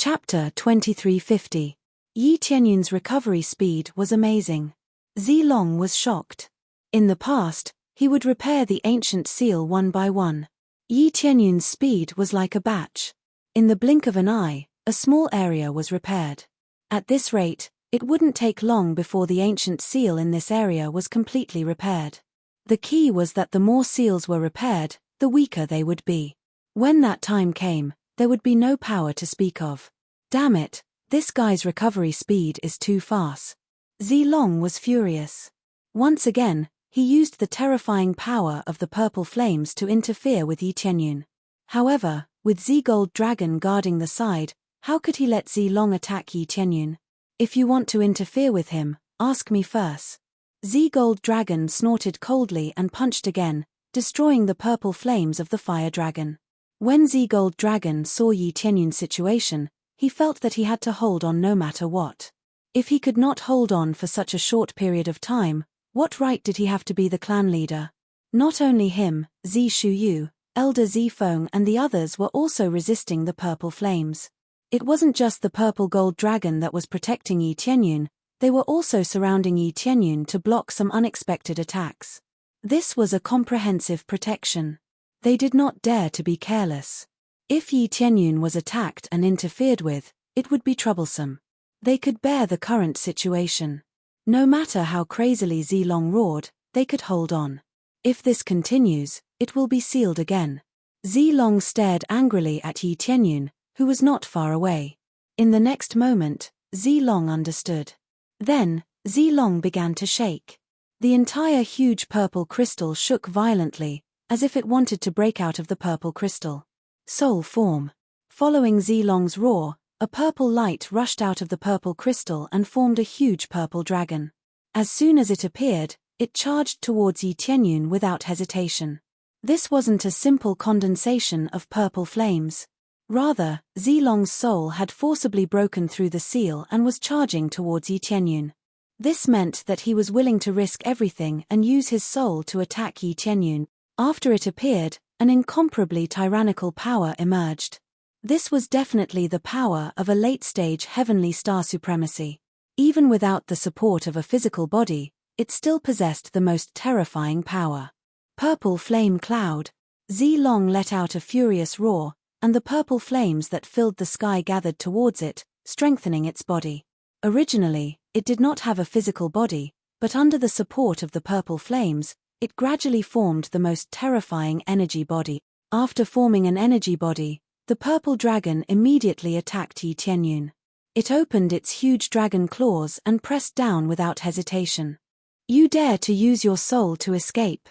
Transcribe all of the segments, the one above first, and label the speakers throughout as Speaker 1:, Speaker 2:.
Speaker 1: Chapter 2350. Yi Tianyun's recovery speed was amazing. Zilong was shocked. In the past, he would repair the ancient seal one by one. Yi Tianyun's speed was like a batch. In the blink of an eye, a small area was repaired. At this rate, it wouldn't take long before the ancient seal in this area was completely repaired. The key was that the more seals were repaired, the weaker they would be. When that time came, there would be no power to speak of. Damn it, this guy's recovery speed is too fast. Zilong was furious. Once again, he used the terrifying power of the purple flames to interfere with Yi Tianyun. However, with Z-Gold Dragon guarding the side, how could he let Zilong attack Yi Tianyun? If you want to interfere with him, ask me first. Z-Gold Dragon snorted coldly and punched again, destroying the purple flames of the fire dragon. When Z-Gold Dragon saw Yi Tianyun's situation, he felt that he had to hold on no matter what. If he could not hold on for such a short period of time, what right did he have to be the clan leader? Not only him, Zi Shuyu, Elder Zi Feng and the others were also resisting the purple flames. It wasn't just the purple gold dragon that was protecting Yi Tianyun, they were also surrounding Yi Tianyun to block some unexpected attacks. This was a comprehensive protection. They did not dare to be careless. If Yi Tianyun was attacked and interfered with, it would be troublesome. They could bear the current situation. No matter how crazily Zilong roared, they could hold on. If this continues, it will be sealed again. Zilong stared angrily at Yi Tianyun, who was not far away. In the next moment, Zilong understood. Then, Zilong began to shake. The entire huge purple crystal shook violently, as if it wanted to break out of the purple crystal. Soul form. Following Zilong's roar, a purple light rushed out of the purple crystal and formed a huge purple dragon. As soon as it appeared, it charged towards Yi Tianyun without hesitation. This wasn't a simple condensation of purple flames. Rather, Zilong's soul had forcibly broken through the seal and was charging towards Yi Tianyun. This meant that he was willing to risk everything and use his soul to attack Yi Tianyun. After it appeared, an incomparably tyrannical power emerged. This was definitely the power of a late-stage heavenly star supremacy. Even without the support of a physical body, it still possessed the most terrifying power. Purple flame cloud. Zilong let out a furious roar, and the purple flames that filled the sky gathered towards it, strengthening its body. Originally, it did not have a physical body, but under the support of the purple flames, it gradually formed the most terrifying energy body. After forming an energy body, the purple dragon immediately attacked Yi Tianyun. It opened its huge dragon claws and pressed down without hesitation. You dare to use your soul to escape.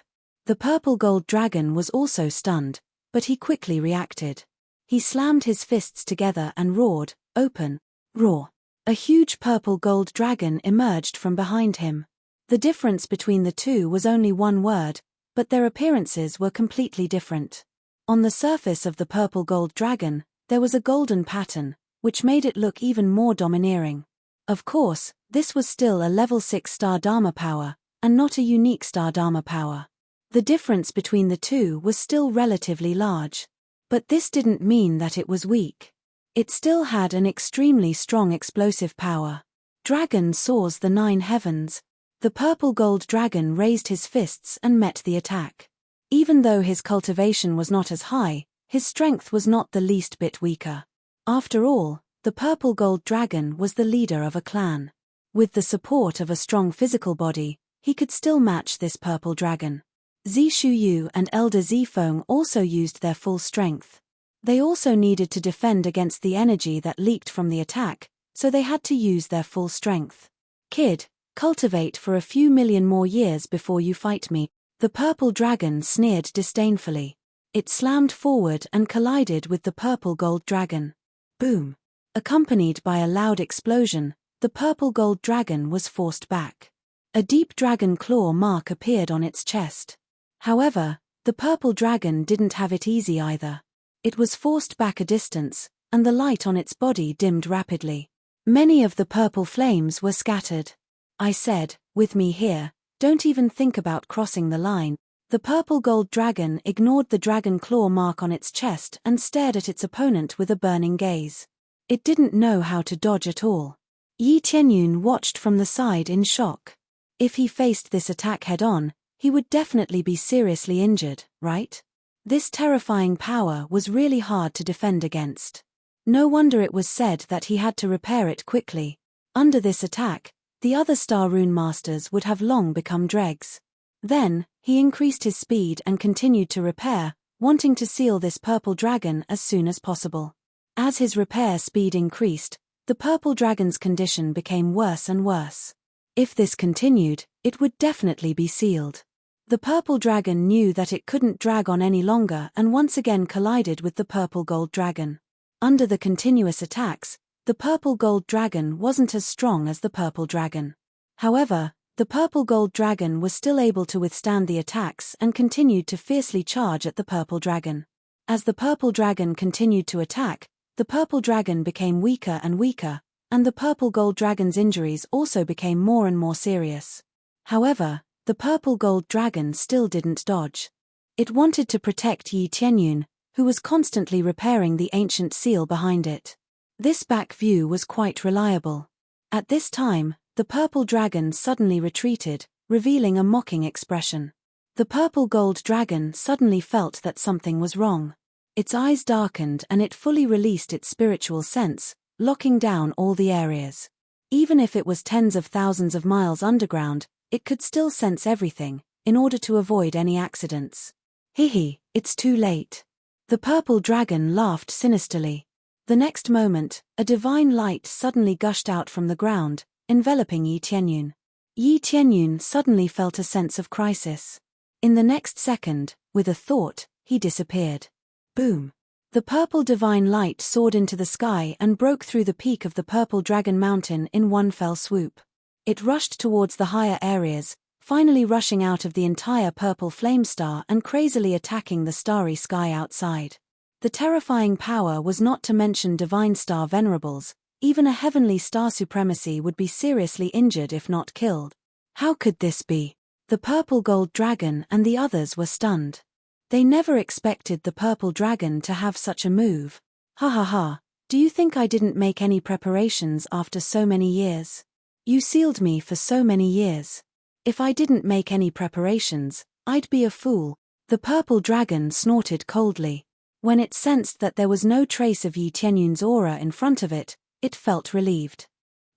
Speaker 1: The purple gold dragon was also stunned, but he quickly reacted. He slammed his fists together and roared, "Open!" Roar. A huge purple gold dragon emerged from behind him. The difference between the two was only one word, but their appearances were completely different. On the surface of the purple gold dragon, there was a golden pattern, which made it look even more domineering. Of course, this was still a level 6 star Dharma power, and not a unique star Dharma power. The difference between the two was still relatively large. But this didn't mean that it was weak. It still had an extremely strong explosive power. Dragon soars the 9 heavens. The purple gold dragon raised his fists and met the attack. Even though his cultivation was not as high, his strength was not the least bit weaker. After all, the purple gold dragon was the leader of a clan. With the support of a strong physical body, he could still match this purple dragon. Zi Shuyu and Elder Zi Feng also used their full strength. They also needed to defend against the energy that leaked from the attack, so they had to use their full strength. Kid, cultivate for a few million more years before you fight me. The purple dragon sneered disdainfully. It slammed forward and collided with the purple gold dragon. Boom! Accompanied by a loud explosion, the purple gold dragon was forced back. A deep dragon claw mark appeared on its chest. However, the purple dragon didn't have it easy either. It was forced back a distance, and the light on its body dimmed rapidly. Many of the purple flames were scattered. I said, "With me here, don't even think about crossing the line." The purple gold dragon ignored the dragon claw mark on its chest and stared at its opponent with a burning gaze. It didn't know how to dodge at all. Yi Tianyun watched from the side in shock. If he faced this attack head-on, he would definitely be seriously injured, right? This terrifying power was really hard to defend against. No wonder it was said that he had to repair it quickly. Under this attack, the other Star Rune Masters would have long become dregs. Then, he increased his speed and continued to repair, wanting to seal this purple dragon as soon as possible. As his repair speed increased, the purple dragon's condition became worse and worse. If this continued, it would definitely be sealed. The purple dragon knew that it couldn't drag on any longer and once again collided with the purple gold dragon. Under the continuous attacks, the purple gold dragon wasn't as strong as the purple dragon. However, the purple gold dragon was still able to withstand the attacks and continued to fiercely charge at the purple dragon. As the purple dragon continued to attack, the purple dragon became weaker and weaker, and the purple gold dragon's injuries also became more and more serious. However, the purple gold dragon still didn't dodge. It wanted to protect Yi Tianyun, who was constantly repairing the ancient seal behind it. This back view was quite reliable. At this time, the purple dragon suddenly retreated, revealing a mocking expression. The purple gold dragon suddenly felt that something was wrong. Its eyes darkened and it fully released its spiritual sense, locking down all the areas. Even if it was tens of thousands of miles underground, it could still sense everything, in order to avoid any accidents. Hihi, it's too late. The purple dragon laughed sinisterly. The next moment, a divine light suddenly gushed out from the ground, enveloping Yi Tianyun. Yi Tianyun suddenly felt a sense of crisis. In the next second, with a thought, he disappeared. Boom! The purple divine light soared into the sky and broke through the peak of the purple dragon mountain in one fell swoop. It rushed towards the higher areas, finally rushing out of the entire purple flame star and crazily attacking the starry sky outside. The terrifying power was not to mention divine star venerables. Even a heavenly star supremacy would be seriously injured if not killed. How could this be? The purple gold dragon and the others were stunned. They never expected the purple dragon to have such a move. Ha ha ha, do you think I didn't make any preparations after so many years? You sealed me for so many years. If I didn't make any preparations, I'd be a fool. The purple dragon snorted coldly. When it sensed that there was no trace of Yi Tianyun's aura in front of it, it felt relieved.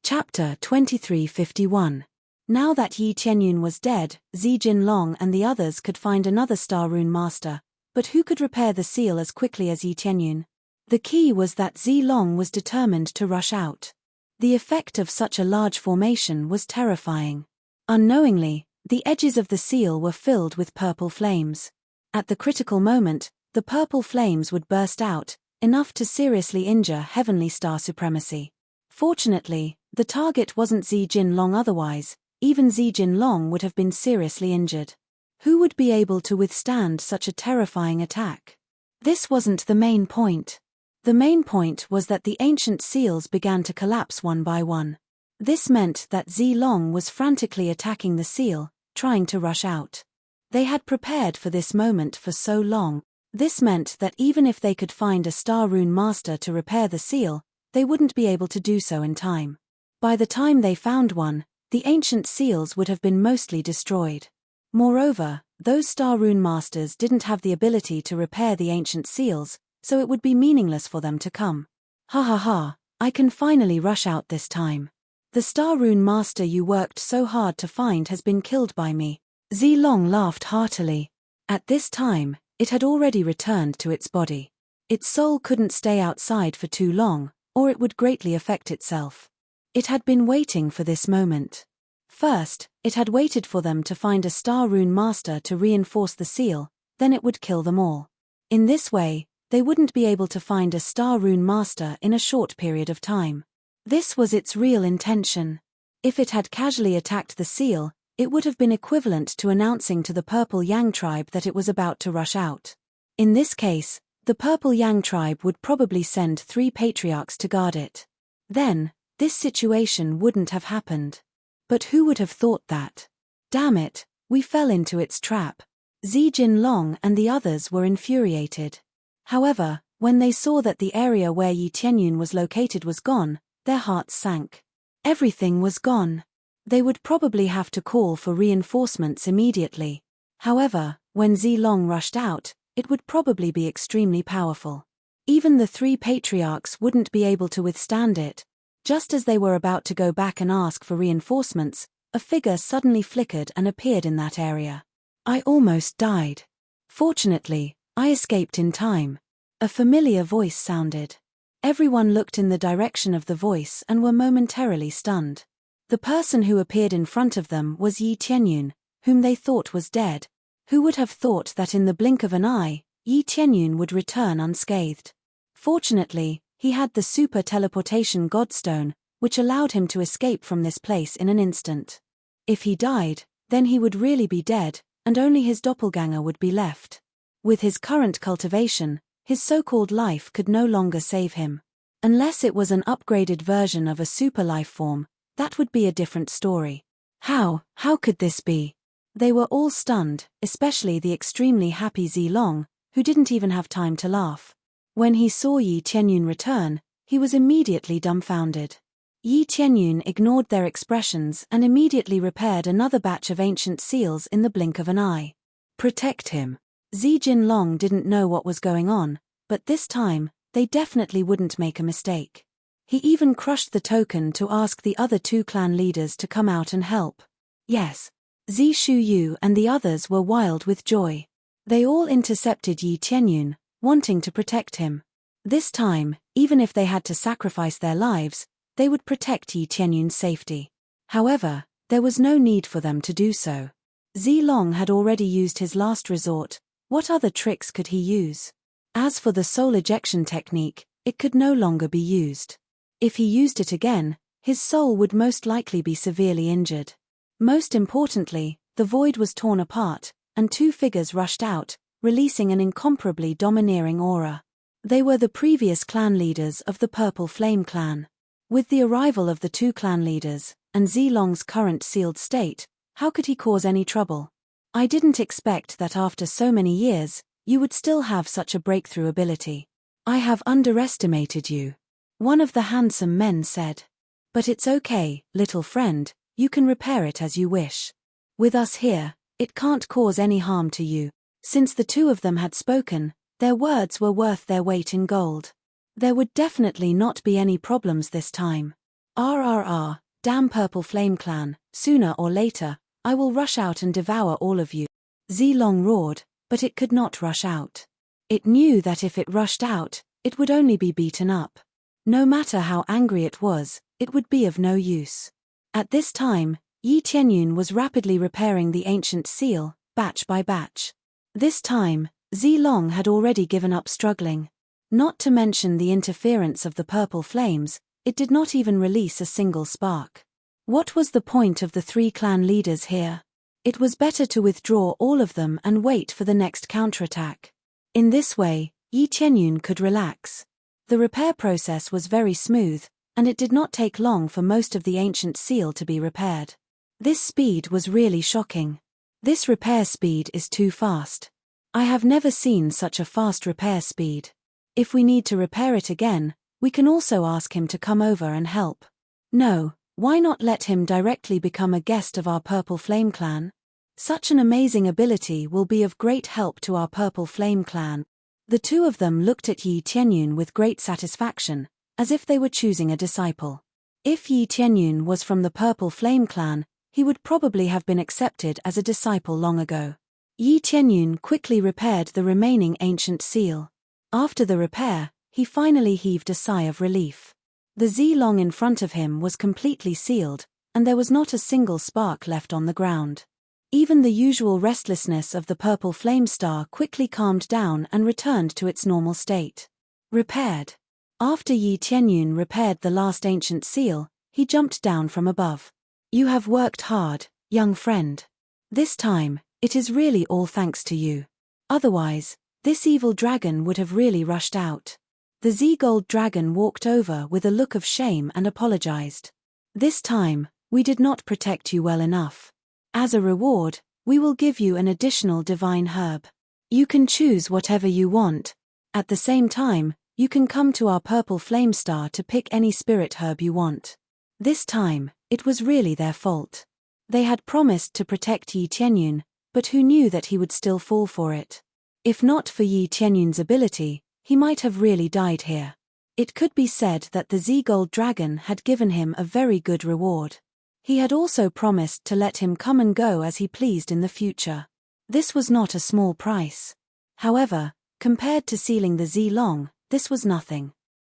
Speaker 1: Chapter 2351. Now that Yi Tianyun was dead, Zi Jinlong and the others could find another Star Rune Master, but who could repair the seal as quickly as Yi Tianyun? The key was that Zi Long was determined to rush out. The effect of such a large formation was terrifying. Unknowingly, the edges of the seal were filled with purple flames. At the critical moment, the purple flames would burst out, enough to seriously injure Heavenly Star Supremacy. Fortunately, the target wasn't Zi Jinlong, otherwise, even Zi Jinlong would have been seriously injured. Who would be able to withstand such a terrifying attack? This wasn't the main point. The main point was that the ancient seals began to collapse one by one. This meant that Zi Long was frantically attacking the seal, trying to rush out. They had prepared for this moment for so long. This meant that even if they could find a Star Rune Master to repair the seal, they wouldn't be able to do so in time. By the time they found one, the ancient seals would have been mostly destroyed. Moreover, those Star Rune Masters didn't have the ability to repair the ancient seals, so it would be meaningless for them to come. Ha ha ha, I can finally rush out this time. The Star Rune Master you worked so hard to find has been killed by me. Zi Long laughed heartily. At this time, it had already returned to its body. Its soul couldn't stay outside for too long, or it would greatly affect itself. It had been waiting for this moment. First, it had waited for them to find a Star Rune Master to reinforce the seal, then it would kill them all. In this way, they wouldn't be able to find a Star Rune Master in a short period of time. This was its real intention. If it had casually attacked the seal, it would have been equivalent to announcing to the Purple Yang tribe that it was about to rush out. In this case, the Purple Yang tribe would probably send 3 patriarchs to guard it. Then, this situation wouldn't have happened. But who would have thought that? Damn it, we fell into its trap. Zi Jinlong and the others were infuriated. However, When they saw that the area where Yi Tianyun was located was gone, their hearts sank. Everything was gone. They would probably have to call for reinforcements immediately. However, when Zilong rushed out, it would probably be extremely powerful. Even the three patriarchs wouldn't be able to withstand it. Just as they were about to go back and ask for reinforcements, a figure suddenly flickered and appeared in that area. I almost died. Fortunately, I escaped in time. A familiar voice sounded. Everyone looked in the direction of the voice and were momentarily stunned. The person who appeared in front of them was Yi Tianyun, whom they thought was dead. Who would have thought that in the blink of an eye, Yi Tianyun would return unscathed? Fortunately, he had the super teleportation godstone, which allowed him to escape from this place in an instant. If he died, then he would really be dead, and only his doppelganger would be left. With his current cultivation, his so-called life could no longer save him. Unless it was an upgraded version of a super life form, that would be a different story. How could this be? They were all stunned, especially the extremely happy Zilong, who didn't even have time to laugh. When he saw Yi Tianyun return, he was immediately dumbfounded. Yi Tianyun ignored their expressions and immediately repaired another batch of ancient seals in the blink of an eye. Protect him. Zi Jinlong didn't know what was going on, but this time, they definitely wouldn't make a mistake. He even crushed the token to ask the other two clan leaders to come out and help. Yes. Zi Shuyu and the others were wild with joy. They all intercepted Yi Tianyun, wanting to protect him. This time, even if they had to sacrifice their lives, they would protect Yi Tianyun's safety. However, there was no need for them to do so. Zilong had already used his last resort. What other tricks could he use? As for the soul ejection technique, it could no longer be used. If he used it again, his soul would most likely be severely injured. Most importantly, the void was torn apart, and two figures rushed out, releasing an incomparably domineering aura. They were the previous clan leaders of the Purple Flame clan. With the arrival of the two clan leaders, and Zilong's current sealed state, how could he cause any trouble? I didn't expect that after so many years, you would still have such a breakthrough ability. I have underestimated you. One of the handsome men said. But it's okay, little friend, you can repair it as you wish. With us here, it can't cause any harm to you. Since the two of them had spoken, their words were worth their weight in gold. There would definitely not be any problems this time. Damn Purple Flame clan, sooner or later, I will rush out and devour all of you. Zilong roared, but it could not rush out. It knew that if it rushed out, it would only be beaten up. No matter how angry it would be of no use. At this time, Yi Tianyun was rapidly repairing the ancient seal, batch by batch. This time, Zilong had already given up struggling. Not to mention the interference of the purple flames, it did not even release a single spark. What was the point of the three clan leaders here? It was better to withdraw all of them and wait for the next counterattack. In this way, Yi Tianyun could relax. The repair process was very smooth, and it did not take long for most of the ancient seal to be repaired. This speed was really shocking. This repair speed is too fast. I have never seen such a fast repair speed. If we need to repair it again, we can also ask him to come over and help. No, why not let him directly become a guest of our Purple Flame clan? Such an amazing ability will be of great help to our Purple Flame clan. The two of them looked at Yi Tianyun with great satisfaction, as if they were choosing a disciple. If Yi Tianyun was from the Purple Flame clan, he would probably have been accepted as a disciple long ago. Yi Tianyun quickly repaired the remaining ancient seal. After the repair, he finally heaved a sigh of relief. The Zilong in front of him was completely sealed, and there was not a single spark left on the ground. Even the usual restlessness of the purple flame star quickly calmed down and returned to its normal state. Repaired. After Yi Tianyun repaired the last ancient seal, he jumped down from above. You have worked hard, young friend. This time, it is really all thanks to you. Otherwise, this evil dragon would have really rushed out. The Z-Gold dragon walked over with a look of shame and apologized. This time, we did not protect you well enough. As a reward, we will give you an additional divine herb. You can choose whatever you want. At the same time, you can come to our purple flame star to pick any spirit herb you want. This time, it was really their fault. They had promised to protect Yi Tianyun, but who knew that he would still fall for it? If not for Yi Tianyun's ability, he might have really died here. It could be said that the Z-Gold Dragon had given him a very good reward. He had also promised to let him come and go as he pleased in the future. This was not a small price. However, compared to sealing the Z-Long, this was nothing.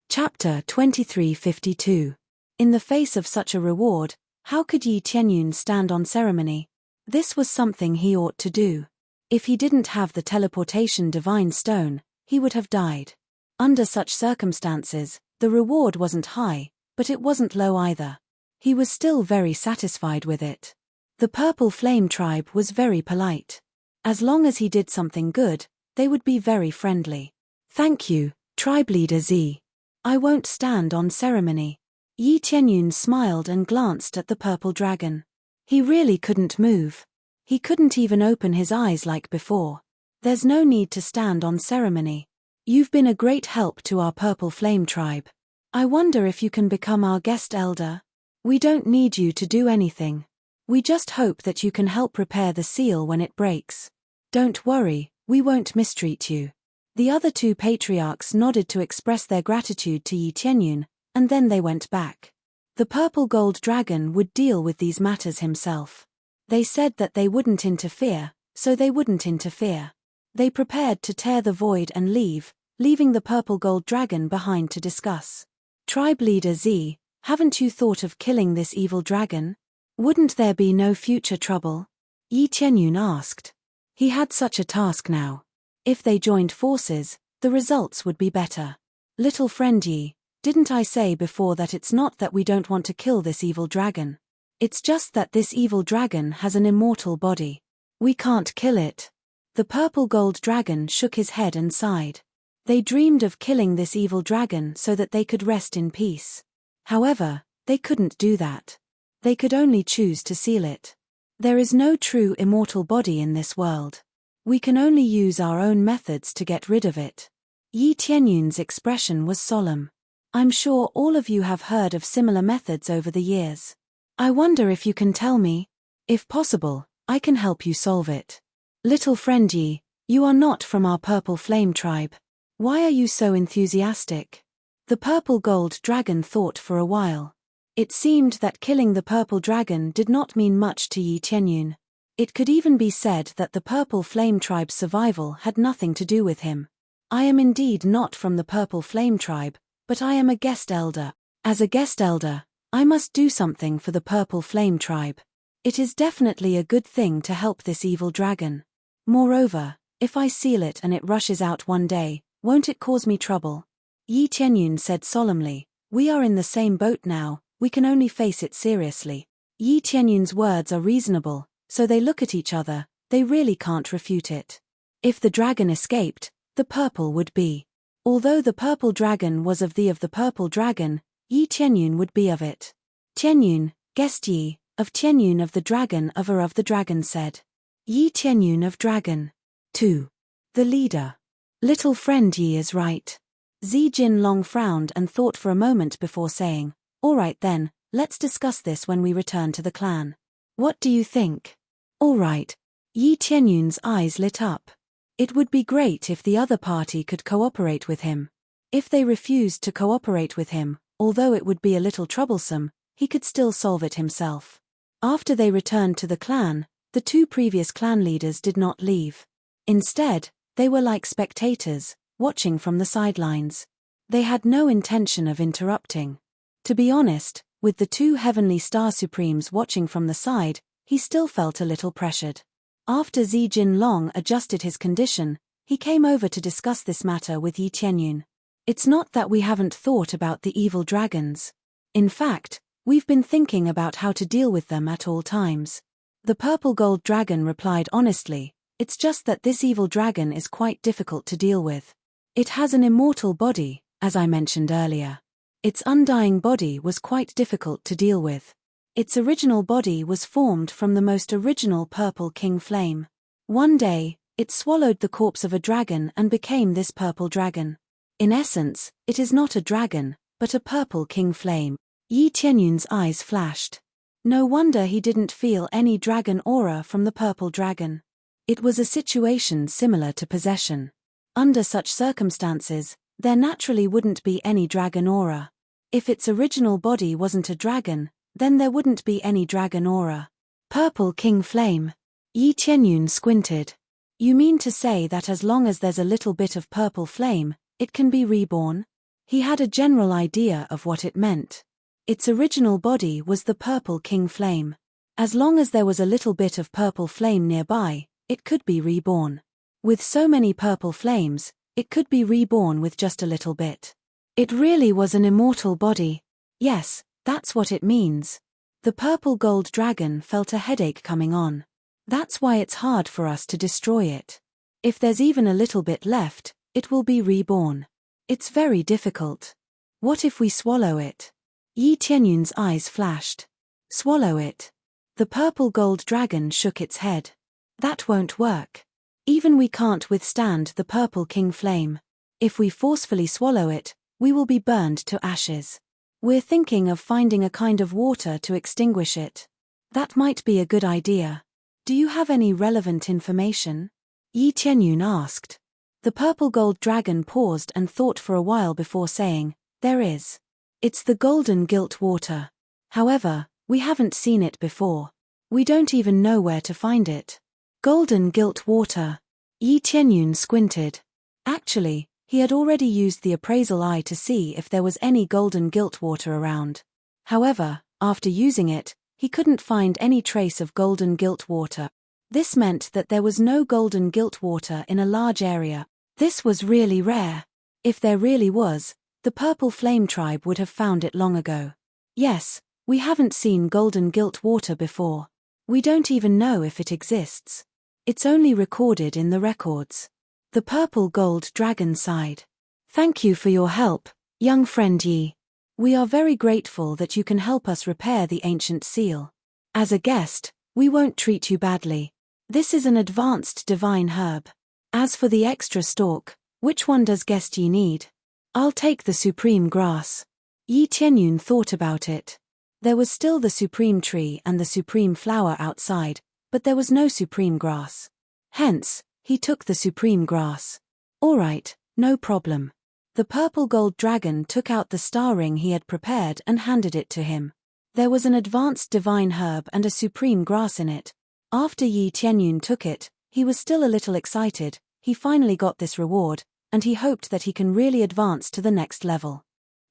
Speaker 1: Chapter 2352. In the face of such a reward, how could Yi Tianyun stand on ceremony? This was something he ought to do. If he didn't have the teleportation divine stone, he would have died. Under such circumstances, the reward wasn't high, but it wasn't low either. He was still very satisfied with it. The Purple Flame tribe was very polite. As long as he did something good, they would be very friendly. Thank you, tribe leader Z. I won't stand on ceremony. Yi Tianyun smiled and glanced at the purple dragon. He really couldn't move. He couldn't even open his eyes like before. There's no need to stand on ceremony. You've been a great help to our Purple Flame tribe. I wonder if you can become our guest elder? We don't need you to do anything. We just hope that you can help repair the seal when it breaks. Don't worry, we won't mistreat you. The other two patriarchs nodded to express their gratitude to Yi Tianyun, and then they went back. The Purple Gold Dragon would deal with these matters himself. They said that they wouldn't interfere, so they wouldn't interfere. They prepared to tear the void and leave, leaving the Purple Gold Dragon behind to discuss. Tribe leader Z, haven't you thought of killing this evil dragon? Wouldn't there be no future trouble? Yi Tianyun asked. He had such a task now. If they joined forces, the results would be better. Little friend Yi, didn't I say before that it's not that we don't want to kill this evil dragon? It's just that this evil dragon has an immortal body. We can't kill it. The Purple Gold Dragon shook his head and sighed. They dreamed of killing this evil dragon so that they could rest in peace. However, they couldn't do that. They could only choose to seal it. There is no true immortal body in this world. We can only use our own methods to get rid of it. Yi Tianyun's expression was solemn. I'm sure all of you have heard of similar methods over the years. I wonder if you can tell me. If possible, I can help you solve it. Little friend Yi, you are not from our Purple Flame tribe. Why are you so enthusiastic? The Purple Gold Dragon thought for a while. It seemed that killing the Purple Dragon did not mean much to Yi Tianyun. It could even be said that the Purple Flame tribe's survival had nothing to do with him. I am indeed not from the Purple Flame tribe, but I am a guest elder. As a guest elder, I must do something for the Purple Flame tribe. It is definitely a good thing to help this evil dragon. Moreover, if I seal it and it rushes out one day, won't it cause me trouble? Yi Tianyun said solemnly, we are in the same boat now, we can only face it seriously. Yi Tianyun's words are reasonable, so they look at each other, they really can't refute it. If the dragon escaped, the purple would be. Although the purple dragon was of the purple dragon, Yi Tianyun would be of it. Tianyun, guest Yi, of Tianyun of the dragon said. Yi Tianyun of dragon. 2. The leader. Little friend Yi is right. Jin Long frowned and thought for a moment before saying, all right then, let's discuss this when we return to the clan. What do you think? All right. Yi Tianyun's eyes lit up. It would be great if the other party could cooperate with him. If they refused to cooperate with him, although it would be a little troublesome, he could still solve it himself. After they returned to the clan, the two previous clan leaders did not leave. Instead, they were like spectators, watching from the sidelines. They had no intention of interrupting. To be honest, with the two Heavenly Star Supremes watching from the side, he still felt a little pressured. After Jin Long adjusted his condition, he came over to discuss this matter with Yi Tianyun. It's not that we haven't thought about the evil dragons. In fact, we've been thinking about how to deal with them at all times. The Purple Gold Dragon replied honestly, it's just that this evil dragon is quite difficult to deal with. It has an immortal body, as I mentioned earlier. Its undying body was quite difficult to deal with. Its original body was formed from the most original purple king flame. One day, It swallowed the corpse of a dragon and became this purple dragon. In essence, it is not a dragon, but a purple king flame. Yi Tianyun's eyes flashed. No wonder he didn't feel any dragon aura from the purple dragon. It was a situation similar to possession. Under such circumstances, there naturally wouldn't be any dragon aura. If its original body wasn't a dragon, then there wouldn't be any dragon aura. Purple king flame. Yi Tianyun squinted. You mean to say that as long as there's a little bit of purple flame, it can be reborn? He had a general idea of what it meant. Its original body was the purple king flame. As long as there was a little bit of purple flame nearby, it could be reborn. With so many purple flames, it could be reborn with just a little bit. It really was an immortal body. Yes, that's what it means. The purple gold dragon felt a headache coming on. That's why it's hard for us to destroy it. If there's even a little bit left, it will be reborn. It's very difficult. What if we swallow it? Yi Tianyun's eyes flashed. Swallow it. The purple gold dragon shook its head. That won't work. Even we can't withstand the purple king flame. If we forcefully swallow it, we will be burned to ashes. We're thinking of finding a kind of water to extinguish it. That might be a good idea. Do you have any relevant information? Yi Tianyun asked. The purple gold dragon paused and thought for a while before saying, there is. It's the golden gilt water. However, we haven't seen it before. We don't even know where to find it. Golden gilt water. Yi Tianyun squinted. Actually, he had already used the appraisal eye to see if there was any golden gilt water around. However, after using it, he couldn't find any trace of golden gilt water. This meant that there was no golden gilt water in a large area. This was really rare. If there really was, the Purple Flame tribe would have found it long ago. Yes, we haven't seen golden gilt water before. We don't even know if it exists. It's only recorded in the records. The purple gold dragon sighed. Thank you for your help, young friend Yi. We are very grateful that you can help us repair the ancient seal. As a guest, we won't treat you badly. This is an advanced divine herb. As for the extra stalk, which one does guest Yi need? I'll take the supreme grass. Yi Tianyun thought about it. There was still the supreme tree and the supreme flower outside, but there was no supreme grass. Hence, he took the supreme grass. All right, no problem. The purple gold dragon took out the star ring he had prepared and handed it to him. There was an advanced divine herb and a supreme grass in it. After Yi Tianyun took it, he was still a little excited. He finally got this reward, and he hoped that he can really advance to the next level.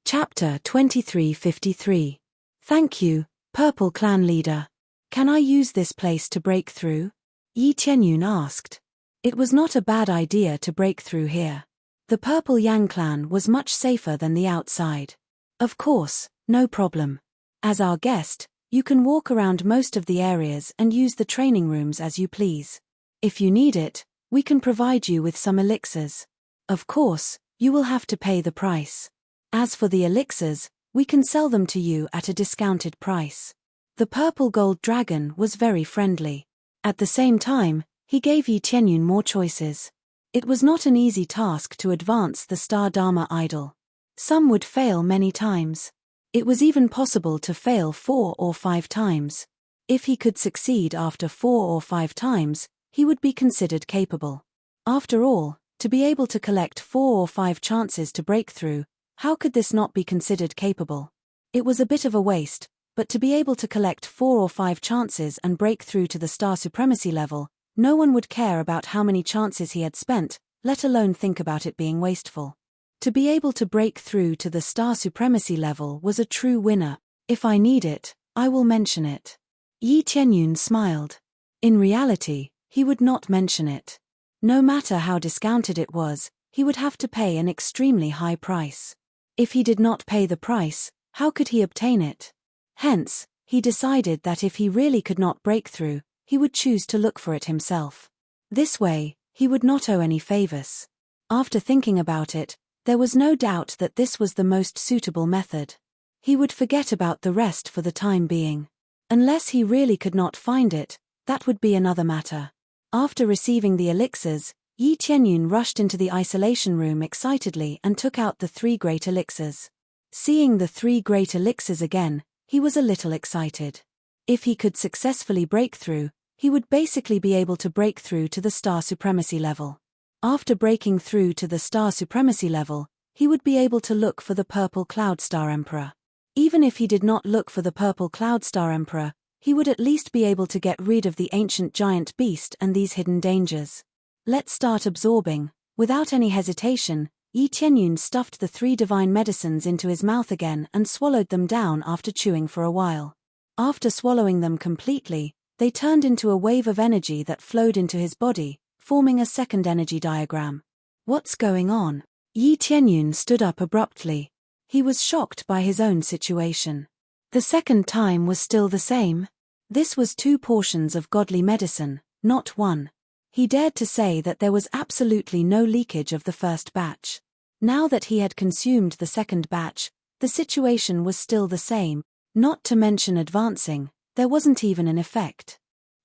Speaker 1: Chapter 2353. Thank you, Purple Clan Leader. Can I use this place to break through? Yi Tianyun asked. It was not a bad idea to break through here. The Purple Yang clan was much safer than the outside. Of course, no problem. As our guest, you can walk around most of the areas and use the training rooms as you please. If you need it, we can provide you with some elixirs. Of course, you will have to pay the price. As for the elixirs, we can sell them to you at a discounted price. The purple gold dragon was very friendly. At the same time, he gave Yi Tianyun more choices. It was not an easy task to advance the Star Dharma idol. Some would fail many times. It was even possible to fail 4 or 5 times. If he could succeed after 4 or 5 times, he would be considered capable. After all, to be able to collect 4 or 5 chances to break through, how could this not be considered capable? It was a bit of a waste, but to be able to collect 4 or 5 chances and break through to the Star Supremacy level, no one would care about how many chances he had spent, let alone think about it being wasteful. To be able to break through to the Star Supremacy level was a true winner. If I need it, I will mention it. Yi Tianyun smiled. In reality, he would not mention it. No matter how discounted it was, he would have to pay an extremely high price. If he did not pay the price, how could he obtain it? Hence, he decided that if he really could not break through, he would choose to look for it himself. This way, he would not owe any favors. After thinking about it, there was no doubt that this was the most suitable method. He would forget about the rest for the time being. Unless he really could not find it, that would be another matter. After receiving the elixirs, Yi Tianyun rushed into the isolation room excitedly and took out the 3 great elixirs. Seeing the 3 great elixirs again, he was a little excited. If he could successfully break through, he would basically be able to break through to the star supremacy level. After breaking through to the star supremacy level, he would be able to look for the purple cloud star emperor. Even if he did not look for the purple cloud star emperor, he would at least be able to get rid of the ancient giant beast and these hidden dangers. Let's start absorbing. Without any hesitation, Yi Tianyun stuffed the 3 divine medicines into his mouth again and swallowed them down after chewing for a while. After swallowing them completely, they turned into a wave of energy that flowed into his body, forming a second energy diagram. What's going on? Yi Tianyun stood up abruptly. He was shocked by his own situation. The second time was still the same. This was 2 portions of godly medicine, not 1. He dared to say that there was absolutely no leakage of the first batch. Now that he had consumed the second batch, the situation was still the same, not to mention advancing, there wasn't even an effect.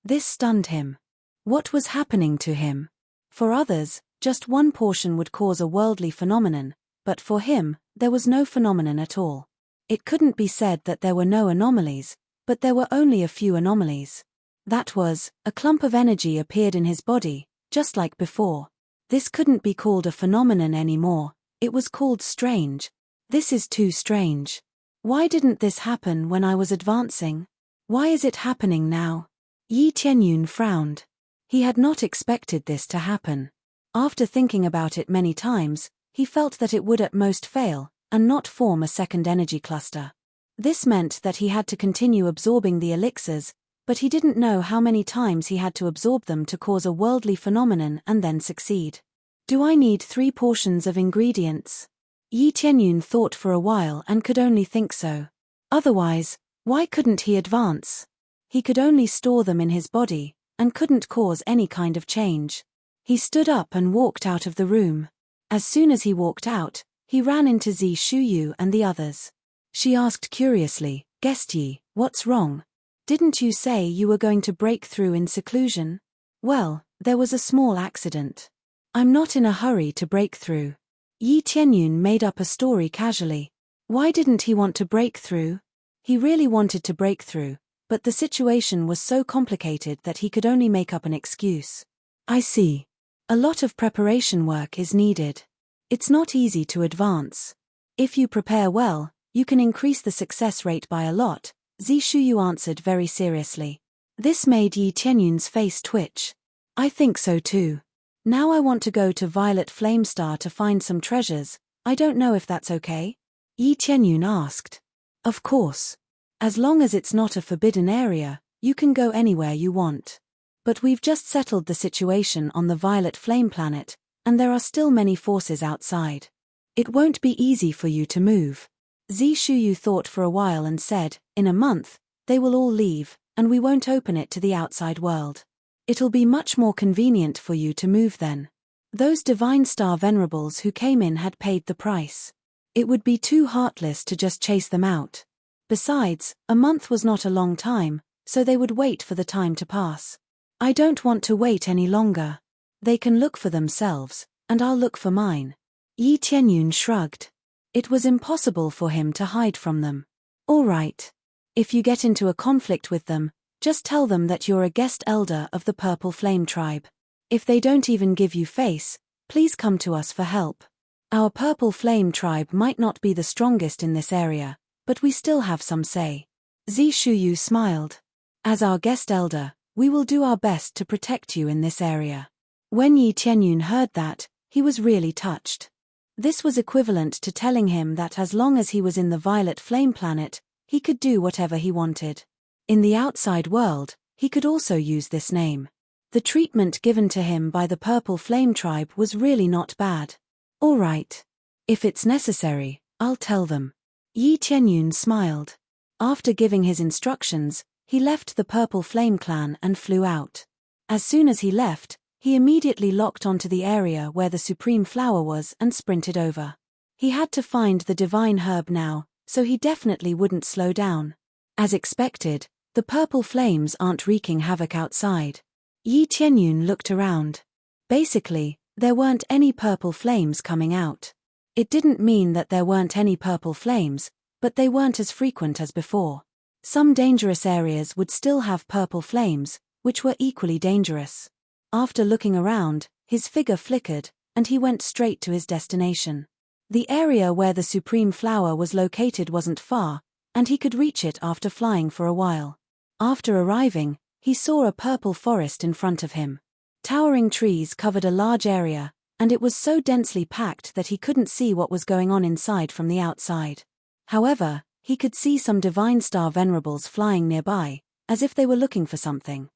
Speaker 1: This stunned him. What was happening to him? For others, just 1 portion would cause a worldly phenomenon, but for him, there was no phenomenon at all. It couldn't be said that there were no anomalies, but there were only a few anomalies. That was, a clump of energy appeared in his body, just like before. This couldn't be called a phenomenon anymore, it was called strange. This is too strange. Why didn't this happen when I was advancing? Why is it happening now? Yi Tianyun frowned. He had not expected this to happen. After thinking about it many times, he felt that it would at most fail, and not form a second energy cluster. This meant that he had to continue absorbing the elixirs, but he didn't know how many times he had to absorb them to cause a worldly phenomenon and then succeed. Do I need 3 portions of ingredients? Yi Tianyun thought for a while and could only think so. Otherwise, why couldn't he advance? He could only store them in his body, and couldn't cause any kind of change. He stood up and walked out of the room. As soon as he walked out, he ran into Zi Shuyu and the others. She asked curiously, "Guest Yi, what's wrong? Didn't you say you were going to break through in seclusion?" "Well, there was a small accident. I'm not in a hurry to break through." Yi Tianyun made up a story casually. Why didn't he want to break through? He really wanted to break through, but the situation was so complicated that he could only make up an excuse. I see. A lot of preparation work is needed. It's not easy to advance. If you prepare well, you can increase the success rate by a lot, Zi Shuyu answered very seriously. This made Yi Tianyun's face twitch. I think so too. Now I want to go to Violet Flamestar to find some treasures. I don't know if that's okay? Yi Tianyun asked. Of course. As long as it's not a forbidden area, you can go anywhere you want. But we've just settled the situation on the Violet Flame planet, and there are still many forces outside. It won't be easy for you to move. Zi Shuyu thought for a while and said, in a month, they will all leave, and we won't open it to the outside world. It'll be much more convenient for you to move then. Those Divine Star Venerables who came in had paid the price. It would be too heartless to just chase them out. Besides, a month was not a long time, so they would wait for the time to pass. I don't want to wait any longer. They can look for themselves, and I'll look for mine. Yi Tianyun shrugged. It was impossible for him to hide from them. All right. If you get into a conflict with them, just tell them that you're a guest elder of the Purple Flame tribe. If they don't even give you face, please come to us for help. Our Purple Flame tribe might not be the strongest in this area, but we still have some say. Zi Shuyu smiled. As our guest elder, we will do our best to protect you in this area. When Yi Tianyun heard that, he was really touched. This was equivalent to telling him that as long as he was in the Violet Flame planet, he could do whatever he wanted. In the outside world, he could also use this name. The treatment given to him by the Purple Flame tribe was really not bad. All right. If it's necessary, I'll tell them. Yi Tianyun smiled. After giving his instructions, he left the Purple Flame clan and flew out. As soon as he left, he immediately locked onto the area where the Supreme Flower was and sprinted over. He had to find the Divine Herb now, so he definitely wouldn't slow down. As expected, the Purple Flames aren't wreaking havoc outside. Yi Tianyun looked around. Basically, there weren't any purple flames coming out. It didn't mean that there weren't any purple flames, but they weren't as frequent as before. Some dangerous areas would still have purple flames, which were equally dangerous. After looking around, his figure flickered, and he went straight to his destination. The area where the supreme flower was located wasn't far, and he could reach it after flying for a while. After arriving, he saw a purple forest in front of him. Towering trees covered a large area, and it was so densely packed that he couldn't see what was going on inside from the outside. However, he could see some divine star venerables flying nearby, as if they were looking for something.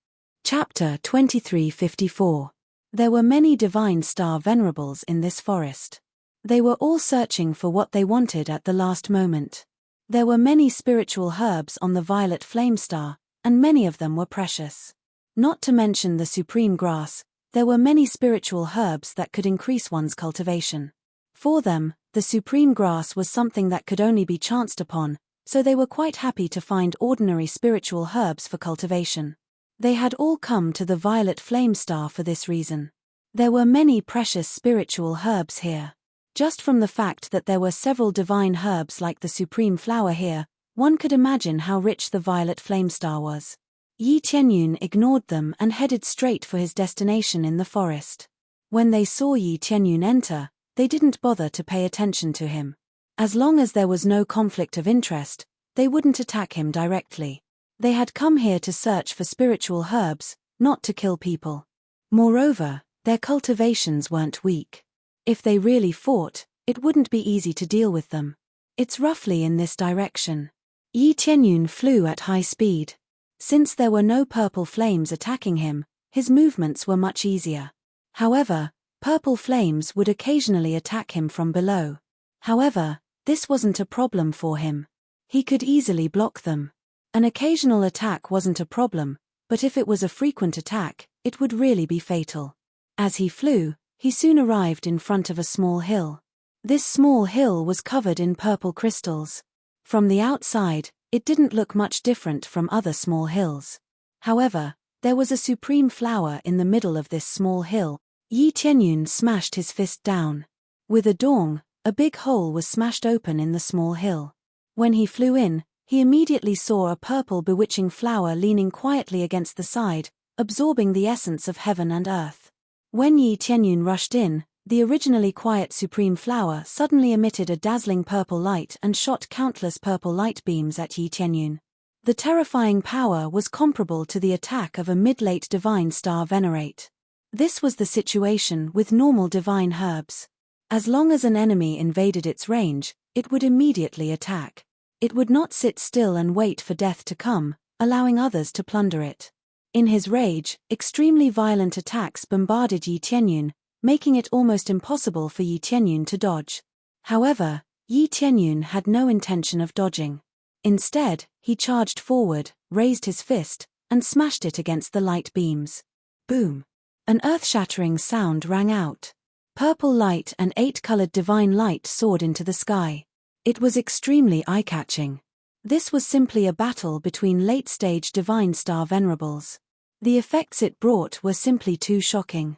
Speaker 1: Chapter 2354. There were many divine star venerables in this forest. They were all searching for what they wanted at the last moment. There were many spiritual herbs on the violet flame star, and many of them were precious. Not to mention the supreme grass, there were many spiritual herbs that could increase one's cultivation. For them, the supreme grass was something that could only be chanced upon, so they were quite happy to find ordinary spiritual herbs for cultivation. They had all come to the violet flame star for this reason. There were many precious spiritual herbs here. Just from the fact that there were several divine herbs like the supreme flower here, one could imagine how rich the violet flame star was. Yi Tianyun ignored them and headed straight for his destination in the forest. When they saw Yi Tianyun enter, they didn't bother to pay attention to him. As long as there was no conflict of interest, they wouldn't attack him directly. They had come here to search for spiritual herbs, not to kill people. Moreover, their cultivations weren't weak. If they really fought, it wouldn't be easy to deal with them. It's roughly in this direction. Yi Tianyun flew at high speed. Since there were no purple flames attacking him, his movements were much easier. However, purple flames would occasionally attack him from below. However, this wasn't a problem for him. He could easily block them. An occasional attack wasn't a problem, but if it was a frequent attack, it would really be fatal. As he flew, he soon arrived in front of a small hill. This small hill was covered in purple crystals. From the outside, it didn't look much different from other small hills. However, there was a supreme flower in the middle of this small hill. Yi Tianyun smashed his fist down. With a dong, a big hole was smashed open in the small hill. When he flew in, he immediately saw a purple bewitching flower leaning quietly against the side, absorbing the essence of heaven and earth. When Yi Tianyun rushed in, the originally quiet supreme flower suddenly emitted a dazzling purple light and shot countless purple light beams at Yi Tianyun. The terrifying power was comparable to the attack of a mid-late divine star venerate. This was the situation with normal divine herbs. As long as an enemy invaded its range, it would immediately attack. It would not sit still and wait for death to come, allowing others to plunder it. In his rage, extremely violent attacks bombarded Yi Tianyun, making it almost impossible for Yi Tianyun to dodge. However, Yi Tianyun had no intention of dodging. Instead, he charged forward, raised his fist, and smashed it against the light beams. Boom! An earth-shattering sound rang out. Purple light and 8-colored divine light soared into the sky. It was extremely eye-catching. This was simply a battle between late-stage divine star venerables. The effects it brought were simply too shocking.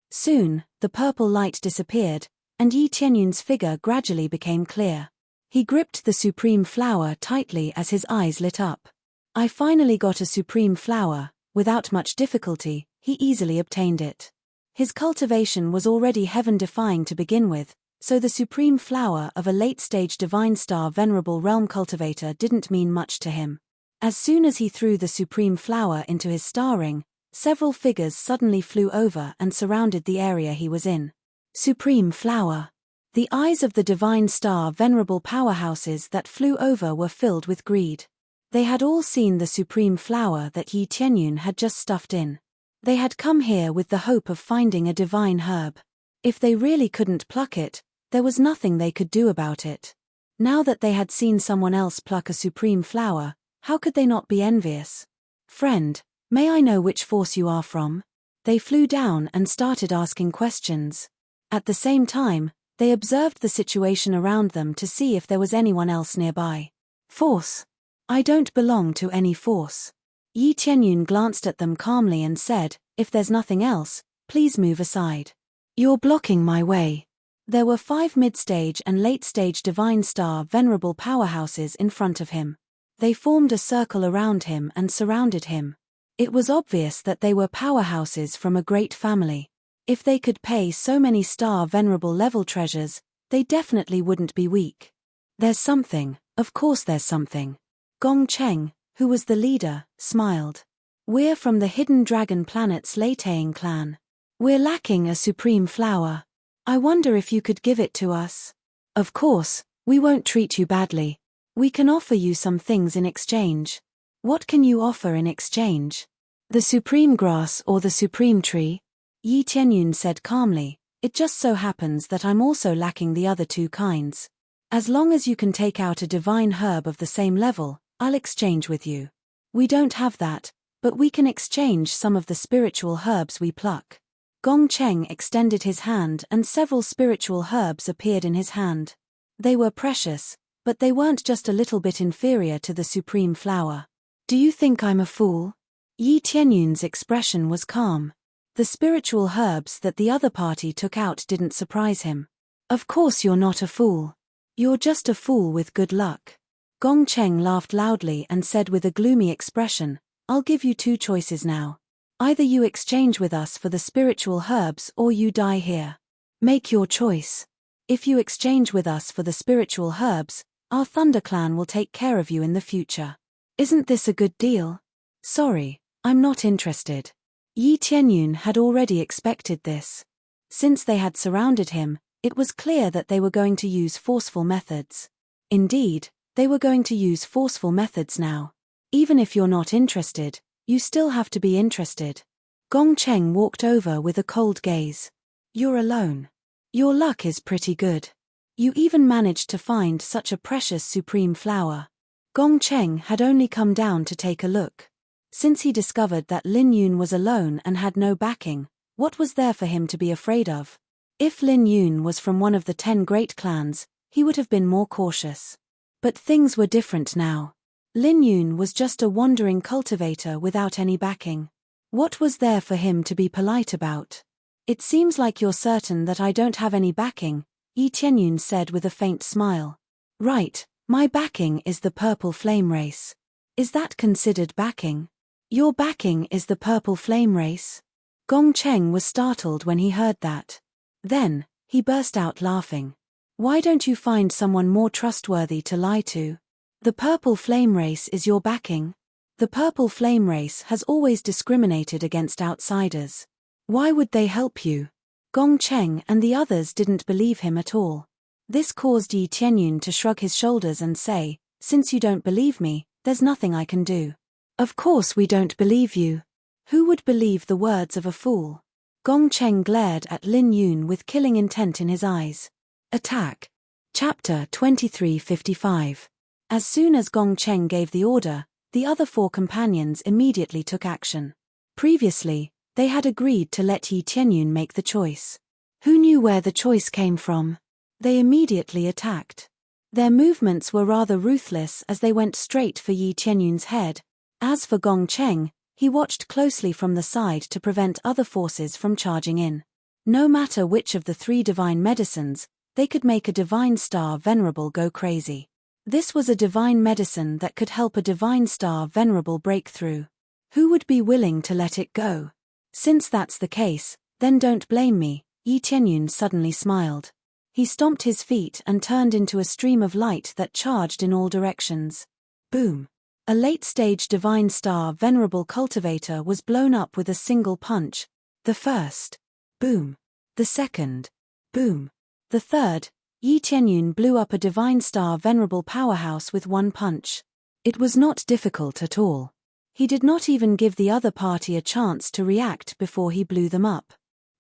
Speaker 1: Soon, the purple light disappeared, and Yi Tianyun's figure gradually became clear. He gripped the supreme flower tightly as his eyes lit up. I finally got a supreme flower. Without much difficulty, he easily obtained it. His cultivation was already heaven-defying to begin with, so the supreme flower of a late-stage divine star venerable realm cultivator didn't mean much to him. As soon as he threw the supreme flower into his star ring, several figures suddenly flew over and surrounded the area he was in. Supreme flower. The eyes of the divine star venerable powerhouses that flew over were filled with greed. They had all seen the supreme flower that Yi Tianyun had just stuffed in. They had come here with the hope of finding a divine herb. If they really couldn't pluck it, there was nothing they could do about it. Now that they had seen someone else pluck a supreme flower, how could they not be envious? Friend, may I know which force you are from? They flew down and started asking questions. At the same time, they observed the situation around them to see if there was anyone else nearby. Force. I don't belong to any force. Yi Tianyun glanced at them calmly and said, "If there's nothing else, please move aside. You're blocking my way." There were 5 mid-stage and late-stage Divine Star Venerable powerhouses in front of him. They formed a circle around him and surrounded him. It was obvious that they were powerhouses from a great family. If they could pay so many Star Venerable level treasures, they definitely wouldn't be weak. "There's something, of course there's something." Gong Cheng, who was the leader, smiled. "We're from the Hidden Dragon Planet's Leitang clan. We're lacking a supreme flower. I wonder if you could give it to us." "Of course, we won't treat you badly. We can offer you some things in exchange." "What can you offer in exchange?" "The supreme grass or the supreme tree?" Yi Tianyun said calmly, "It just so happens that I'm also lacking the other 2 kinds. As long as you can take out a divine herb of the same level, I'll exchange with you. We don't have that, but we can exchange some of the spiritual herbs we pluck." Gong Cheng extended his hand and several spiritual herbs appeared in his hand. They were precious, but they weren't just a little bit inferior to the supreme flower. "Do you think I'm a fool?" Yi Tianyun's expression was calm. The spiritual herbs that the other party took out didn't surprise him. "Of course you're not a fool. You're just a fool with good luck." Gong Cheng laughed loudly and said with a gloomy expression, "I'll give you 2 choices now. Either you exchange with us for the spiritual herbs or you die here. Make your choice. If you exchange with us for the spiritual herbs, our Thunder Clan will take care of you in the future. Isn't this a good deal?" "Sorry, I'm not interested." Yi Tianyun had already expected this. Since they had surrounded him, it was clear that they were going to use forceful methods. Indeed, they were going to use forceful methods now. Even if you're not interested, you still have to be interested. Gong Cheng walked over with a cold gaze. "You're alone. Your luck is pretty good. You even managed to find such a precious supreme flower." Gong Cheng had only come down to take a look. Since he discovered that Lin Yun was alone and had no backing, what was there for him to be afraid of? If Lin Yun was from one of the 10 great clans, he would have been more cautious. But things were different now. Lin Yun was just a wandering cultivator without any backing. What was there for him to be polite about? "It seems like you're certain that I don't have any backing," Yi Tianyun said with a faint smile. "Right, my backing is the Purple Flame Race." "Is that considered backing?" "Your backing is the Purple Flame Race?" Gong Cheng was startled when he heard that. Then, he burst out laughing. "Why don't you find someone more trustworthy to lie to? The Purple Flame Race is your backing? The Purple Flame Race has always discriminated against outsiders. Why would they help you?" Gong Cheng and the others didn't believe him at all. This caused Yi Tianyun to shrug his shoulders and say, "Since you don't believe me, there's nothing I can do." "Of course we don't believe you. Who would believe the words of a fool?" Gong Cheng glared at Lin Yun with killing intent in his eyes. Attack. Chapter 2355. As soon as Gong Cheng gave the order, the other 4 companions immediately took action. Previously, they had agreed to let Yi Tianyun make the choice. Who knew where the choice came from? They immediately attacked. Their movements were rather ruthless as they went straight for Yi Tianyun's head. As for Gong Cheng, he watched closely from the side to prevent other forces from charging in. No matter which of the 3 divine medicines, they could make a divine star venerable go crazy. This was a divine medicine that could help a divine star venerable break through. Who would be willing to let it go? Since that's the case, then don't blame me, Yi Tianyun suddenly smiled. He stomped his feet and turned into a stream of light that charged in all directions. Boom! A late-stage divine star venerable cultivator was blown up with a single punch. The first. Boom. The second. Boom. The third. Yi Tianyun blew up a divine star venerable powerhouse with one punch. It was not difficult at all. He did not even give the other party a chance to react before he blew them up.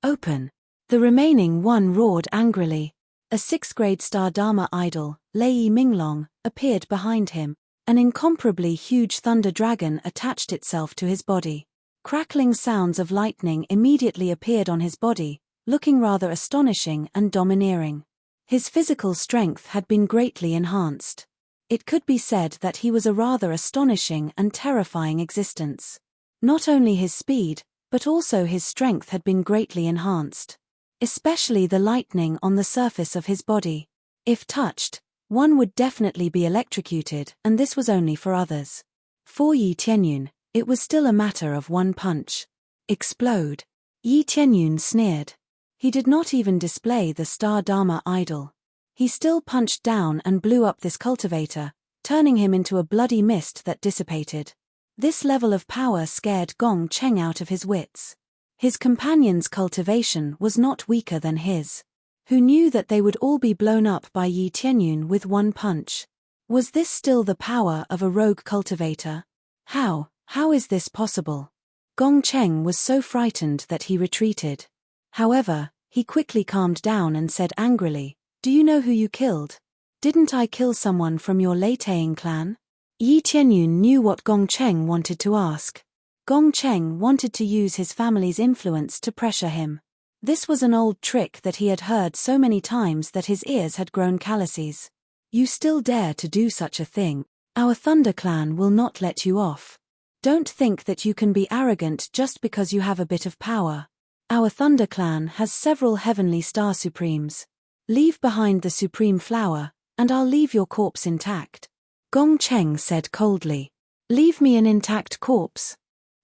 Speaker 1: Open. The remaining one roared angrily. A 6th grade star Dharma idol, Lei Minglong, appeared behind him. An incomparably huge thunder dragon attached itself to his body. Crackling sounds of lightning immediately appeared on his body, looking rather astonishing and domineering. His physical strength had been greatly enhanced. It could be said that he was a rather astonishing and terrifying existence. Not only his speed, but also his strength had been greatly enhanced. Especially the lightning on the surface of his body. If touched, one would definitely be electrocuted, and this was only for others. For Yi Tianyun, it was still a matter of one punch. Explode. Yi Tianyun sneered. He did not even display the Star Dharma idol. He still punched down and blew up this cultivator, turning him into a bloody mist that dissipated. This level of power scared Gong Cheng out of his wits. His companion's cultivation was not weaker than his. Who knew that they would all be blown up by Yi Tianyun with one punch? Was this still the power of a rogue cultivator? How is this possible? Gong Cheng was so frightened that he retreated. However, he quickly calmed down and said angrily, "Do you know who you killed? Didn't I kill someone from your Leitang clan?" Yi Tianyun knew what Gong Cheng wanted to ask. Gong Cheng wanted to use his family's influence to pressure him. This was an old trick that he had heard so many times that his ears had grown calluses. "You still dare to do such a thing? Our Thunder Clan will not let you off. Don't think that you can be arrogant just because you have a bit of power. Our Thunder Clan has several heavenly star supremes. Leave behind the supreme flower, and I'll leave your corpse intact." Gong Cheng said coldly. "Leave me an intact corpse?"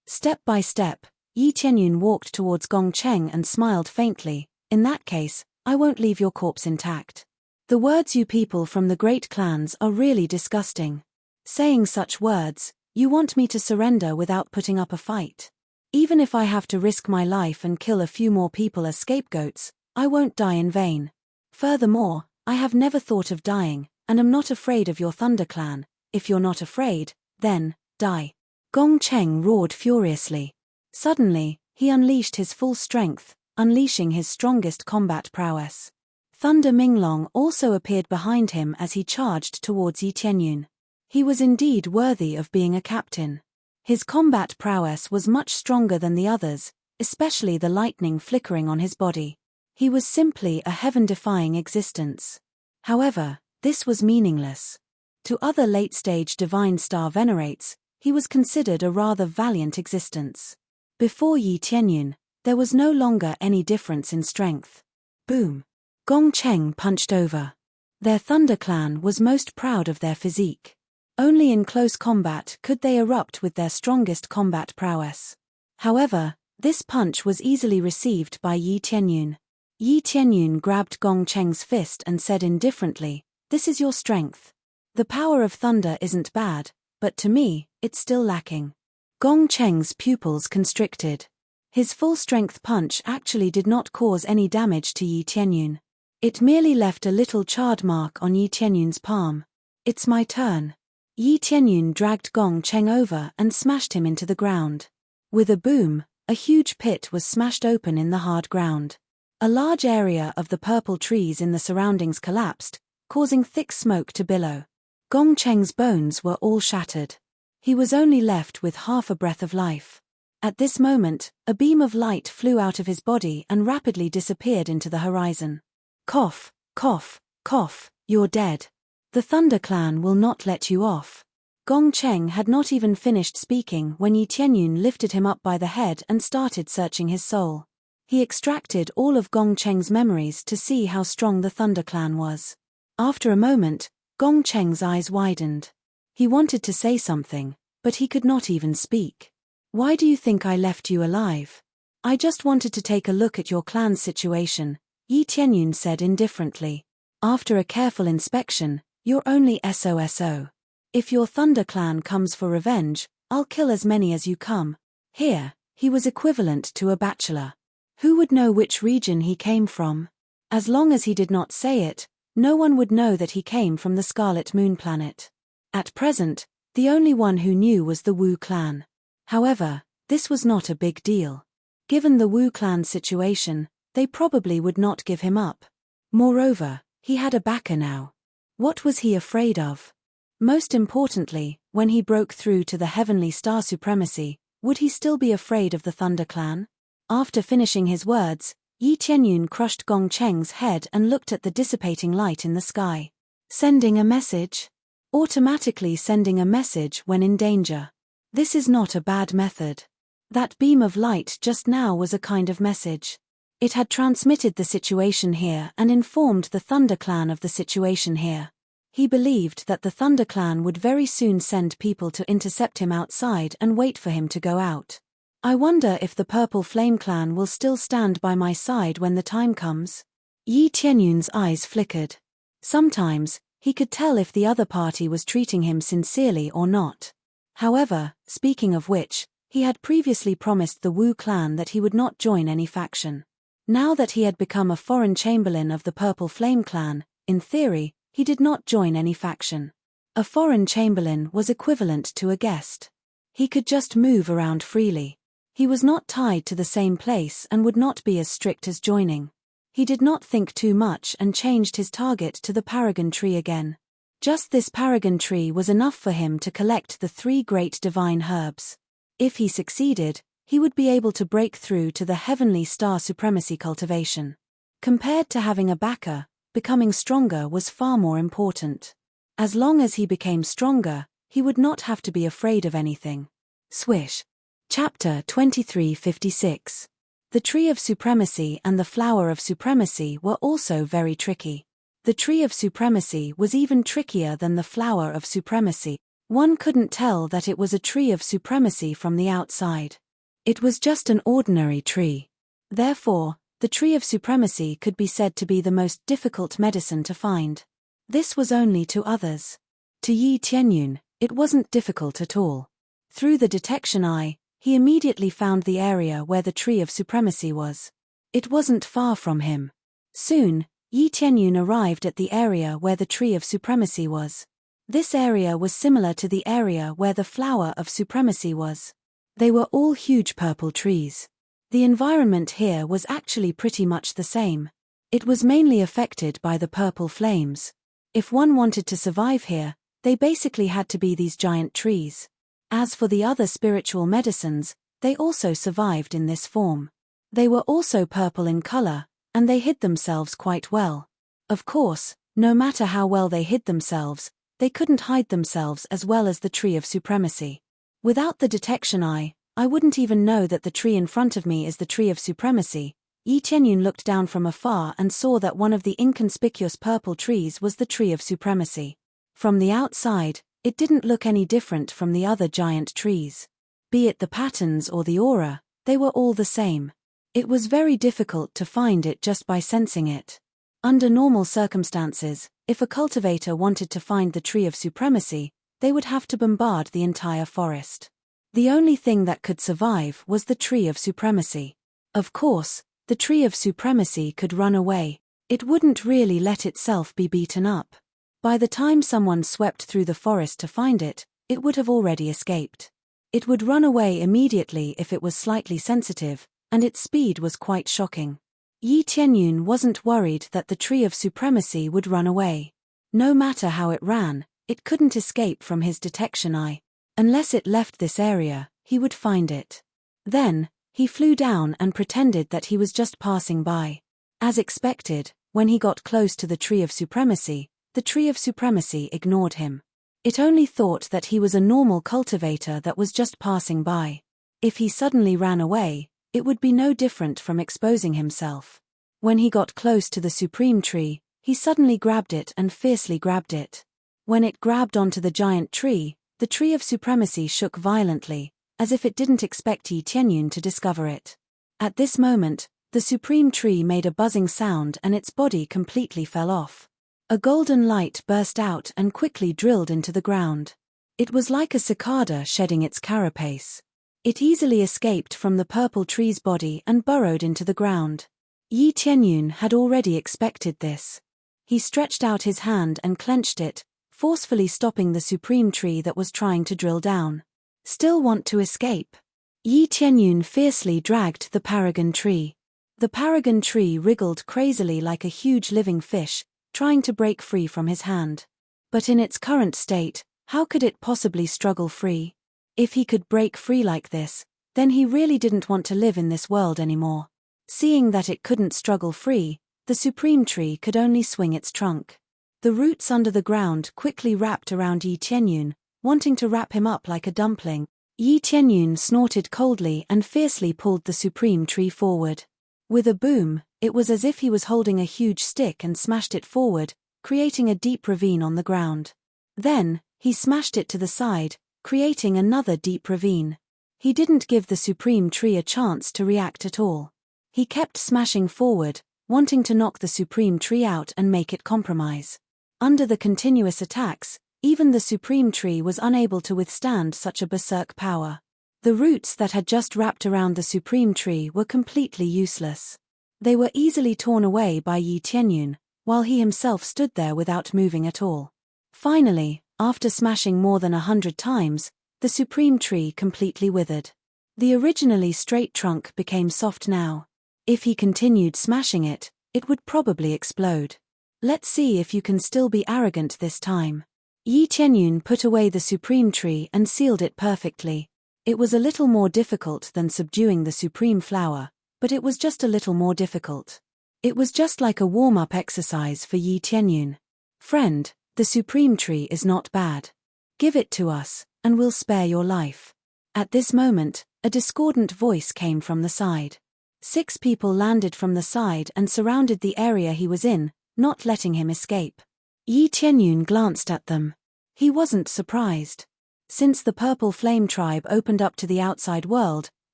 Speaker 1: Step by step, Yi Tianyun walked towards Gong Cheng and smiled faintly. "In that case, I won't leave your corpse intact. The words you people from the great clans are really disgusting. Saying such words, you want me to surrender without putting up a fight. Even if I have to risk my life and kill a few more people as scapegoats, I won't die in vain. Furthermore, I have never thought of dying, and am not afraid of your Thunder Clan. If you're not afraid, then, die." Gong Cheng roared furiously. Suddenly, he unleashed his full strength, unleashing his strongest combat prowess. Thunder Minglong also appeared behind him as he charged towards Yi Tianyun. He was indeed worthy of being a captain. His combat prowess was much stronger than the others, especially the lightning flickering on his body. He was simply a heaven-defying existence. However, this was meaningless. To other late-stage divine star venerates, he was considered a rather valiant existence. Before Yi Tianyun, there was no longer any difference in strength. Boom! Gong Cheng punched over. Their Thunder Clan was most proud of their physique. Only in close combat could they erupt with their strongest combat prowess. However, this punch was easily received by Yi Tianyun. Yi Tianyun grabbed Gong Cheng's fist and said indifferently, "This is your strength. The power of thunder isn't bad, but to me, it's still lacking." Gong Cheng's pupils constricted. His full-strength punch actually did not cause any damage to Yi Tianyun. It merely left a little charred mark on Yi Tianyun's palm. "It's my turn." Yi Tianyun dragged Gong Cheng over and smashed him into the ground. With a boom, a huge pit was smashed open in the hard ground. A large area of the purple trees in the surroundings collapsed, causing thick smoke to billow. Gong Cheng's bones were all shattered. He was only left with half a breath of life. At this moment, a beam of light flew out of his body and rapidly disappeared into the horizon. "Cough, cough, cough, you're dead. The Thunder Clan will not let you off." Gong Cheng had not even finished speaking when Yi Tianyun lifted him up by the head and started searching his soul. He extracted all of Gong Cheng's memories to see how strong the Thunder Clan was. After a moment, Gong Cheng's eyes widened. He wanted to say something, but he could not even speak. "Why do you think I left you alive?" "I just wanted to take a look at your clan's situation," Yi Tianyun said indifferently. "After a careful inspection, you're only SOSO. If your Thunder Clan comes for revenge, I'll kill as many as you come." Here, he was equivalent to a bachelor. Who would know which region he came from? As long as he did not say it, no one would know that he came from the Scarlet Moon planet. At present, the only one who knew was the Wu clan. However, this was not a big deal. Given the Wu clan's situation, they probably would not give him up. Moreover, he had a backer now. What was he afraid of? Most importantly, when he broke through to the heavenly star supremacy, would he still be afraid of the Thunder Clan? After finishing his words, Yi Tianyun crushed Gong Cheng's head and looked at the dissipating light in the sky. "Sending a message?" automatically sending a message when in danger. This is not a bad method. That beam of light just now was a kind of message. It had transmitted the situation here and informed the Thunder Clan of the situation here. He believed that the Thunder Clan would very soon send people to intercept him outside and wait for him to go out. I wonder if the Purple Flame Clan will still stand by my side when the time comes. Yi Tianyun's eyes flickered. Sometimes, he could tell if the other party was treating him sincerely or not. However, speaking of which, he had previously promised the Wu clan that he would not join any faction. Now that he had become a foreign chamberlain of the Purple Flame Clan, in theory, he did not join any faction. A foreign chamberlain was equivalent to a guest. He could just move around freely. He was not tied to the same place and would not be as strict as joining. He did not think too much and changed his target to the Paragon Tree again. Just this Paragon Tree was enough for him to collect the 3 great divine herbs. If he succeeded, he would be able to break through to the heavenly star supremacy cultivation. Compared to having a backer, becoming stronger was far more important. As long as he became stronger, he would not have to be afraid of anything. Swish. Chapter 2356. The Tree of Supremacy and the Flower of Supremacy were also very tricky. The Tree of Supremacy was even trickier than the Flower of Supremacy. One couldn't tell that it was a Tree of Supremacy from the outside. It was just an ordinary tree. Therefore, the Tree of Supremacy could be said to be the most difficult medicine to find. This was only to others. To Yi Tianyun, it wasn't difficult at all. Through the detection eye, he immediately found the area where the Tree of Supremacy was. It wasn't far from him. Soon, Yi Tianyun arrived at the area where the Tree of Supremacy was. This area was similar to the area where the Flower of Supremacy was. They were all huge purple trees. The environment here was actually pretty much the same. It was mainly affected by the purple flames. If one wanted to survive here, they basically had to be these giant trees. As for the other spiritual medicines, they also survived in this form. They were also purple in color, and they hid themselves quite well. Of course, no matter how well they hid themselves, they couldn't hide themselves as well as the Tree of Supremacy. Without the detection eye, I wouldn't even know that the tree in front of me is the Tree of Supremacy. Yi Tianyun looked down from afar and saw that one of the inconspicuous purple trees was the Tree of Supremacy. From the outside, it didn't look any different from the other giant trees. Be it the patterns or the aura, they were all the same. It was very difficult to find it just by sensing it. Under normal circumstances, if a cultivator wanted to find the Tree of Supremacy, they would have to bombard the entire forest. The only thing that could survive was the Tree of Supremacy. Of course, the Tree of Supremacy could run away. It wouldn't really let itself be beaten up. By the time someone swept through the forest to find it, it would have already escaped. It would run away immediately if it was slightly sensitive, and its speed was quite shocking. Yi Tianyun wasn't worried that the Tree of Supremacy would run away. No matter how it ran, it couldn't escape from his detection eye. Unless it left this area, he would find it. Then, he flew down and pretended that he was just passing by. As expected, when he got close to the Tree of Supremacy, the Tree of Supremacy ignored him. It only thought that he was a normal cultivator that was just passing by. If he suddenly ran away, it would be no different from exposing himself. When he got close to the Supreme Tree, he suddenly grabbed it and fiercely grabbed it. When it grabbed onto the giant tree, the Tree of Supremacy shook violently, as if it didn't expect Yi Tianyun to discover it. At this moment, the Supreme Tree made a buzzing sound and its body completely fell off. A golden light burst out and quickly drilled into the ground. It was like a cicada shedding its carapace. It easily escaped from the purple tree's body and burrowed into the ground. Yi Tianyun had already expected this. He stretched out his hand and clenched it, forcefully stopping the Supreme Tree that was trying to drill down. Still want to escape? Yi Tianyun fiercely dragged the Paragon Tree. The Paragon Tree wriggled crazily like a huge living fish, trying to break free from his hand. But in its current state, how could it possibly struggle free? If he could break free like this, then he really didn't want to live in this world anymore. Seeing that it couldn't struggle free, the Supreme Tree could only swing its trunk. The roots under the ground quickly wrapped around Yi Tianyun, wanting to wrap him up like a dumpling. Yi Tianyun snorted coldly and fiercely pulled the supreme tree forward. With a boom, it was as if he was holding a huge stick and smashed it forward, creating a deep ravine on the ground. Then, he smashed it to the side, creating another deep ravine. He didn't give the supreme tree a chance to react at all. He kept smashing forward, wanting to knock the supreme tree out and make it compromise. Under the continuous attacks, even the supreme tree was unable to withstand such a berserk power. The roots that had just wrapped around the supreme tree were completely useless. They were easily torn away by Yi Tianyun, while he himself stood there without moving at all. Finally, after smashing more than 100 times, the supreme tree completely withered. The originally straight trunk became soft now. If he continued smashing it, it would probably explode. Let's see if you can still be arrogant this time. Yi Tianyun put away the supreme tree and sealed it perfectly. It was a little more difficult than subduing the supreme flower, but it was just a little more difficult. It was just like a warm-up exercise for Yi Tianyun. Friend, the supreme tree is not bad. Give it to us, and we'll spare your life. At this moment, a discordant voice came from the side. 6 people landed from the side and surrounded the area he was in, not letting him escape. Yi Tianyun glanced at them. He wasn't surprised. Since the Purple Flame tribe opened up to the outside world,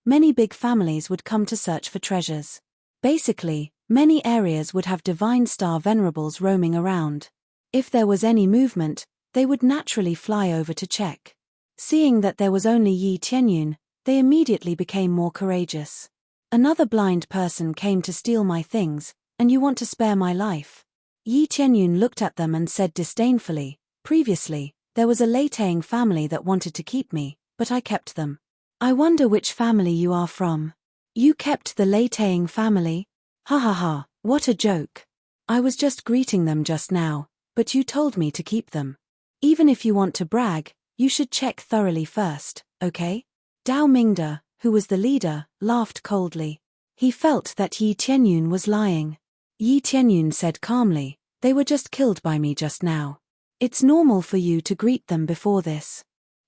Speaker 1: many big families would come to search for treasures. Basically, many areas would have Divine Star Venerables roaming around. If there was any movement, they would naturally fly over to check. Seeing that there was only Yi Tianyun, they immediately became more courageous. Another blind person came to steal my things, and you want to spare my life? Yi Tianyun looked at them and said disdainfully, previously, there was a Leitang family that wanted to keep me, but I kept them. I wonder which family you are from. You kept the Leitang family? Ha ha ha, what a joke. I was just greeting them just now, but you told me to keep them. Even if you want to brag, you should check thoroughly first, okay? Dao Mingde, who was the leader, laughed coldly. He felt that Yi Tianyun was lying. Yi Tianyun said calmly, they were just killed by me just now. It's normal for you to greet them before this.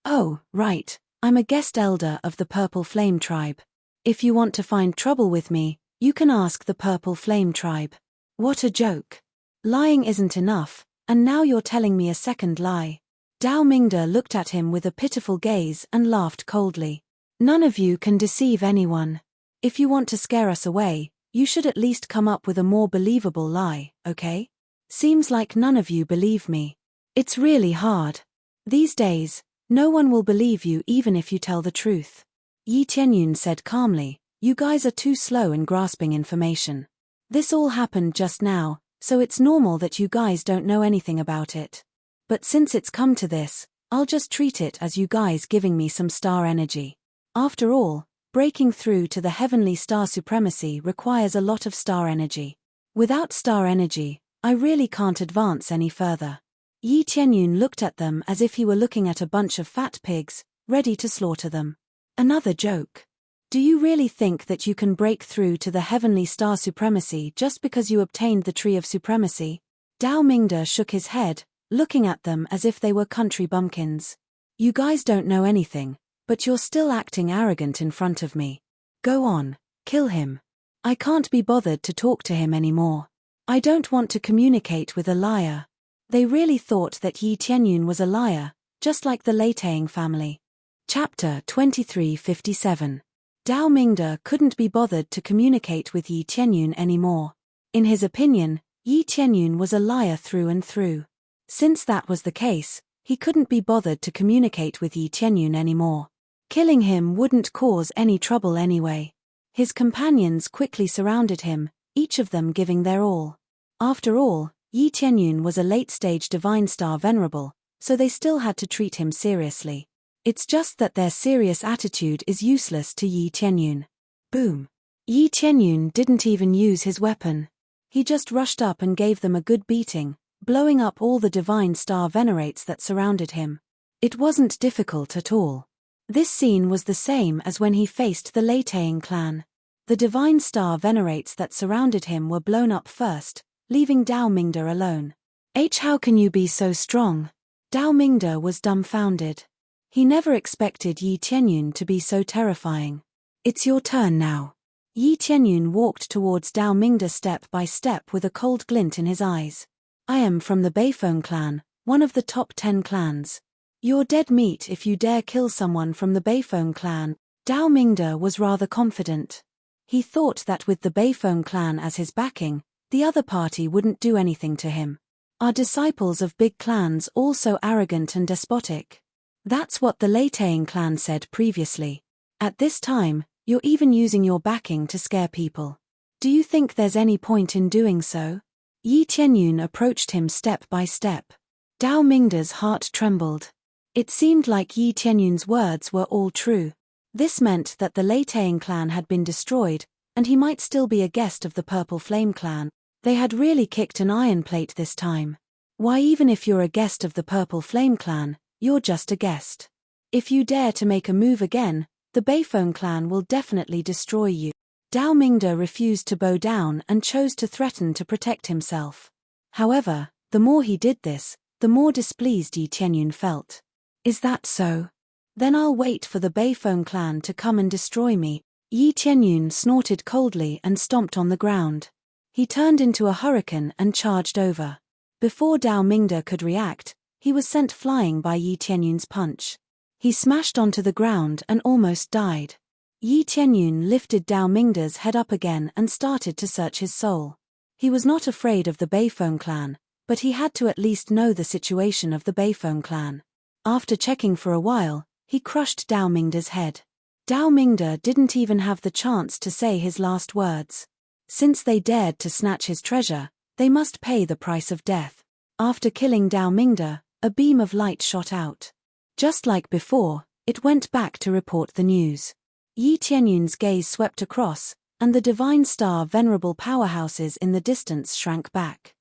Speaker 1: Oh, right, I'm a guest elder of the Purple Flame tribe. If you want to find trouble with me, you can ask the Purple Flame tribe. What a joke. Lying isn't enough, and now you're telling me a second lie. Dao Mingde looked at him with a pitiful gaze and laughed coldly. None of you can deceive anyone. If you want to scare us away, you should at least come up with a more believable lie, okay? Seems like none of you believe me. It's really hard. These days, no one will believe you even if you tell the truth. Yi Tianyun said calmly, you guys are too slow in grasping information. This all happened just now, so it's normal that you guys don't know anything about it. But since it's come to this, I'll just treat it as you guys giving me some star energy. After all, breaking through to the heavenly star supremacy requires a lot of star energy. Without star energy, I really can't advance any further. Yi Tianyun looked at them as if he were looking at a bunch of fat pigs, ready to slaughter them. Another joke. Do you really think that you can break through to the heavenly star supremacy just because you obtained the Tree of Supremacy? Dao Mingde shook his head, looking at them as if they were country bumpkins. You guys don't know anything, but you're still acting arrogant in front of me. Go on, kill him. I can't be bothered to talk to him anymore. I don't want to communicate with a liar. They really thought that Yi Tianyun was a liar, just like the Leitang family. Chapter 2357. Dao Mingde couldn't be bothered to communicate with Yi Tianyun anymore. In his opinion, Yi Tianyun was a liar through and through. Since that was the case, he couldn't be bothered to communicate with Yi Tianyun anymore. Killing him wouldn't cause any trouble anyway. His companions quickly surrounded him, each of them giving their all. After all, Yi Tianyun was a late-stage Divine Star Venerable, so they still had to treat him seriously. It's just that their serious attitude is useless to Yi Tianyun. Boom. Yi Tianyun didn't even use his weapon. He just rushed up and gave them a good beating, blowing up all the Divine Star Venerates that surrounded him. It wasn't difficult at all. This scene was the same as when he faced the Leitang clan. The Divine Star Venerates that surrounded him were blown up first, leaving Dao Mingde alone. How can you be so strong? Dao Mingde was dumbfounded. He never expected Yi Tianyun to be so terrifying. It's your turn now. Yi Tianyun walked towards Dao Mingde step by step with a cold glint in his eyes. I am from the Beifeng clan, one of the top 10 clans. You're dead meat if you dare kill someone from the Beifeng clan. Dao Mingde was rather confident. He thought that with the Beifeng clan as his backing, the other party wouldn't do anything to him. Are disciples of big clans all so arrogant and despotic? That's what the Leitang clan said previously. At this time, you're even using your backing to scare people. Do you think there's any point in doing so? Yi Tianyun approached him step by step. Dao Mingde's heart trembled. It seemed like Yi Tianyun's words were all true. This meant that the Leitang clan had been destroyed, and he might still be a guest of the Purple Flame clan. They had really kicked an iron plate this time. Why, even if you're a guest of the Purple Flame clan, you're just a guest. If you dare to make a move again, the Beifeng clan will definitely destroy you. Dao Mingde refused to bow down and chose to threaten to protect himself. However, the more he did this, the more displeased Yi Tianyun felt. Is that so? Then I'll wait for the Beifeng clan to come and destroy me. Yi Tianyun snorted coldly and stomped on the ground. He turned into a hurricane and charged over. Before Dao Mingde could react, he was sent flying by Yi Tianyun's punch. He smashed onto the ground and almost died. Yi Tianyun lifted Dao Mingde's head up again and started to search his soul. He was not afraid of the Beifeng clan, but he had to at least know the situation of the Beifeng clan. After checking for a while, he crushed Dao Mingde's head. Dao Mingde didn't even have the chance to say his last words. Since they dared to snatch his treasure, they must pay the price of death. After killing Dao Mingde, a beam of light shot out. Just like before, it went back to report the news. Yi Tianyun's gaze swept across, and the Divine Star venerable powerhouses in the distance shrank back.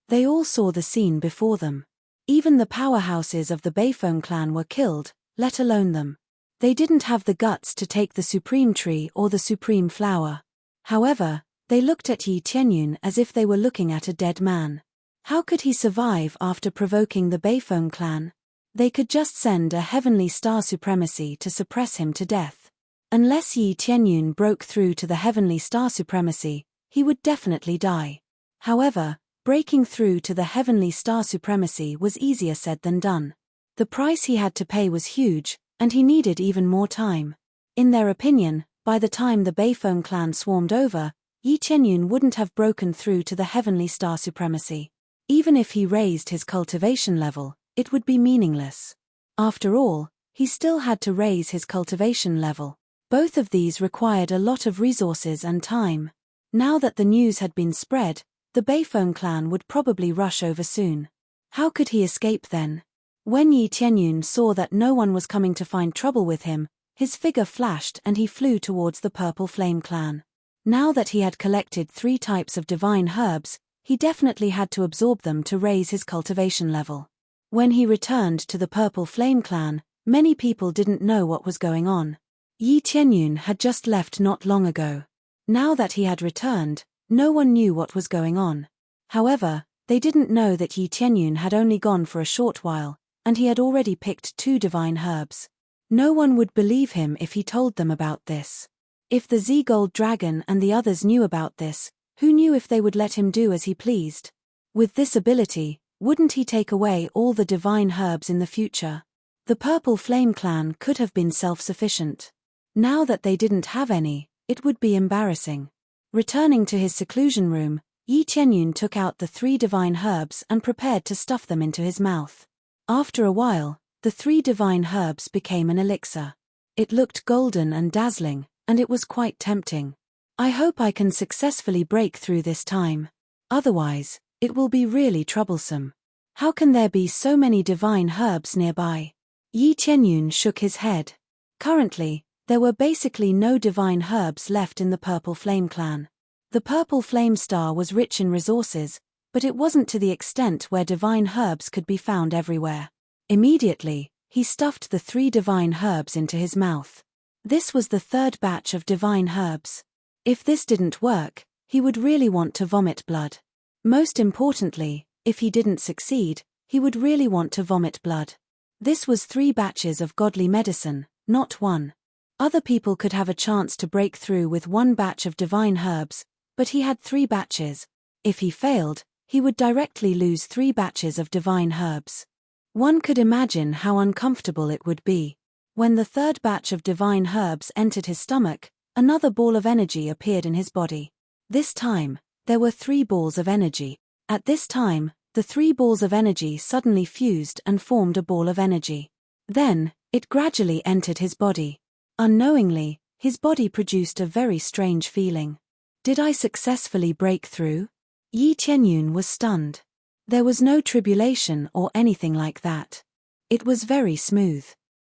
Speaker 1: They all saw the scene before them. Even the powerhouses of the Beifeng clan were killed, let alone them. They didn't have the guts to take the Supreme Tree or the Supreme Flower. However, they looked at Yi Tianyun as if they were looking at a dead man. How could he survive after provoking the Beifeng clan? They could just send a Heavenly Star Supremacy to suppress him to death. Unless Yi Tianyun broke through to the Heavenly Star Supremacy, he would definitely die. However, breaking through to the Heavenly Star Supremacy was easier said than done. The price he had to pay was huge, and he needed even more time. In their opinion, by the time the Beifeng clan swarmed over, Yi Tianyun wouldn't have broken through to the Heavenly Star Supremacy. Even if he raised his cultivation level, it would be meaningless. After all, he still had to raise his cultivation level. Both of these required a lot of resources and time. Now that the news had been spread, the Beifeng clan would probably rush over soon. How could he escape then? When Yi Tianyun saw that no one was coming to find trouble with him, his figure flashed and he flew towards the Purple Flame clan. Now that he had collected 3 types of divine herbs, he definitely had to absorb them to raise his cultivation level. When he returned to the Purple Flame clan, many people didn't know what was going on. Yi Tianyun had just left not long ago. Now that he had returned, no one knew what was going on. However, they didn't know that Yi Tianyun had only gone for a short while, and he had already picked 2 divine herbs. No one would believe him if he told them about this. If the Z-Gold Dragon and the others knew about this, who knew if they would let him do as he pleased? With this ability, wouldn't he take away all the divine herbs in the future? The Purple Flame clan could have been self-sufficient. Now that they didn't have any, it would be embarrassing. Returning to his seclusion room, Yi Tianyun took out the 3 divine herbs and prepared to stuff them into his mouth. After a while, the 3 divine herbs became an elixir. It looked golden and dazzling, and it was quite tempting. I hope I can successfully break through this time. Otherwise, it will be really troublesome. How can there be so many divine herbs nearby? Yi Tianyun shook his head. Currently, there were basically no divine herbs left in the Purple Flame clan. The Purple Flame Star was rich in resources, but it wasn't to the extent where divine herbs could be found everywhere. Immediately, he stuffed the 3 divine herbs into his mouth. This was the 3rd batch of divine herbs. If this didn't work, he would really want to vomit blood. Most importantly, If he didn't succeed, he would really want to vomit blood. This was 3 batches of godly medicine, not 1. Other people could have a chance to break through with 1 batch of divine herbs, but he had 3 batches. If he failed, he would directly lose 3 batches of divine herbs. One could imagine how uncomfortable it would be. When the 3rd batch of divine herbs entered his stomach, another ball of energy appeared in his body. This time, there were 3 balls of energy. At this time, the 3 balls of energy suddenly fused and formed a ball of energy. Then, it gradually entered his body. Unknowingly, his body produced a very strange feeling. Did I successfully break through? Yi Tianyun was stunned. There was no tribulation or anything like that. It was very smooth.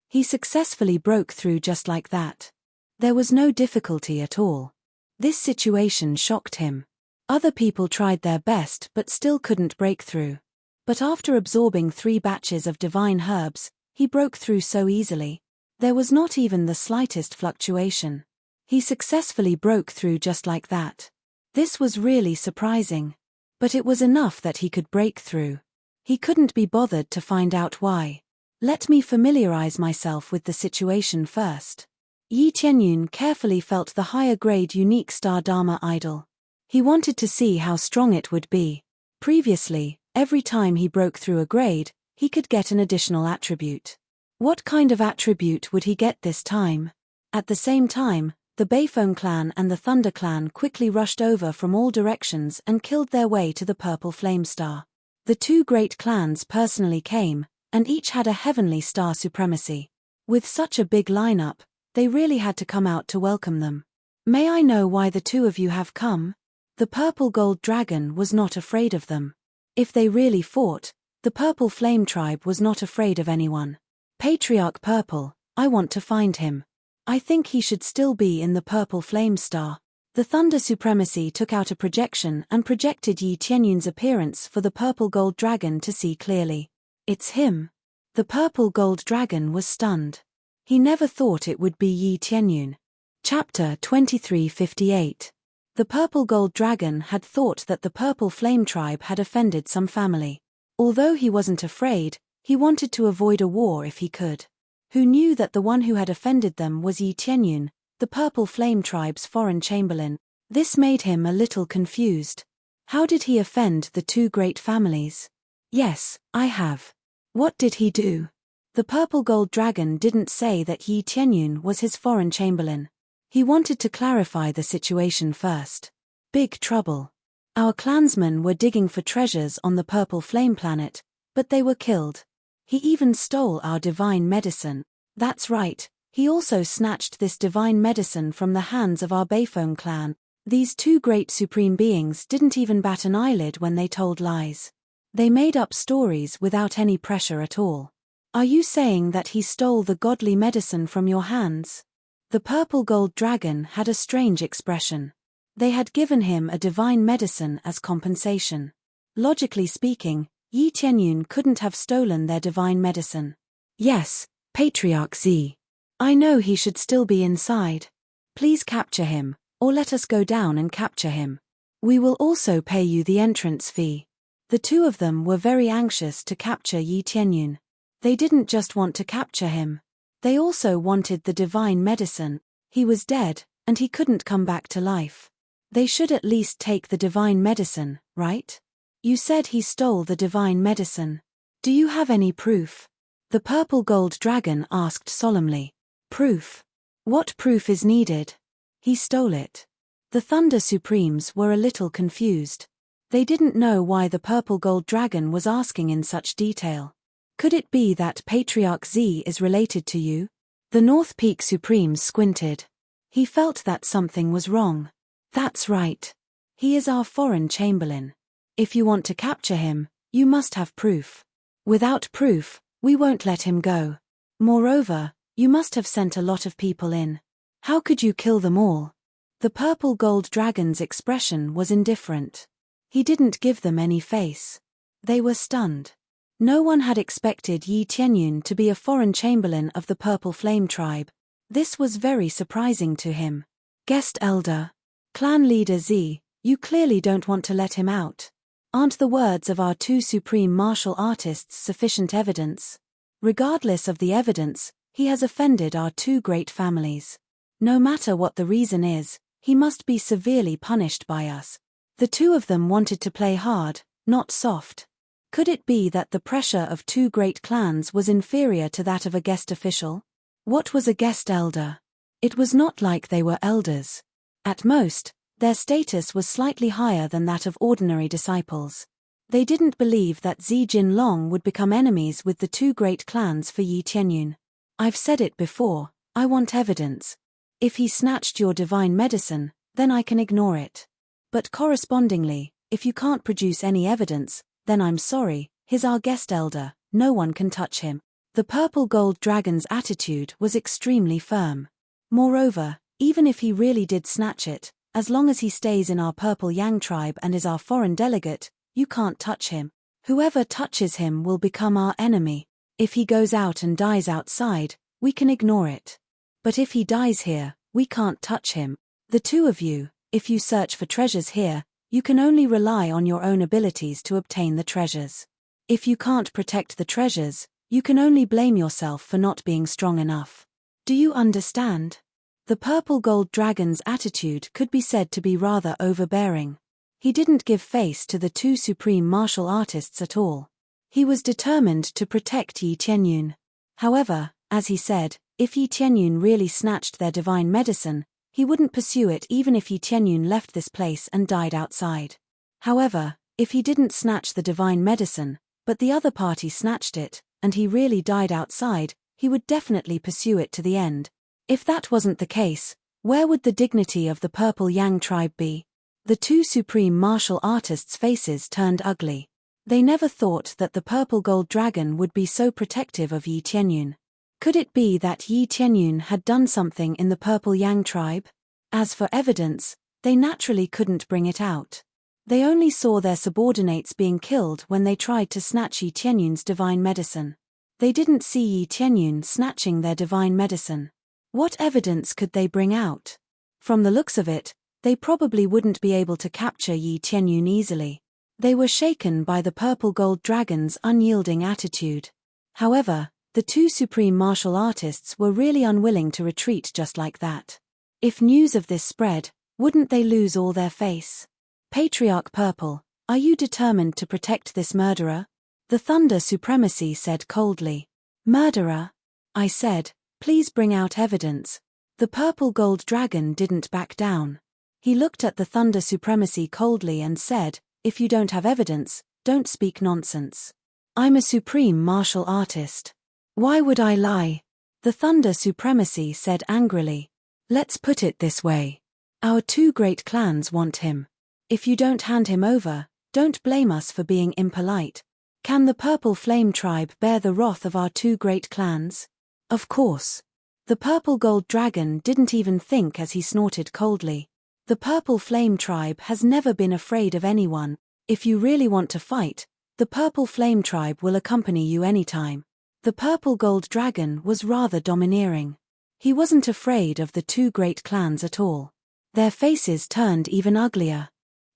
Speaker 1: He successfully broke through just like that. There was no difficulty at all. This situation shocked him. Other people tried their best but still couldn't break through. But after absorbing 3 batches of divine herbs, he broke through so easily. There was not even the slightest fluctuation. He successfully broke through just like that. This was really surprising. But it was enough that he could break through. He couldn't be bothered to find out why. Let me familiarize myself with the situation first. Yi Tianyun carefully felt the higher-grade unique star Dharma idol. He wanted to see how strong it would be. Previously, every time he broke through a grade, he could get an additional attribute. What kind of attribute would he get this time? At the same time, the Beifeng clan and the Thunder clan quickly rushed over from all directions and killed their way to the purple flame star. The 2 great clans personally came, and each had a heavenly star supremacy. With such a big lineup, they really had to come out to welcome them. May I know why the 2 of you have come? The purple gold dragon was not afraid of them. If they really fought, the purple flame tribe was not afraid of anyone. Patriarch Purple, I want to find him. I think he should still be in the purple flame star. The Thunder Supremacy took out a projection and projected Yi Tianyun's appearance for the purple gold dragon to see clearly. It's him. The purple gold dragon was stunned. He never thought it would be Yi Tianyun. Chapter 2358. The purple gold dragon had thought that the purple flame tribe had offended some family. Although he wasn't afraid, he wanted to avoid a war if he could. Who knew that the one who had offended them was Yi Tianyun, the purple flame tribe's foreign chamberlain? This made him a little confused. How did he offend the 2 great families? Yes, I have. What did he do? The purple gold dragon didn't say that Yi Tianyun was his foreign chamberlain. He wanted to clarify the situation first. Big trouble. Our clansmen were digging for treasures on the purple flame planet, but they were killed. He even stole our divine medicine. That's right, he also snatched this divine medicine from the hands of our Beifeng clan. These 2 great supreme beings didn't even bat an eyelid when they told lies. They made up stories without any pressure at all. Are you saying that he stole the godly medicine from your hands? The purple gold dragon had a strange expression. They had given him a divine medicine as compensation. Logically speaking, Yi Tianyun couldn't have stolen their divine medicine. Yes, Patriarch Z. I know he should still be inside. Please capture him, or let us go down and capture him. We will also pay you the entrance fee. The 2 of them were very anxious to capture Yi Tianyun. They didn't just want to capture him. They also wanted the divine medicine. He was dead, and he couldn't come back to life. They should at least take the divine medicine, right? You said he stole the divine medicine. Do you have any proof? The purple gold dragon asked solemnly. Proof? What proof is needed? He stole it. The Thunder Supremes were a little confused. They didn't know why the purple gold dragon was asking in such detail. Could it be that Patriarch Z is related to you? The North Peak Supremes squinted. He felt that something was wrong. That's right. He is our foreign chamberlain. If you want to capture him, you must have proof. Without proof, we won't let him go. Moreover, you must have sent a lot of people in. How could you kill them all? The purple gold dragon's expression was indifferent. He didn't give them any face. They were stunned. No one had expected Yi Tianyun to be a foreign chamberlain of the Purple Flame tribe. This was very surprising to him. Guest Elder. Clan Leader Z, you clearly don't want to let him out. Aren't the words of our two supreme martial artists sufficient evidence? Regardless of the evidence, he has offended our two great families. No matter what the reason is, he must be severely punished by us. The two of them wanted to play hard, not soft. Could it be that the pressure of two great clans was inferior to that of a guest official? What was a guest elder? It was not like they were elders. At most, their status was slightly higher than that of ordinary disciples. They didn't believe that Zi Jinlong would become enemies with the two great clans for Yi Tianyun. I've said it before, I want evidence. If he snatched your divine medicine, then I can ignore it. But correspondingly, if you can't produce any evidence, then I'm sorry, he's our guest elder, no one can touch him. The purple gold dragon's attitude was extremely firm. Moreover, even if he really did snatch it, as long as he stays in our purple Yang tribe and is our foreign delegate, you can't touch him. Whoever touches him will become our enemy. If he goes out and dies outside, we can ignore it. But if he dies here, we can't touch him. The two of you, if you search for treasures here, you can only rely on your own abilities to obtain the treasures. If you can't protect the treasures, you can only blame yourself for not being strong enough. Do you understand? The purple gold dragon's attitude could be said to be rather overbearing. He didn't give face to the two supreme martial artists at all. He was determined to protect Yi Tianyun. However, as he said, if Yi Tianyun really snatched their divine medicine, he wouldn't pursue it even if Yi Tianyun left this place and died outside. However, if he didn't snatch the divine medicine, but the other party snatched it, and he really died outside, he would definitely pursue it to the end. If that wasn't the case, where would the dignity of the purple Yang tribe be? The two supreme martial artists' faces turned ugly. They never thought that the purple gold dragon would be so protective of Yi Tianyun. Could it be that Yi Tianyun had done something in the purple Yang tribe? As for evidence, they naturally couldn't bring it out. They only saw their subordinates being killed when they tried to snatch Yi Tianyun's divine medicine. They didn't see Yi Tianyun snatching their divine medicine. What evidence could they bring out? From the looks of it, they probably wouldn't be able to capture Yi Tianyun easily. They were shaken by the purple gold dragon's unyielding attitude. However, the two supreme martial artists were really unwilling to retreat just like that. If news of this spread, wouldn't they lose all their face? Patriarch Purple, are you determined to protect this murderer? The Thunder Supremacy said coldly. Murderer? I said, please bring out evidence. The purple gold dragon didn't back down. He looked at the Thunder Supremacy coldly and said, if you don't have evidence, don't speak nonsense. I'm a supreme martial artist. Why would I lie? The Thunder Supremacy said angrily. Let's put it this way. Our two great clans want him. If you don't hand him over, don't blame us for being impolite. Can the Purple Flame tribe bear the wrath of our two great clans? Of course. The purple gold dragon didn't even think as he snorted coldly. The Purple Flame tribe has never been afraid of anyone. If you really want to fight, the Purple Flame tribe will accompany you anytime. The purple gold dragon was rather domineering. He wasn't afraid of the two great clans at all. Their faces turned even uglier.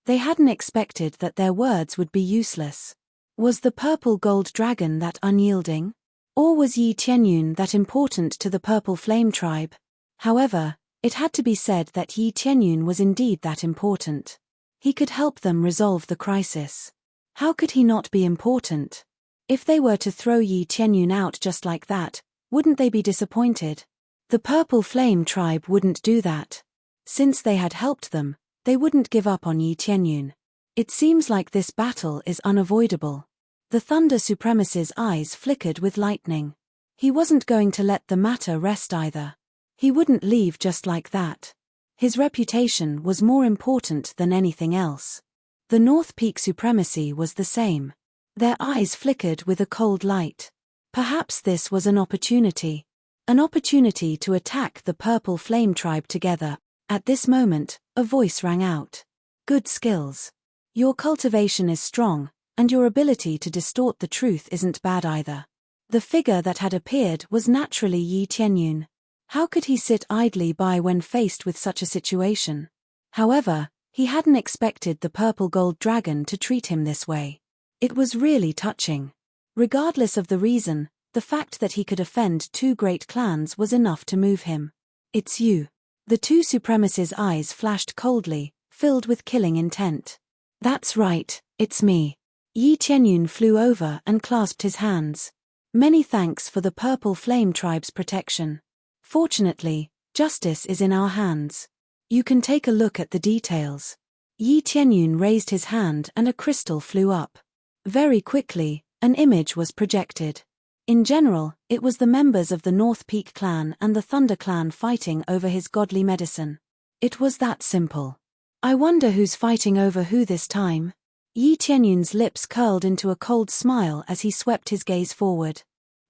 Speaker 1: They hadn't expected that their words would be useless. Was the purple gold dragon that unyielding? Or was Yi Tianyun that important to the Purple Flame tribe? However, it had to be said that Yi Tianyun was indeed that important. He could help them resolve the crisis. How could he not be important? If they were to throw Yi Tianyun out just like that, wouldn't they be disappointed? The Purple Flame tribe wouldn't do that. Since they had helped them, they wouldn't give up on Yi Tianyun. It seems like this battle is unavoidable. The Thunder Supremacist's eyes flickered with lightning. He wasn't going to let the matter rest either. He wouldn't leave just like that. His reputation was more important than anything else. The North Peak Supremacy was the same. Their eyes flickered with a cold light. Perhaps this was an opportunity. An opportunity to attack the Purple Flame tribe together. At this moment, a voice rang out. Good skills. Your cultivation is strong, and your ability to distort the truth isn't bad either. The figure that had appeared was naturally Yi Tianyun. How could he sit idly by when faced with such a situation? However, He hadn't expected the purple gold dragon to treat him this way. It was really touching. Regardless of the reason, the fact that he could offend two great clans was enough to move him. "It's you." The two supremacies' eyes flashed coldly, filled with killing intent. "That's right, it's me." Yi Tianyun flew over and clasped his hands. "Many thanks for the Purple Flame Tribe's protection. Fortunately, justice is in our hands. You can take a look at the details." Yi Tianyun raised his hand and a crystal flew up. Very quickly, an image was projected. In general, it was the members of the North Peak clan and the Thunder clan fighting over his godly medicine. It was that simple. "I wonder who's fighting over who this time?" Yi Tianyun's lips curled into a cold smile as he swept his gaze forward.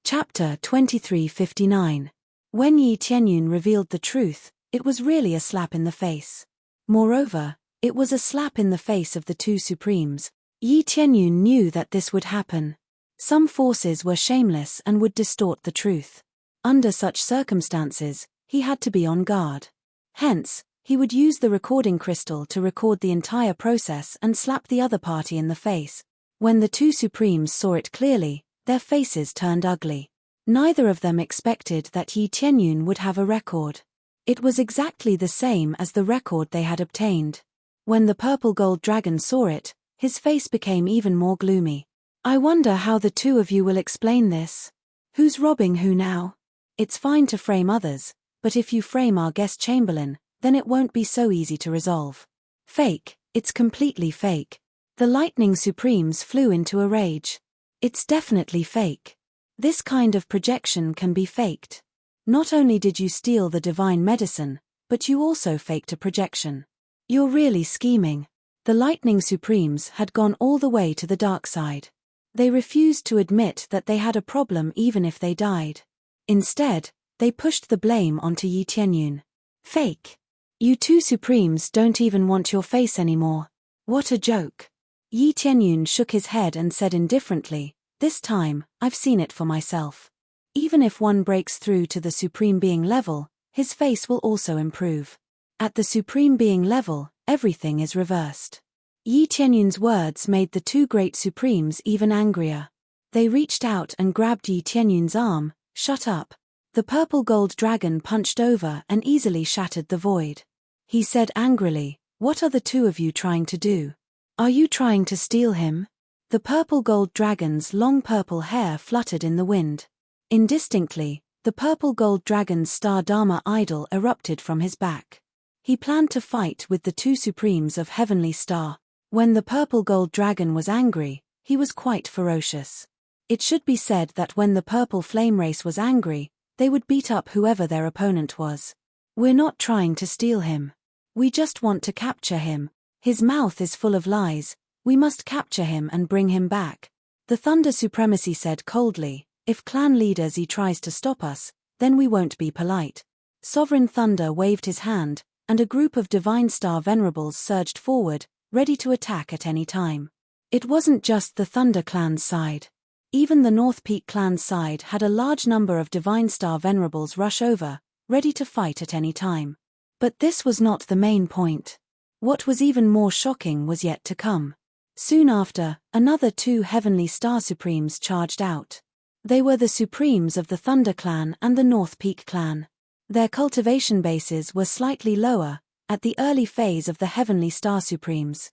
Speaker 1: Chapter 2359. When Yi Tianyun revealed the truth, it was really a slap in the face. Moreover, it was a slap in the face of the two supremes. Yi Tianyun knew that this would happen. Some forces were shameless and would distort the truth. Under such circumstances, he had to be on guard. Hence, he would use the recording crystal to record the entire process and slap the other party in the face. When the two supremes saw it clearly, their faces turned ugly. Neither of them expected that Yi Tianyun would have a record. It was exactly the same as the record they had obtained. When the purple gold dragon saw it, his face became even more gloomy. "I wonder how the two of you will explain this. Who's robbing who now? It's fine to frame others, but if you frame our guest chamberlain, then it won't be so easy to resolve." "Fake, it's completely fake." The Lightning Supremes flew into a rage. "It's definitely fake. This kind of projection can be faked. Not only did you steal the divine medicine, but you also faked a projection. You're really scheming." The Lightning Supremes had gone all the way to the dark side. They refused to admit that they had a problem even if they died. Instead, they pushed the blame onto Yi Tianyun. "Fake. You two supremes don't even want your face anymore. What a joke." Yi Tianyun shook his head and said indifferently, "This time, I've seen it for myself. Even if one breaks through to the Supreme Being level, his face will also improve. At the Supreme Being level, everything is reversed." Yi Tianyun's words made the two great supremes even angrier. They reached out and grabbed Yi Tianyun's arm. "Shut up." The purple gold dragon punched over and easily shattered the void. He said angrily, "What are the two of you trying to do? Are you trying to steal him?" The purple gold dragon's long purple hair fluttered in the wind. Indistinctly, the purple gold dragon's star Dharma idol erupted from his back. He planned to fight with the two supremes of Heavenly Star. When the purple gold dragon was angry, he was quite ferocious. It should be said that when the purple flame race was angry, they would beat up whoever their opponent was. "We're not trying to steal him. We just want to capture him. His mouth is full of lies. We must capture him and bring him back." The Thunder Supremacy said coldly, "If clan leader Z tries to stop us, then we won't be polite." Sovereign Thunder waved his hand, and a group of Divine Star Venerables surged forward, ready to attack at any time. It wasn't just the Thunder clan's side. Even the North Peak clan's side had a large number of Divine Star Venerables rush over, ready to fight at any time. But this was not the main point. What was even more shocking was yet to come. Soon after, another two Heavenly Star Supremes charged out. They were the Supremes of the Thunder clan and the North Peak clan. Their cultivation bases were slightly lower, at the early phase of the Heavenly Star Supremes.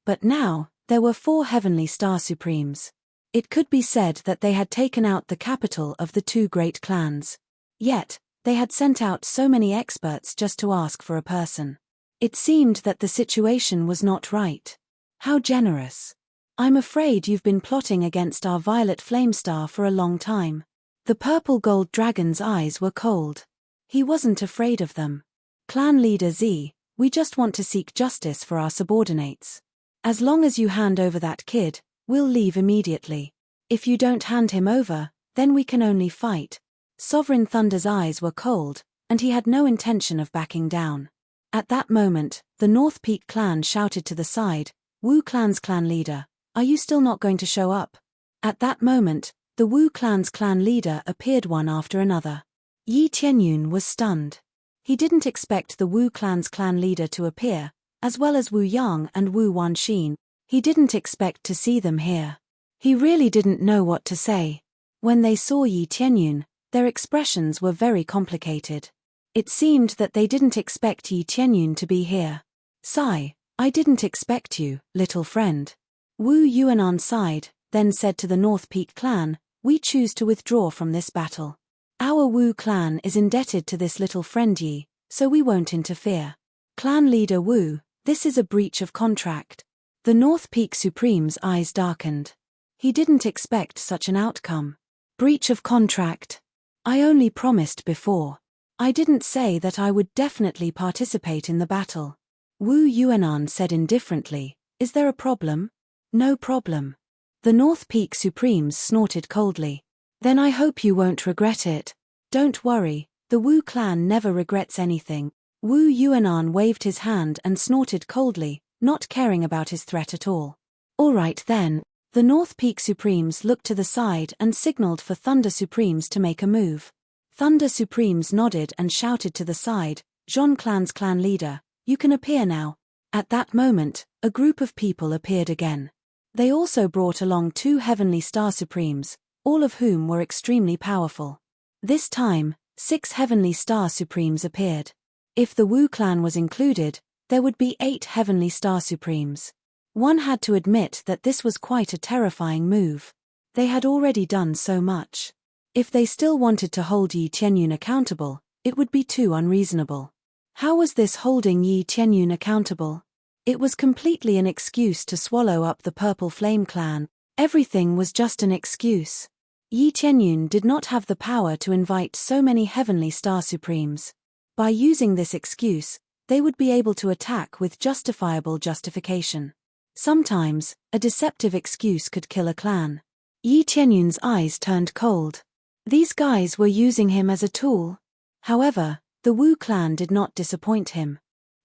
Speaker 1: But now, there were 4 Heavenly Star Supremes. It could be said that they had taken out the capital of the two great clans. Yet, they had sent out so many experts just to ask for a person. It seemed that the situation was not right. How generous. "I'm afraid you've been plotting against our Violet Flame Star for a long time." The purple gold dragon's eyes were cold. He wasn't afraid of them. "Clan leader Z, we just want to seek justice for our subordinates. As long as you hand over that kid, we'll leave immediately. If you don't hand him over, then we can only fight." Sovereign Thunder's eyes were cold, and he had no intention of backing down. At that moment, the North Peak clan shouted to the side, "Wu clan's clan leader, are you still not going to show up?" At that moment, the Wu clan's clan leader appeared one after another. Yi Tianyun was stunned. He didn't expect the Wu clan's clan leader to appear, as well as Wu Yang and Wu Wanxin. He didn't expect to see them here. He really didn't know what to say. When they saw Yi Tianyun, their expressions were very complicated. It seemed that they didn't expect Yi Tianyun to be here. Sigh, I didn't expect you, little friend. Wu Yuanan sighed, then said to the North Peak clan, we choose to withdraw from this battle. Our Wu clan is indebted to this little friend Yi, so we won't interfere. Clan leader Wu, this is a breach of contract. The North Peak Supreme's eyes darkened. He didn't expect such an outcome. Breach of contract. I only promised before. I didn't say that I would definitely participate in the battle. Wu Yuanan said indifferently, is there a problem? No problem. The North Peak Supremes snorted coldly. Then I hope you won't regret it. Don't worry, the Wu clan never regrets anything. Wu Yuanan waved his hand and snorted coldly, not caring about his threat at all. All right then. The North Peak Supremes looked to the side and signaled for Thunder Supremes to make a move. Thunder Supremes nodded and shouted to the side, Zhong Clan's clan leader, you can appear now. At that moment, a group of people appeared again. They also brought along 2 Heavenly Star Supremes, all of whom were extremely powerful. This time, 6 Heavenly Star Supremes appeared. If the Wu clan was included, there would be 8 Heavenly Star Supremes. One had to admit that this was quite a terrifying move. They had already done so much. If they still wanted to hold Yi Tianyun accountable, it would be too unreasonable. How was this holding Yi Tianyun accountable? It was completely an excuse to swallow up the Purple Flame clan. Everything was just an excuse. Yi Tianyun did not have the power to invite so many Heavenly Star Supremes. By using this excuse, they would be able to attack with justifiable justification. Sometimes, a deceptive excuse could kill a clan. Yi Tianyun's eyes turned cold. These guys were using him as a tool. However, the Wu clan did not disappoint him.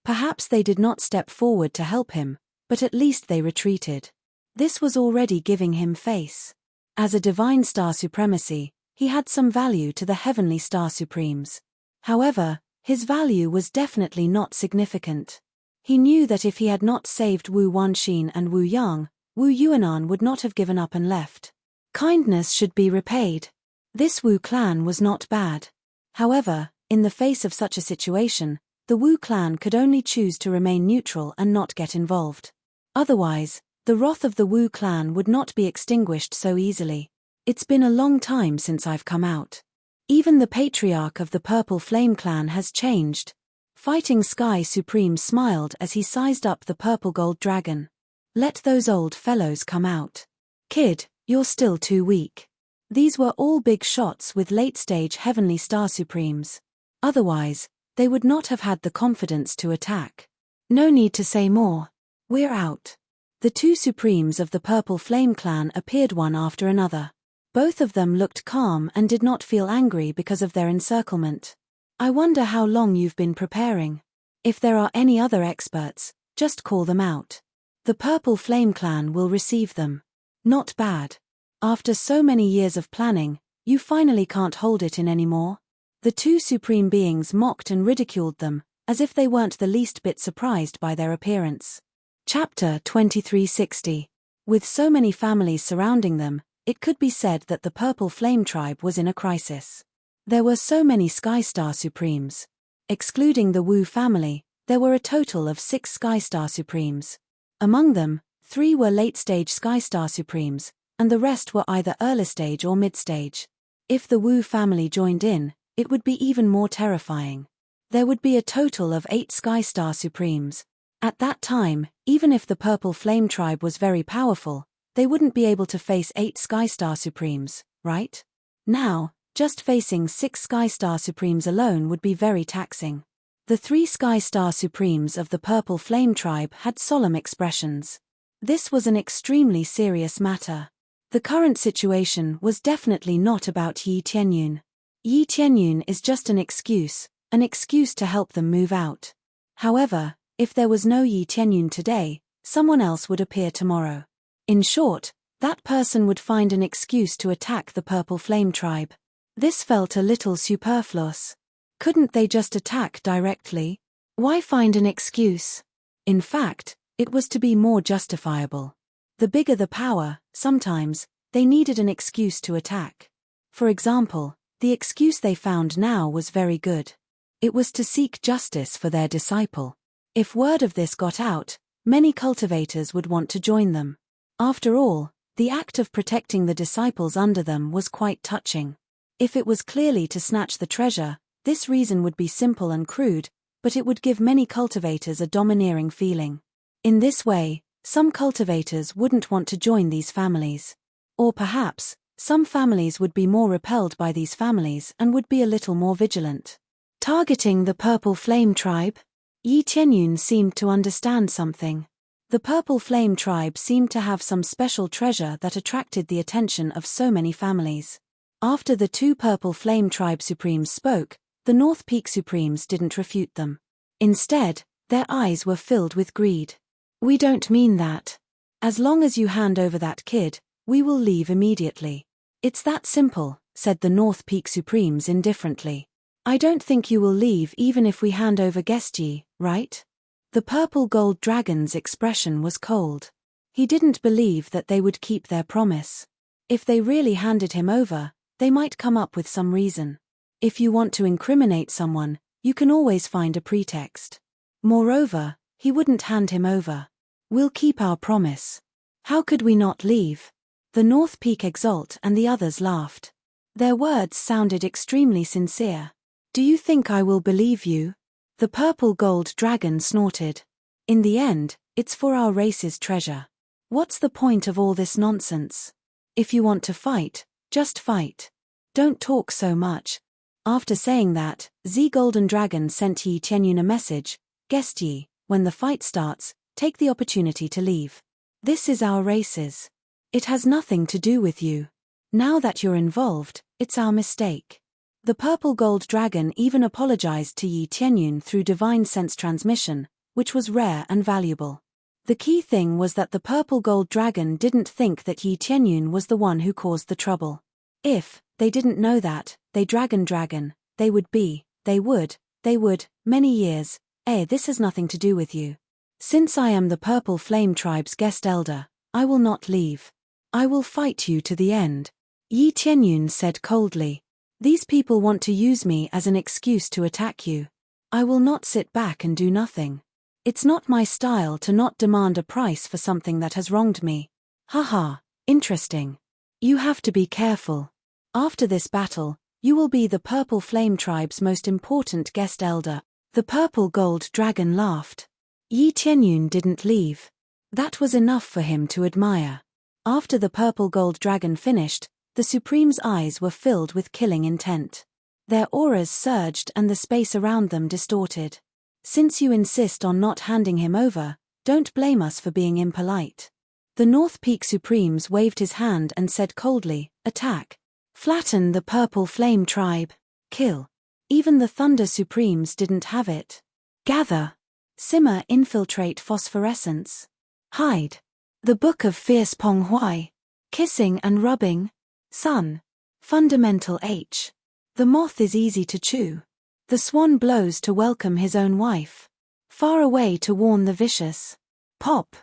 Speaker 1: Perhaps they did not step forward to help him, but at least they retreated. This was already giving him face. As a divine star supremacy, he had some value to the Heavenly Star Supremes. However, his value was definitely not significant. He knew that if he had not saved Wu Wanxin and Wu Yang, Wu Yuanan would not have given up and left. Kindness should be repaid. This Wu clan was not bad. However, in the face of such a situation, the Wu clan could only choose to remain neutral and not get involved. Otherwise, the wrath of the Wu clan would not be extinguished so easily. It's been a long time since I've come out. Even the patriarch of the Purple Flame clan has changed. Fighting Sky Supreme smiled as he sized up the purple gold dragon. Let those old fellows come out. Kid, you're still too weak. These were all big shots with late-stage Heavenly Star Supremes. Otherwise, they would not have had the confidence to attack. No need to say more. We're out. The 2 Supremes of the Purple Flame clan appeared one after another. Both of them looked calm and did not feel angry because of their encirclement. I wonder how long you've been preparing. If there are any other experts, just call them out. The Purple Flame clan will receive them. Not bad. After so many years of planning, you finally can't hold it in anymore. The 2 supreme beings mocked and ridiculed them, as if they weren't the least bit surprised by their appearance. Chapter 2360. With so many families surrounding them, it could be said that the Purple Flame tribe was in a crisis. There were so many Sky Star Supremes. Excluding the Wu family, there were a total of 6 Sky Star Supremes. Among them, 3 were late-stage Sky Star Supremes, and the rest were either early-stage or mid-stage. If the Wu family joined in, it would be even more terrifying. There would be a total of 8 Sky Star Supremes. At that time, even if the Purple Flame tribe was very powerful, they wouldn't be able to face 8 Sky Star Supremes, right? Now, just facing 6 Sky Star Supremes alone would be very taxing. The 3 Sky Star Supremes of the Purple Flame tribe had solemn expressions. This was an extremely serious matter. The current situation was definitely not about Yi Tianyun. Yi Tianyun is just an excuse to help them move out. However, if there was no Yi Tianyun today, someone else would appear tomorrow. In short, that person would find an excuse to attack the Purple Flame tribe. This felt a little superfluous. Couldn't they just attack directly? Why find an excuse? In fact, it was to be more justifiable. The bigger the power, sometimes, they needed an excuse to attack. For example, the excuse they found now was very good. It was to seek justice for their disciple. If word of this got out, many cultivators would want to join them. After all, the act of protecting the disciples under them was quite touching. If it was clearly to snatch the treasure, this reason would be simple and crude, but it would give many cultivators a domineering feeling. In this way, some cultivators wouldn't want to join these families. Or perhaps, some families would be more repelled by these families and would be a little more vigilant. Targeting the Purple Flame tribe? Yi Tianyun seemed to understand something. The Purple Flame tribe seemed to have some special treasure that attracted the attention of so many families. After the two Purple Flame tribe supremes spoke, the North Peak supremes didn't refute them. Instead, their eyes were filled with greed. "We don't mean that. As long as you hand over that kid, we will leave immediately. It's that simple," said the North Peak supremes indifferently. "I don't think you will leave even if we hand over Gestji, right?" The purple gold dragon's expression was cold. He didn't believe that they would keep their promise. If they really handed him over, they might come up with some reason. If you want to incriminate someone, you can always find a pretext. Moreover, he wouldn't hand him over. "We'll keep our promise. How could we not leave?" The North Peak exalt and the others laughed. Their words sounded extremely sincere. "Do you think I will believe you?" The purple gold dragon snorted. "In the end, it's for our race's treasure. What's the point of all this nonsense? If you want to fight, just fight. Don't talk so much." After saying that, Z Golden Dragon sent Yi Tianyun a message. "Guest Yi, when the fight starts, take the opportunity to leave. This is our race's. It has nothing to do with you. Now that you're involved, it's our mistake." The purple gold dragon even apologized to Yi Tianyun through divine sense transmission, which was rare and valuable. The key thing was that the purple gold dragon didn't think that Yi Tianyun was the one who caused the trouble. If they didn't know that, they would, many years, this has nothing to do with you. Since I am the Purple Flame tribe's guest elder, I will not leave. I will fight you to the end. Yi Tianyun said coldly. These people want to use me as an excuse to attack you. I will not sit back and do nothing. It's not my style to not demand a price for something that has wronged me. Haha, interesting. You have to be careful. After this battle, you will be the Purple Flame tribe's most important guest elder. The purple gold dragon laughed. Yi Tianyun didn't leave. That was enough for him to admire. After the purple gold dragon finished, the Supreme's eyes were filled with killing intent. Their auras surged and the space around them distorted. Since you insist on not handing him over, don't blame us for being impolite. The North Peak Supremes waved his hand and said coldly, attack. Flatten the Purple Flame tribe. Kill. Even the Thunder Supremes didn't have it. Gather. Simmer, infiltrate, phosphorescence. Hide. The Book of Fierce Pong Huai. Kissing and rubbing. Sun. Fundamental H. The moth is easy to chew. The swan blows to welcome his own wife. Far away to warn the vicious. Pop.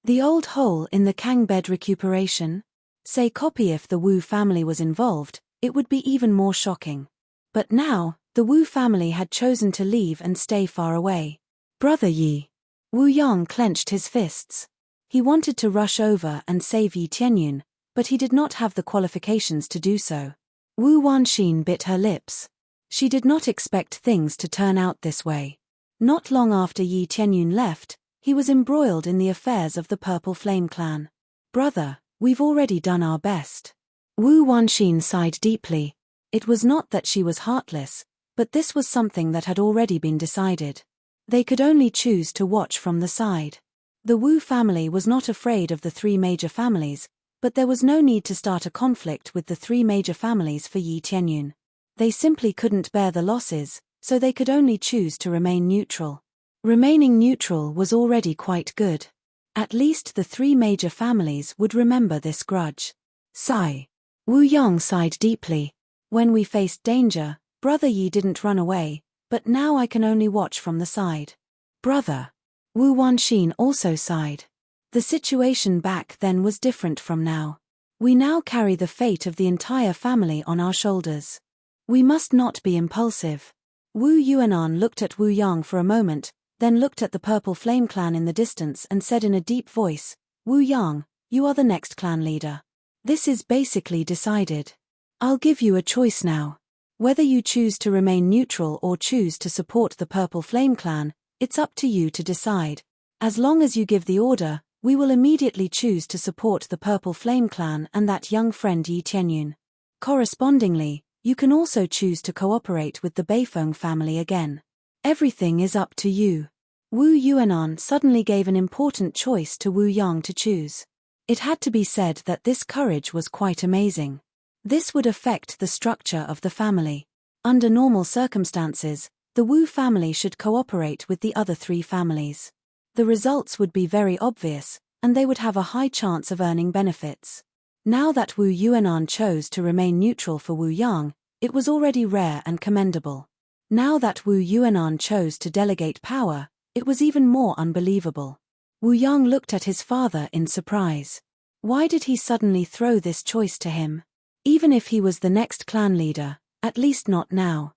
Speaker 1: The old hole in the Kang bed recuperation. Say copy. If the Wu family was involved, it would be even more shocking. But now, the Wu family had chosen to leave and stay far away. Brother Yi. Wu Yang clenched his fists. He wanted to rush over and save Yi Tianyun, but he did not have the qualifications to do so. Wu Wanxin bit her lips. She did not expect things to turn out this way. Not long after Yi Tianyun left, he was embroiled in the affairs of the Purple Flame clan. Brother, we've already done our best. Wu Wanxin sighed deeply. It was not that she was heartless, but this was something that had already been decided. They could only choose to watch from the side. The Wu family was not afraid of the three major families, but there was no need to start a conflict with the three major families for Yi Tianyun. They simply couldn't bear the losses, so they could only choose to remain neutral. Remaining neutral was already quite good. At least the three major families would remember this grudge. Sigh. Wu Yang sighed deeply. When we faced danger, Brother Yi didn't run away, but now I can only watch from the side. Brother. Wu Wanxin also sighed. The situation back then was different from now. We now carry the fate of the entire family on our shoulders. We must not be impulsive. Wu Yuanan looked at Wu Yang for a moment, then looked at the Purple Flame clan in the distance and said in a deep voice, Wu Yang, you are the next clan leader. This is basically decided. I'll give you a choice now. Whether you choose to remain neutral or choose to support the Purple Flame clan, it's up to you to decide. As long as you give the order, we will immediately choose to support the Purple Flame clan and that young friend Yi Tianyun. Correspondingly, you can also choose to cooperate with the Beifeng family again. Everything is up to you. Wu Yuanan suddenly gave an important choice to Wu Yang to choose. It had to be said that this courage was quite amazing. This would affect the structure of the family. Under normal circumstances, the Wu family should cooperate with the other three families. The results would be very obvious, and they would have a high chance of earning benefits. Now that Wu Yuanan chose to remain neutral for Wu Yang, it was already rare and commendable. Now that Wu Yuanan chose to delegate power, it was even more unbelievable. Wu Yang looked at his father in surprise. Why did he suddenly throw this choice to him? Even if he was the next clan leader, at least not now.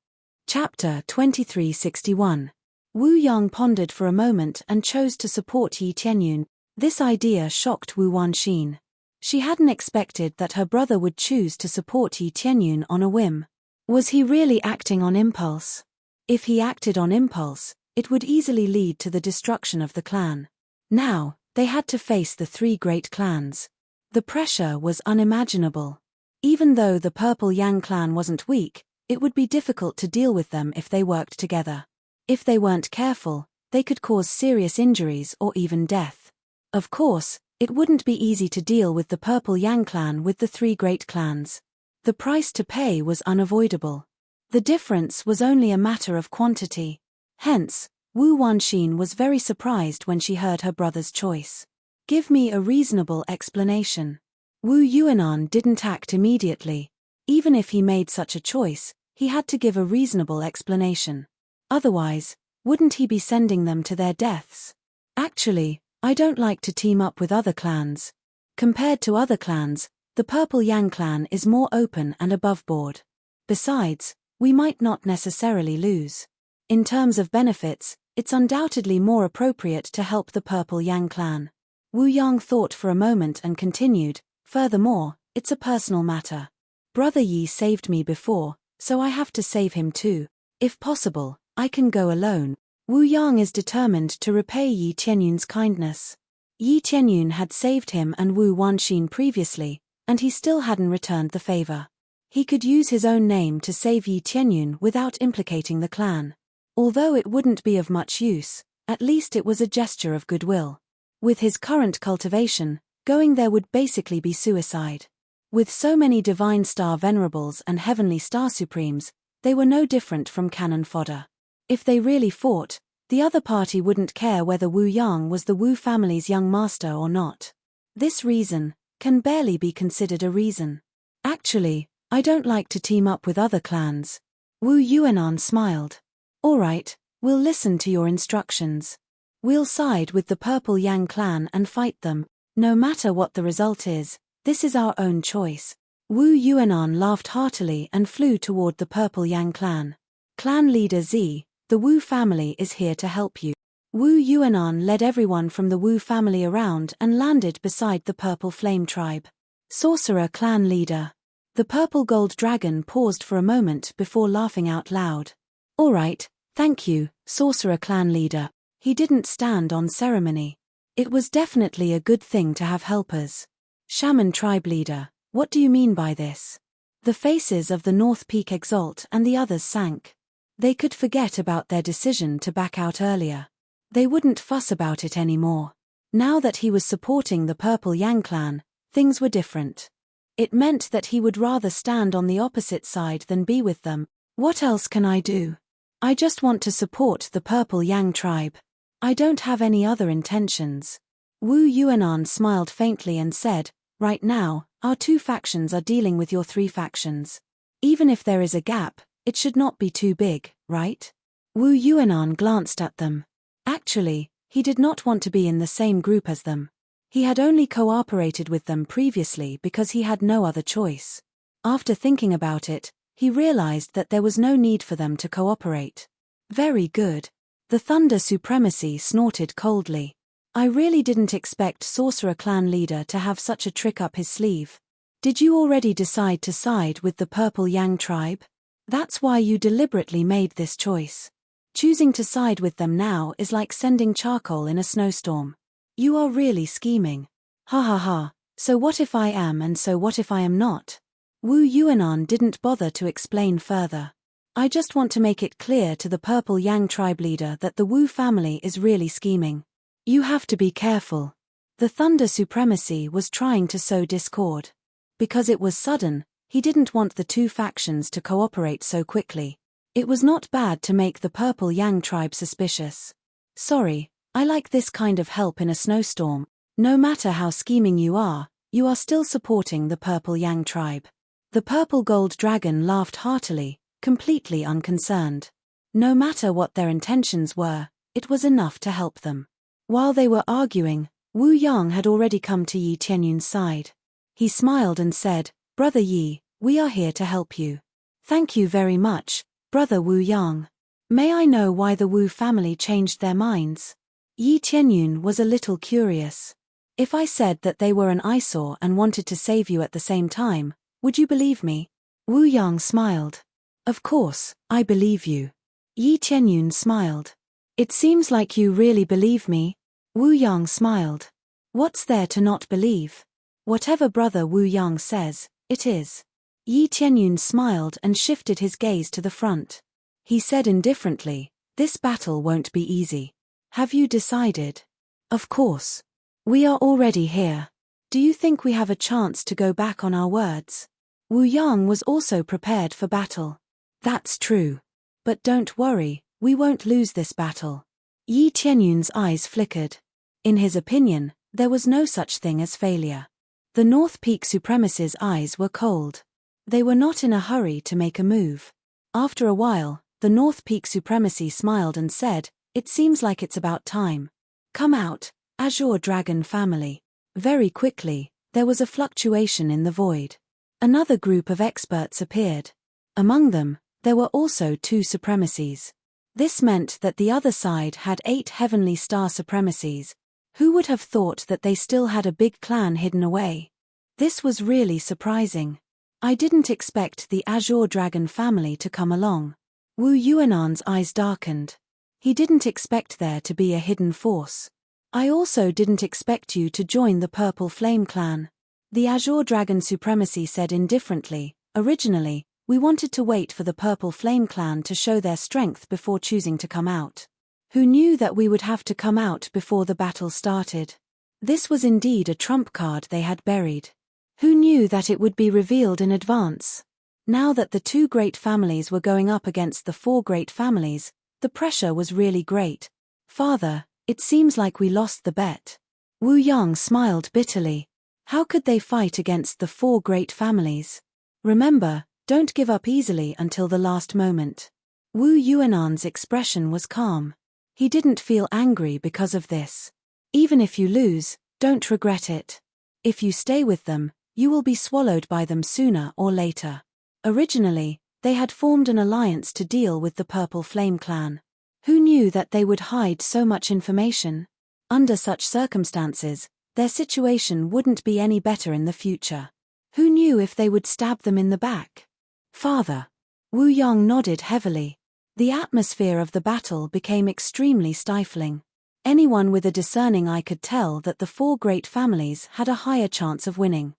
Speaker 1: Chapter 2361. Wu Yang pondered for a moment and chose to support Yi Tianyun. This idea shocked Wu Wanxin. She hadn't expected that her brother would choose to support Yi Tianyun on a whim. Was he really acting on impulse? If he acted on impulse, it would easily lead to the destruction of the clan. Now, they had to face the three great clans. The pressure was unimaginable. Even though the Purple Yang clan wasn't weak, it would be difficult to deal with them if they worked together. If they weren't careful, they could cause serious injuries or even death. Of course, it wouldn't be easy to deal with the Purple Yang clan with the three great clans. The price to pay was unavoidable. The difference was only a matter of quantity. Hence, Wu Wanxin was very surprised when she heard her brother's choice. Give me a reasonable explanation. Wu Yuanan didn't act immediately. Even if he made such a choice, he had to give a reasonable explanation. Otherwise, wouldn't he be sending them to their deaths? Actually, I don't like to team up with other clans. Compared to other clans, the Purple Yang clan is more open and above board. Besides, we might not necessarily lose. In terms of benefits, it's undoubtedly more appropriate to help the Purple Yang clan. Wu Yang thought for a moment and continued, furthermore, it's a personal matter. Brother Yi saved me before, so I have to save him too. If possible, I can go alone. Wu Yang is determined to repay Yi Tianyun's kindness. Yi Tianyun had saved him and Wu Wanxin previously, and he still hadn't returned the favor. He could use his own name to save Yi Tianyun without implicating the clan. Although it wouldn't be of much use, at least it was a gesture of goodwill. With his current cultivation, going there would basically be suicide. With so many Divine Star Venerables and Heavenly Star Supremes, they were no different from cannon fodder. If they really fought, the other party wouldn't care whether Wu Yang was the Wu family's young master or not. This reason can barely be considered a reason. Actually, I don't like to team up with other clans. Wu Yuanan smiled. All right, we'll listen to your instructions. We'll side with the Purple Yang clan and fight them. No matter what the result is, this is our own choice. Wu Yuanan laughed heartily and flew toward the Purple Yang clan. Clan leader Z, the Wu family is here to help you. Wu Yuanan led everyone from the Wu family around and landed beside the Purple Flame tribe. Sorcerer clan leader. The Purple Gold Dragon paused for a moment before laughing out loud. All right, thank you, Sorcerer clan leader. He didn't stand on ceremony. It was definitely a good thing to have helpers. Shaman tribe leader, what do you mean by this? The faces of the North Peak Exalt and the others sank. They could forget about their decision to back out earlier. They wouldn't fuss about it anymore. Now that he was supporting the Purple Yang clan, things were different. It meant that he would rather stand on the opposite side than be with them. What else can I do? I just want to support the Purple Yang tribe. I don't have any other intentions. Wu Yuanan smiled faintly and said, right now, our two factions are dealing with your three factions. Even if there is a gap, it should not be too big, right? Wu Yuanan glanced at them. Actually, He did not want to be in the same group as them. He had only cooperated with them previously because he had no other choice. After thinking about it, he realized that there was no need for them to cooperate. Very good. The Thunder Supremacy snorted coldly. I really didn't expect Sorcerer Clan leader to have such a trick up his sleeve. Did you already decide to side with the Purple Yang tribe? That's why you deliberately made this choice. Choosing to side with them now is like sending charcoal in a snowstorm. You are really scheming. Ha ha ha, so what if I am and so what if I am not? Wu Yuanan didn't bother to explain further. I just want to make it clear to the Purple Yang tribe leader that the Wu family is really scheming. You have to be careful. The Thunder Supremacy was trying to sow discord. Because it was sudden, he didn't want the two factions to cooperate so quickly. It was not bad to make the Purple Yang tribe suspicious. Sorry, I like this kind of help in a snowstorm. No matter how scheming you are still supporting the Purple Yang tribe. The Purple Gold Dragon laughed heartily, completely unconcerned. No matter what their intentions were, it was enough to help them. While they were arguing, Wu Yang had already come to Yi Tianyun's side. He smiled and said, Brother Yi, we are here to help you. Thank you very much, Brother Wu Yang. May I know why the Wu family changed their minds? Yi Tianyun was a little curious. If I said that they were an eyesore and wanted to save you at the same time, would you believe me? Wu Yang smiled. Of course, I believe you. Yi Tianyun smiled. It seems like you really believe me. Wu Yang smiled. What's there to not believe? Whatever Brother Wu Yang says, it is. Yi Tianyun smiled and shifted his gaze to the front. He said indifferently, this battle won't be easy. Have you decided? Of course. We are already here. Do you think we have a chance to go back on our words? Wu Yang was also prepared for battle. That's true. But don't worry, we won't lose this battle. Yi Tianyun's eyes flickered. In his opinion, there was no such thing as failure. The North Peak Supremacy's eyes were cold. They were not in a hurry to make a move. After a while, the North Peak Supremacy smiled and said, it seems like it's about time. Come out, Azure Dragon family. Very quickly, there was a fluctuation in the void. Another group of experts appeared. Among them, there were also 2 supremacies. This meant that the other side had 8 heavenly star supremacies. Who would have thought that they still had a big clan hidden away? This was really surprising. I didn't expect the Azure Dragon family to come along. Wu Yuanan's eyes darkened. He didn't expect there to be a hidden force. I also didn't expect you to join the Purple Flame clan. The Azure Dragon Supremacy said indifferently, originally, we wanted to wait for the Purple Flame clan to show their strength before choosing to come out. Who knew that we would have to come out before the battle started? This was indeed a trump card they had buried. Who knew that it would be revealed in advance? Now that the 2 great families were going up against the 4 great families, the pressure was really great. Father, it seems like we lost the bet. Wu Yang smiled bitterly. How could they fight against the 4 great families? Remember, don't give up easily until the last moment. Wu Yuanan's expression was calm. He didn't feel angry because of this. Even if you lose, don't regret it. If you stay with them, you will be swallowed by them sooner or later. Originally, they had formed an alliance to deal with the Purple Flame clan. Who knew that they would hide so much information? Under such circumstances, their situation wouldn't be any better in the future. Who knew if they would stab them in the back? Father. Wu Yang nodded heavily. The atmosphere of the battle became extremely stifling. Anyone with a discerning eye could tell that the 4 great families had a higher chance of winning.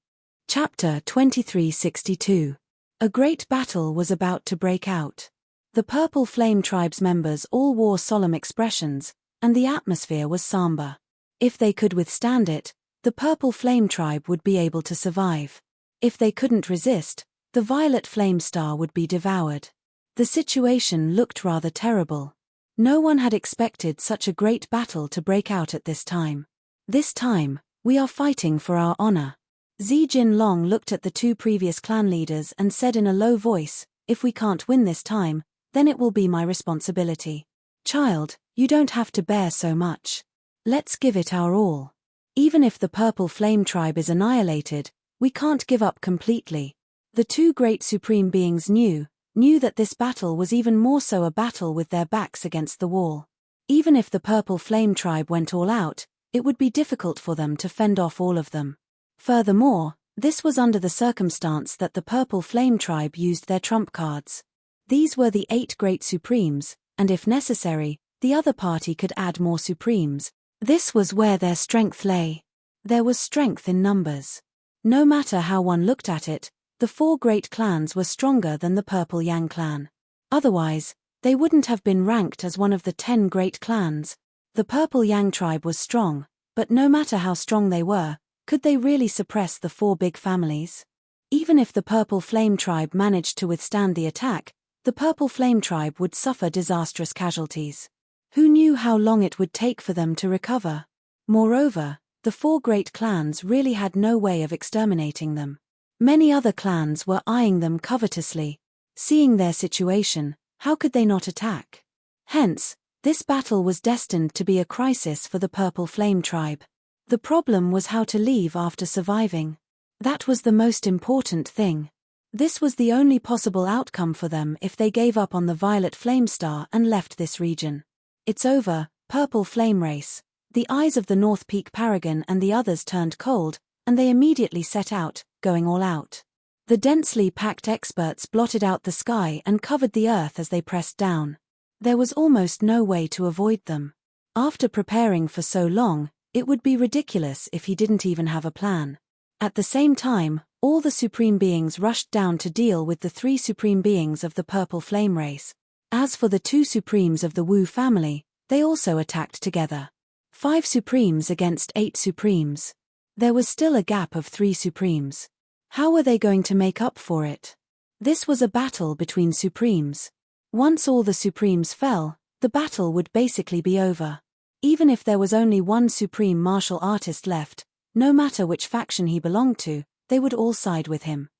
Speaker 1: Chapter 2362. A great battle was about to break out. The Purple Flame tribe's members all wore solemn expressions, and the atmosphere was somber. If they could withstand it, the Purple Flame tribe would be able to survive. If they couldn't resist, the Violet Flame Star would be devoured. The situation looked rather terrible. No one had expected such a great battle to break out at this time. This time, we are fighting for our honor. Zi Jinlong looked at the 2 previous clan leaders and said in a low voice, if we can't win this time, then it will be my responsibility. Child, you don't have to bear so much. Let's give it our all. Even if the Purple Flame tribe is annihilated, we can't give up completely. The two great supreme beings knew that this battle was even more so a battle with their backs against the wall. Even if the Purple Flame tribe went all out, it would be difficult for them to fend off all of them. Furthermore, this was under the circumstance that the Purple Flame tribe used their trump cards. These were the 8 great supremes, and if necessary, the other party could add more supremes. This was where their strength lay. There was strength in numbers. No matter how one looked at it, the 4 great clans were stronger than the Purple Yang clan. Otherwise, they wouldn't have been ranked as one of the 10 great clans. The Purple Yang tribe was strong, but no matter how strong they were, could they really suppress the 4 big families? Even if the Purple Flame tribe managed to withstand the attack, the Purple Flame tribe would suffer disastrous casualties. Who knew how long it would take for them to recover? Moreover, the 4 great clans really had no way of exterminating them. Many other clans were eyeing them covetously. Seeing their situation, how could they not attack? Hence, this battle was destined to be a crisis for the Purple Flame tribe. The problem was how to leave after surviving. That was the most important thing. This was the only possible outcome for them if they gave up on the Violet Flame Star and left this region. It's over, Purple Flame Race. The eyes of the North Peak Paragon and the others turned cold, and they immediately set out, going all out. The densely packed experts blotted out the sky and covered the earth as they pressed down. There was almost no way to avoid them. After preparing for so long, it would be ridiculous if he didn't even have a plan. At the same time, all the supreme beings rushed down to deal with the 3 supreme beings of the Purple Flame race. As for the 2 supremes of the Wu family, they also attacked together. 5 supremes against 8 supremes. There was still a gap of 3 supremes. How were they going to make up for it? This was a battle between supremes. Once all the supremes fell, the battle would basically be over. Even if there was only one supreme martial artist left, no matter which faction he belonged to, they would all side with him.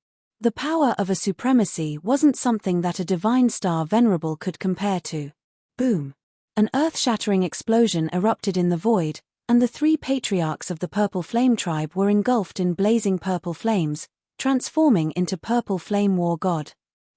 Speaker 1: The power of a supremacy wasn't something that a divine star venerable could compare to. Boom! An earth-shattering explosion erupted in the void, and the 3 patriarchs of the Purple Flame tribe were engulfed in blazing purple flames, transforming into Purple Flame War God.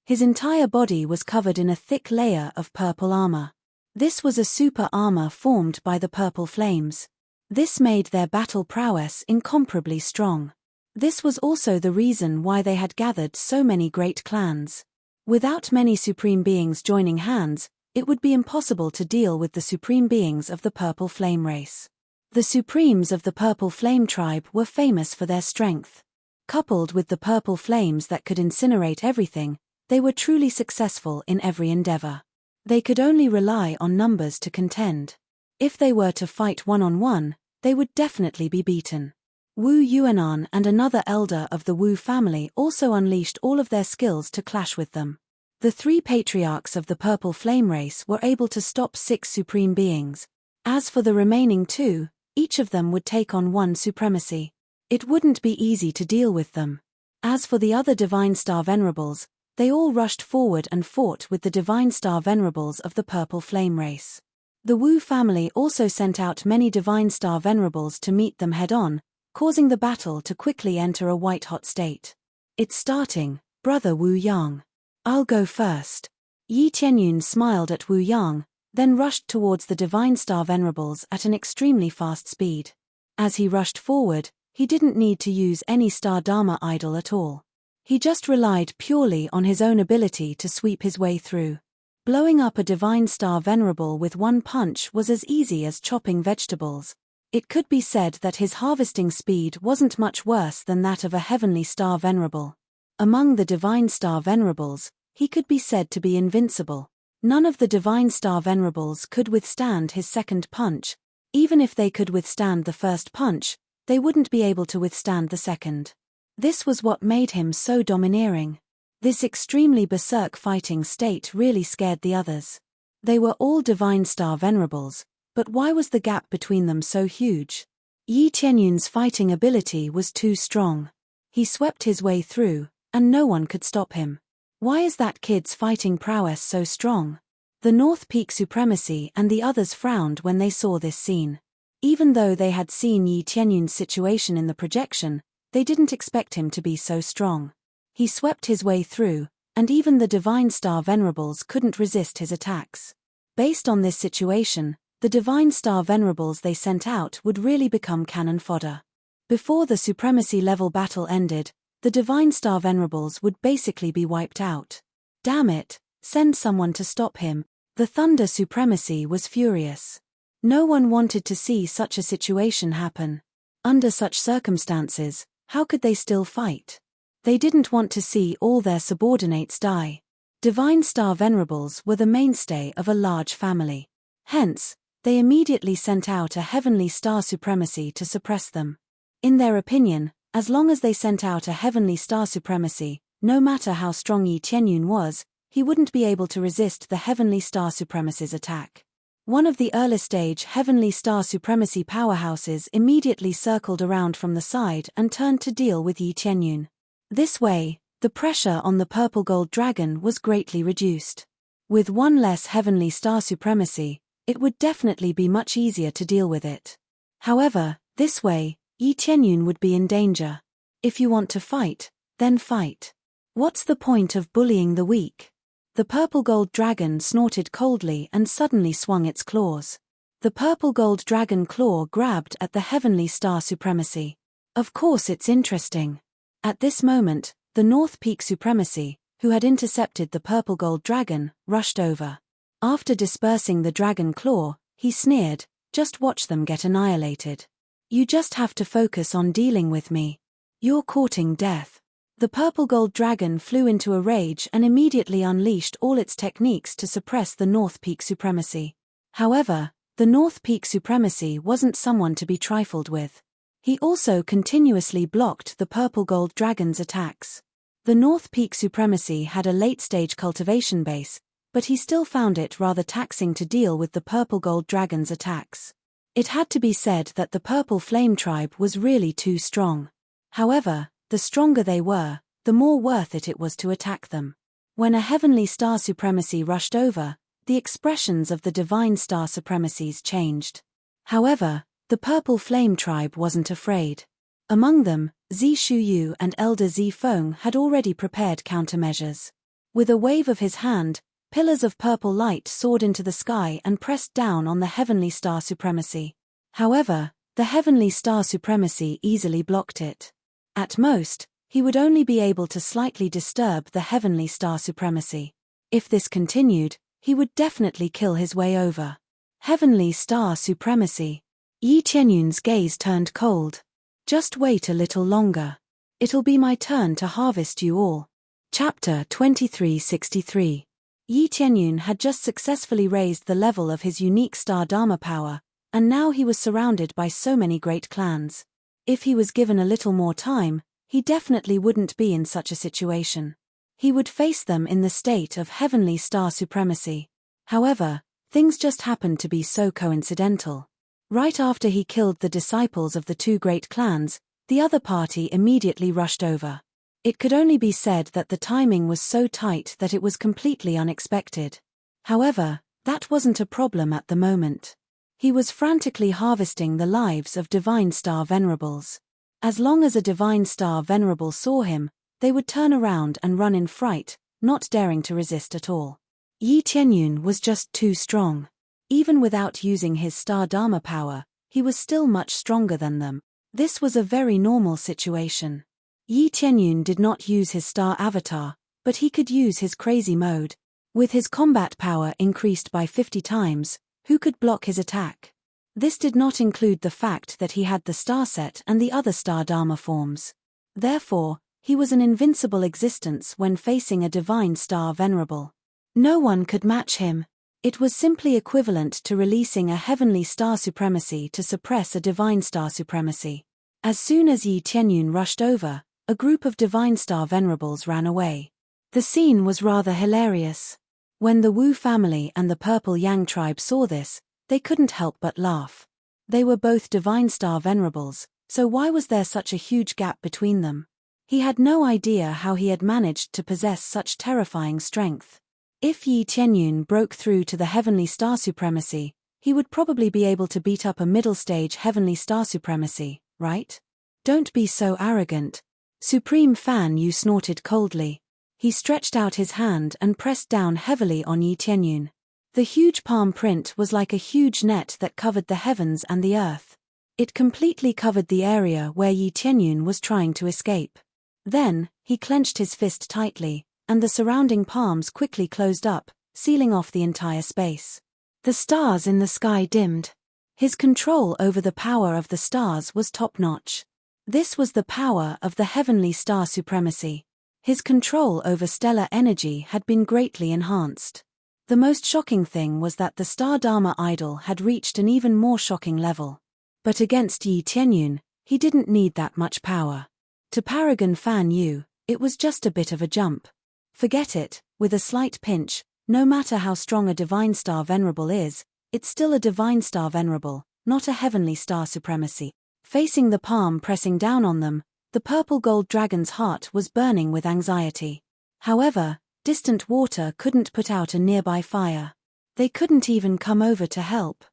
Speaker 1: His entire body was covered in a thick layer of purple armor. This was a super armor formed by the purple flames. This made their battle prowess incomparably strong. This was also the reason why they had gathered so many great clans. Without many supreme beings joining hands, it would be impossible to deal with the supreme beings of the Purple Flame race. The supremes of the Purple Flame tribe were famous for their strength. Coupled with the purple flames that could incinerate everything, they were truly successful in every endeavor. They could only rely on numbers to contend. If they were to fight one-on-one, they would definitely be beaten. Wu Yuanan and another elder of the Wu family also unleashed all of their skills to clash with them. The 3 patriarchs of the Purple Flame race were able to stop 6 supreme beings. As for the remaining 2, each of them would take on 1 supremacy. It wouldn't be easy to deal with them. As for the other Divine Star Venerables, they all rushed forward and fought with the Divine Star Venerables of the Purple Flame race. The Wu family also sent out many Divine Star Venerables to meet them head-on, causing the battle to quickly enter a white-hot state. It's starting, brother Wu Yang. I'll go first. Yi Tianyun smiled at Wu Yang, then rushed towards the Divine Star Venerables at an extremely fast speed. As he rushed forward, he didn't need to use any Star Dharma idol at all. He just relied purely on his own ability to sweep his way through. Blowing up a Divine Star Venerable with 1 punch was as easy as chopping vegetables. It could be said that his harvesting speed wasn't much worse than that of a Heavenly Star Venerable. Among the Divine Star Venerables, he could be said to be invincible. None of the Divine Star Venerables could withstand his second punch. Even if they could withstand the first punch, they wouldn't be able to withstand the second. This was what made him so domineering. This extremely berserk fighting state really scared the others. They were all Divine Star Venerables, but why was the gap between them so huge? Yi Tianyun's fighting ability was too strong. He swept his way through, and no one could stop him. Why is that kid's fighting prowess so strong? The North Peak Supremacy and the others frowned when they saw this scene. Even though they had seen Yi Tianyun's situation in the projection, they didn't expect him to be so strong. He swept his way through, and even the Divine Star Venerables couldn't resist his attacks. Based on this situation, the Divine Star Venerables they sent out would really become cannon fodder. Before the Supremacy level battle ended, the Divine Star Venerables would basically be wiped out. Damn it, send someone to stop him. The Thunder Supremacy was furious. No one wanted to see such a situation happen. Under such circumstances, how could they still fight? They didn't want to see all their subordinates die. Divine Star Venerables were the mainstay of a large family. Hence, they immediately sent out a Heavenly Star Supremacy to suppress them. In their opinion, as long as they sent out a Heavenly Star Supremacy, no matter how strong Yi Tianyun was, he wouldn't be able to resist the Heavenly Star Supremacy's attack. One of the early-stage Heavenly Star Supremacy powerhouses immediately circled around from the side and turned to deal with Yi Tianyun. This way, the pressure on the Purple Gold Dragon was greatly reduced. With one less Heavenly Star Supremacy, it would definitely be much easier to deal with it. However, this way, Yi Tianyun would be in danger. If you want to fight, then fight. What's the point of bullying the weak? The Purple Gold Dragon snorted coldly and suddenly swung its claws. The Purple Gold Dragon claw grabbed at the Heavenly Star Supremacy. Of course it's interesting. At this moment, the North Peak Supremacy, who had intercepted the Purple Gold Dragon, rushed over. After dispersing the Dragon Claw, he sneered, "Just watch them get annihilated. You just have to focus on dealing with me. You're courting death." The Purple Gold Dragon flew into a rage and immediately unleashed all its techniques to suppress the North Peak Supremacy. However, the North Peak Supremacy wasn't someone to be trifled with. He also continuously blocked the Purple Gold Dragon's attacks. The North Peak Supremacy had a late-stage cultivation base, but he still found it rather taxing to deal with the Purple Gold Dragon's attacks. It had to be said that the Purple Flame Tribe was really too strong. However, the stronger they were, the more worth it was to attack them. When a Heavenly Star Supremacy rushed over, the expressions of the Divine Star Supremacies changed. However, the Purple Flame Tribe wasn't afraid. Among them, Zi Shuyu and Elder Zi Feng had already prepared countermeasures. With a wave of his hand, pillars of purple light soared into the sky and pressed down on the Heavenly Star Supremacy. However, the Heavenly Star Supremacy easily blocked it. At most, he would only be able to slightly disturb the Heavenly Star Supremacy. If this continued, he would definitely kill his way over. Heavenly Star Supremacy. Yi Tianyun's gaze turned cold. Just wait a little longer. It'll be my turn to harvest you all. Chapter 2363. Yi Tianyun had just successfully raised the level of his unique Star Dharma power, and now he was surrounded by so many great clans. If he was given a little more time, he definitely wouldn't be in such a situation. He would face them in the state of Heavenly Star Supremacy. However, things just happened to be so coincidental. Right after he killed the disciples of the two great clans, the other party immediately rushed over. It could only be said that the timing was so tight that it was completely unexpected. However, that wasn't a problem at the moment. He was frantically harvesting the lives of Divine Star Venerables. As long as a Divine Star Venerable saw him, they would turn around and run in fright, not daring to resist at all. Yi Tianyun was just too strong. Even without using his Star Dharma power, he was still much stronger than them. This was a very normal situation. Yi Tianyun did not use his Star Avatar, but he could use his Crazy Mode. With his combat power increased by 50 times, who could block his attack? This did not include the fact that he had the Star Set and the other Star Dharma forms. Therefore, he was an invincible existence when facing a Divine Star Venerable. No one could match him. It was simply equivalent to releasing a Heavenly Star Supremacy to suppress a Divine Star Supremacy. As soon as Yi Tianyun rushed over, a group of Divine Star Venerables ran away. The scene was rather hilarious. When the Wu family and the Purple Yang tribe saw this, they couldn't help but laugh. They were both Divine Star Venerables, so why was there such a huge gap between them? He had no idea how he had managed to possess such terrifying strength. If Yi Tianyun broke through to the Heavenly Star Supremacy, He would probably be able to beat up a middle-stage heavenly star supremacy, right? Don't be so arrogant. Supreme Fan Yu snorted coldly. He stretched out his hand and pressed down heavily on Yi Tianyun. The huge palm print was like a huge net that covered the heavens and the earth. It completely covered the area where Yi Tianyun was trying to escape. Then, he clenched his fist tightly, and the surrounding palms quickly closed up, sealing off the entire space. The stars in the sky dimmed. His control over the power of the stars was top-notch. This was the power of the heavenly star supremacy. His control over stellar energy had been greatly enhanced. The most shocking thing was that the Star Dharma idol had reached an even more shocking level. But against Yi Tianyun, he didn't need that much power. To Paragon Fan Yu, it was just a bit of a jump. Forget it, with a slight pinch, no matter how strong a divine star venerable is, it's still a divine star venerable, not a heavenly star supremacy. Facing the palm pressing down on them, the purple gold dragon's heart was burning with anxiety. However, distant water couldn't put out a nearby fire. They couldn't even come over to help.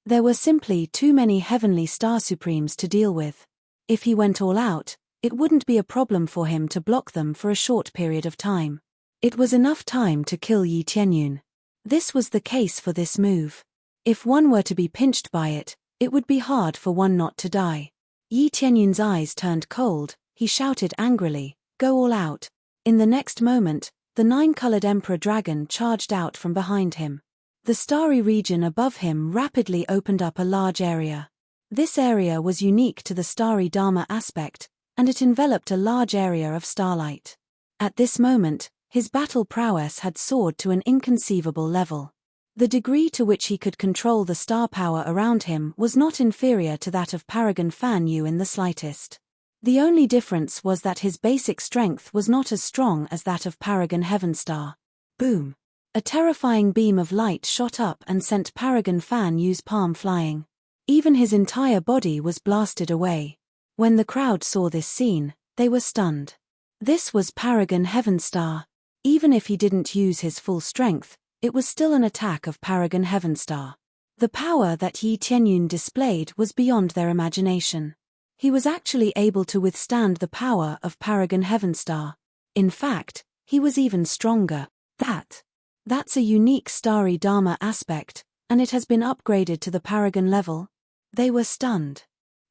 Speaker 1: There were simply too many heavenly star supremes to deal with. If he went all out, it wouldn't be a problem for him to block them for a short period of time. It was enough time to kill Yi Tianyun. This was the case for this move. If one were to be pinched by it, it would be hard for one not to die. Yi Tianyun's eyes turned cold. He shouted angrily, "Go all out." In the next moment, the 9-colored Emperor Dragon charged out from behind him. The starry region above him rapidly opened up a large area. This area was unique to the starry Dharma aspect, and it enveloped a large area of starlight. At this moment, his battle prowess had soared to an inconceivable level. The degree to which he could control the star power around him was not inferior to that of Paragon Fan Yu in the slightest. The only difference was that his basic strength was not as strong as that of Paragon Heavenstar. Boom! A terrifying beam of light shot up and sent Paragon Fan Yu's palm flying. Even his entire body was blasted away. When the crowd saw this scene, they were stunned. This was Paragon Heavenstar. Even if he didn't use his full strength, it was still an attack of Paragon Heavenstar. The power that Yi Tianyun displayed was beyond their imagination. He was actually able to withstand the power of Paragon Heavenstar. In fact, he was even stronger. That's a unique starry Dharma aspect, and it has been upgraded to the Paragon level. They were stunned.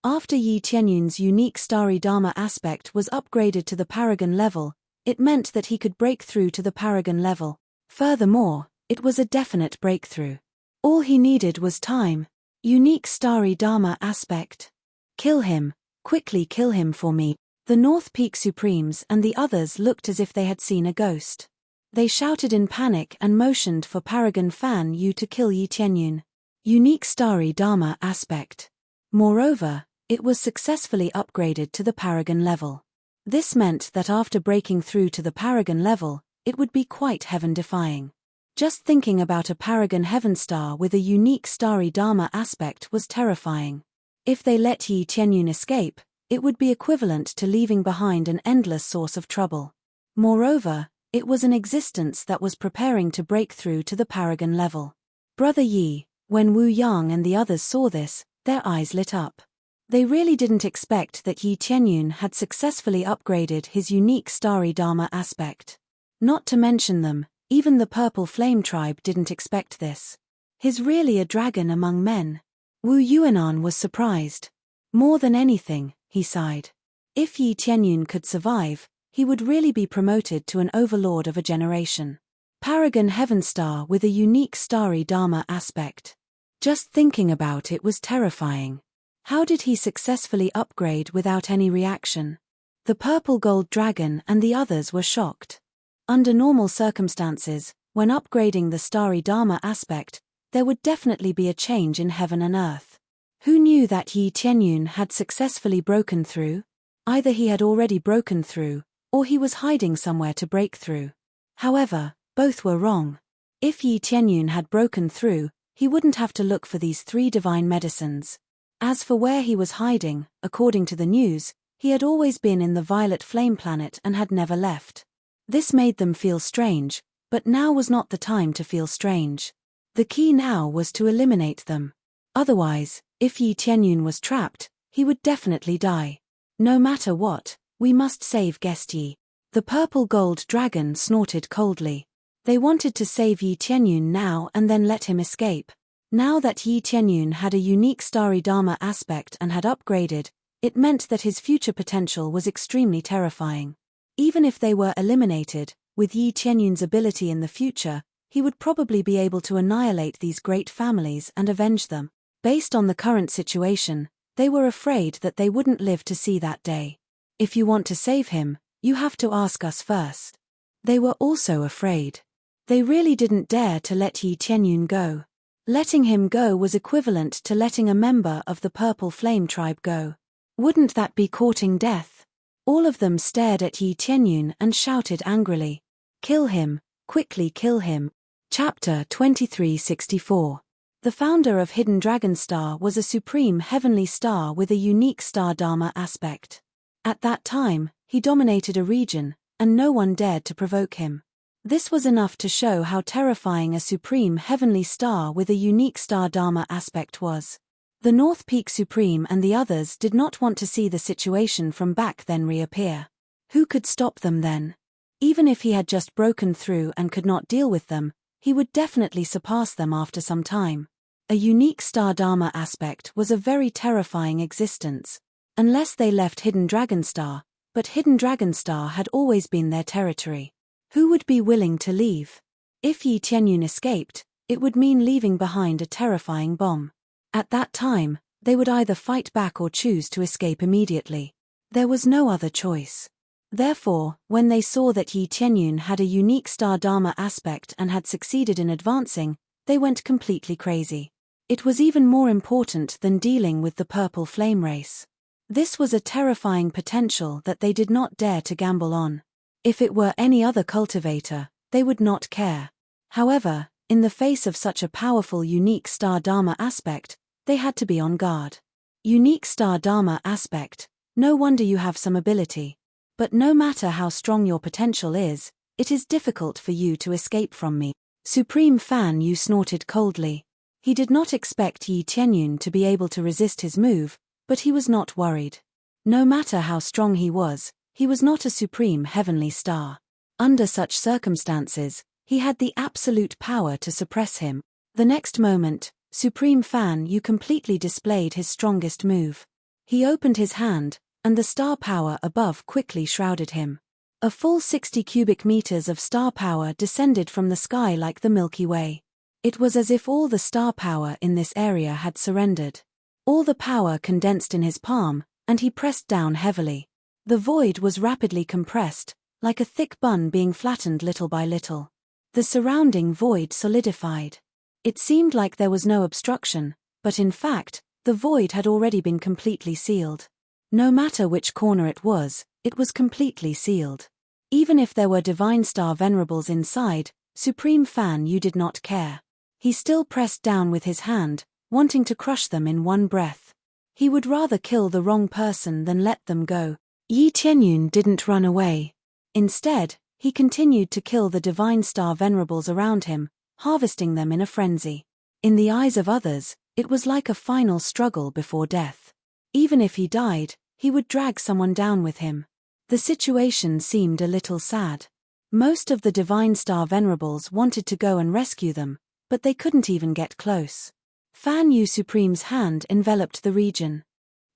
Speaker 1: After Yi Tianyun's unique starry Dharma aspect was upgraded to the Paragon level, it meant that he could break through to the Paragon level. Furthermore, it was a definite breakthrough. All he needed was time. Unique starry Dharma aspect. Kill him, quickly kill him for me. The North Peak Supremes and the others looked as if they had seen a ghost. They shouted in panic and motioned for Paragon Fan Yu to kill Yi Tianyun. Unique starry Dharma aspect. Moreover, it was successfully upgraded to the Paragon level. This meant that after breaking through to the Paragon level, it would be quite heaven-defying. Just thinking about a Paragon Heavenstar with a unique starry Dharma aspect was terrifying. If they let Yi Tianyun escape, it would be equivalent to leaving behind an endless source of trouble. Moreover, it was an existence that was preparing to break through to the Paragon level. Brother Yi, when Wu Yang and the others saw this, their eyes lit up. They really didn't expect that Yi Tianyun had successfully upgraded his unique starry Dharma aspect. Not to mention them, even the Purple Flame tribe didn't expect this. He's really a dragon among men. Wu Yuanan was surprised. More than anything, he sighed. If Yi Tianyun could survive, he would really be promoted to an overlord of a generation. Paragon Heavenstar with a unique starry Dharma aspect. Just thinking about it was terrifying. How did he successfully upgrade without any reaction? The Purple Gold Dragon and the others were shocked. Under normal circumstances, when upgrading the starry Dharma aspect, there would definitely be a change in heaven and earth. Who knew that Yi Tianyun had successfully broken through? Either he had already broken through, or he was hiding somewhere to break through. However, both were wrong. If Yi Tianyun had broken through, he wouldn't have to look for these 3 divine medicines. As for where he was hiding, according to the news, he had always been in the Violet Flame planet and had never left. This made them feel strange, but now was not the time to feel strange. The key now was to eliminate them. Otherwise, if Yi Tianyun was trapped, he would definitely die. No matter what, we must save guest Yi. The purple gold dragon snorted coldly. They wanted to save Yi Tianyun now and then let him escape. Now that Yi Tianyun had a unique starry Dharma aspect and had upgraded, it meant that his future potential was extremely terrifying. Even if they were eliminated, with Yi Tianyun's ability in the future, he would probably be able to annihilate these great families and avenge them. Based on the current situation, they were afraid that they wouldn't live to see that day. If you want to save him, you have to ask us first. They were also afraid. They really didn't dare to let Yi Tianyun go. Letting him go was equivalent to letting a member of the Purple Flame tribe go. Wouldn't that be courting death? All of them stared at Yi Tianyun and shouted angrily. Kill him, quickly kill him. Chapter 2364. The founder of Hidden Dragon Star was a supreme heavenly star with a unique star Dharma aspect. At that time, he dominated a region, and no one dared to provoke him. This was enough to show how terrifying a supreme heavenly star with a unique star Dharma aspect was. The North Peak Supreme and the others did not want to see the situation from back then reappear. Who could stop them then? Even if he had just broken through and could not deal with them, he would definitely surpass them after some time. A unique star Dharma aspect was a very terrifying existence. Unless they left Hidden Dragon Star, but Hidden Dragon Star had always been their territory. Who would be willing to leave? If Yi Tianyun escaped, it would mean leaving behind a terrifying bomb. At that time, they would either fight back or choose to escape immediately. There was no other choice. Therefore, when they saw that Yi Tianyun had a unique star Dharma aspect and had succeeded in advancing, they went completely crazy. It was even more important than dealing with the Purple Flame race. This was a terrifying potential that they did not dare to gamble on. If it were any other cultivator, they would not care. However, in the face of such a powerful unique star Dharma aspect, they had to be on guard. Unique star Dharma aspect, no wonder you have some ability. But no matter how strong your potential is, it is difficult for you to escape from me. Supreme Fan Yu snorted coldly. He did not expect Yi Tianyun to be able to resist his move, but he was not worried. No matter how strong he was not a supreme heavenly star. Under such circumstances, he had the absolute power to suppress him. The next moment, Supreme Fan Yu completely displayed his strongest move. He opened his hand, and the star power above quickly shrouded him. A full 60 cubic meters of star power descended from the sky like the Milky Way. It was as if all the star power in this area had surrendered. All the power condensed in his palm, and he pressed down heavily. The void was rapidly compressed, like a thick bun being flattened little by little. The surrounding void solidified. It seemed like there was no obstruction, but in fact, the void had already been completely sealed. No matter which corner it was completely sealed. Even if there were Divine Star Venerables inside, Supreme Fan Yu did not care. He still pressed down with his hand, wanting to crush them in one breath. He would rather kill the wrong person than let them go. Yi Tianyun didn't run away. Instead, he continued to kill the Divine Star Venerables around him, harvesting them in a frenzy. In the eyes of others, it was like a final struggle before death. Even if he died, he would drag someone down with him. The situation seemed a little sad. Most of the Divine Star Venerables wanted to go and rescue them, but they couldn't even get close. Fan Yu Supreme's hand enveloped the region.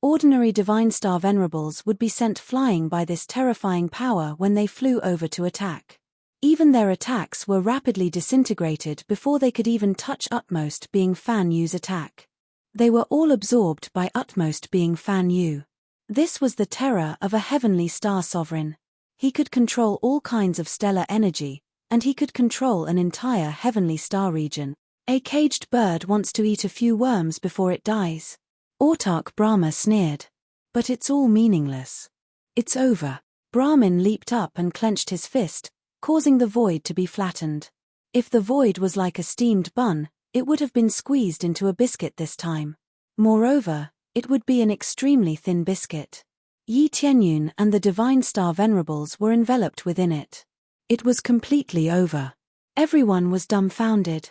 Speaker 1: Ordinary Divine Star Venerables would be sent flying by this terrifying power when they flew over to attack. Even their attacks were rapidly disintegrated before they could even touch Utmost Being Fan Yu's attack. They were all absorbed by Utmost Being Fan Yu. This was the terror of a heavenly star sovereign. He could control all kinds of stellar energy, and he could control an entire heavenly star region. A caged bird wants to eat a few worms before it dies. Autark Brahma sneered. But it's all meaningless. It's over. Brahmin leaped up and clenched his fist, causing the void to be flattened. If the void was like a steamed bun, it would have been squeezed into a biscuit this time. Moreover, it would be an extremely thin biscuit. Yi Tianyun and the Divine Star Venerables were enveloped within it. It was completely over. Everyone was dumbfounded.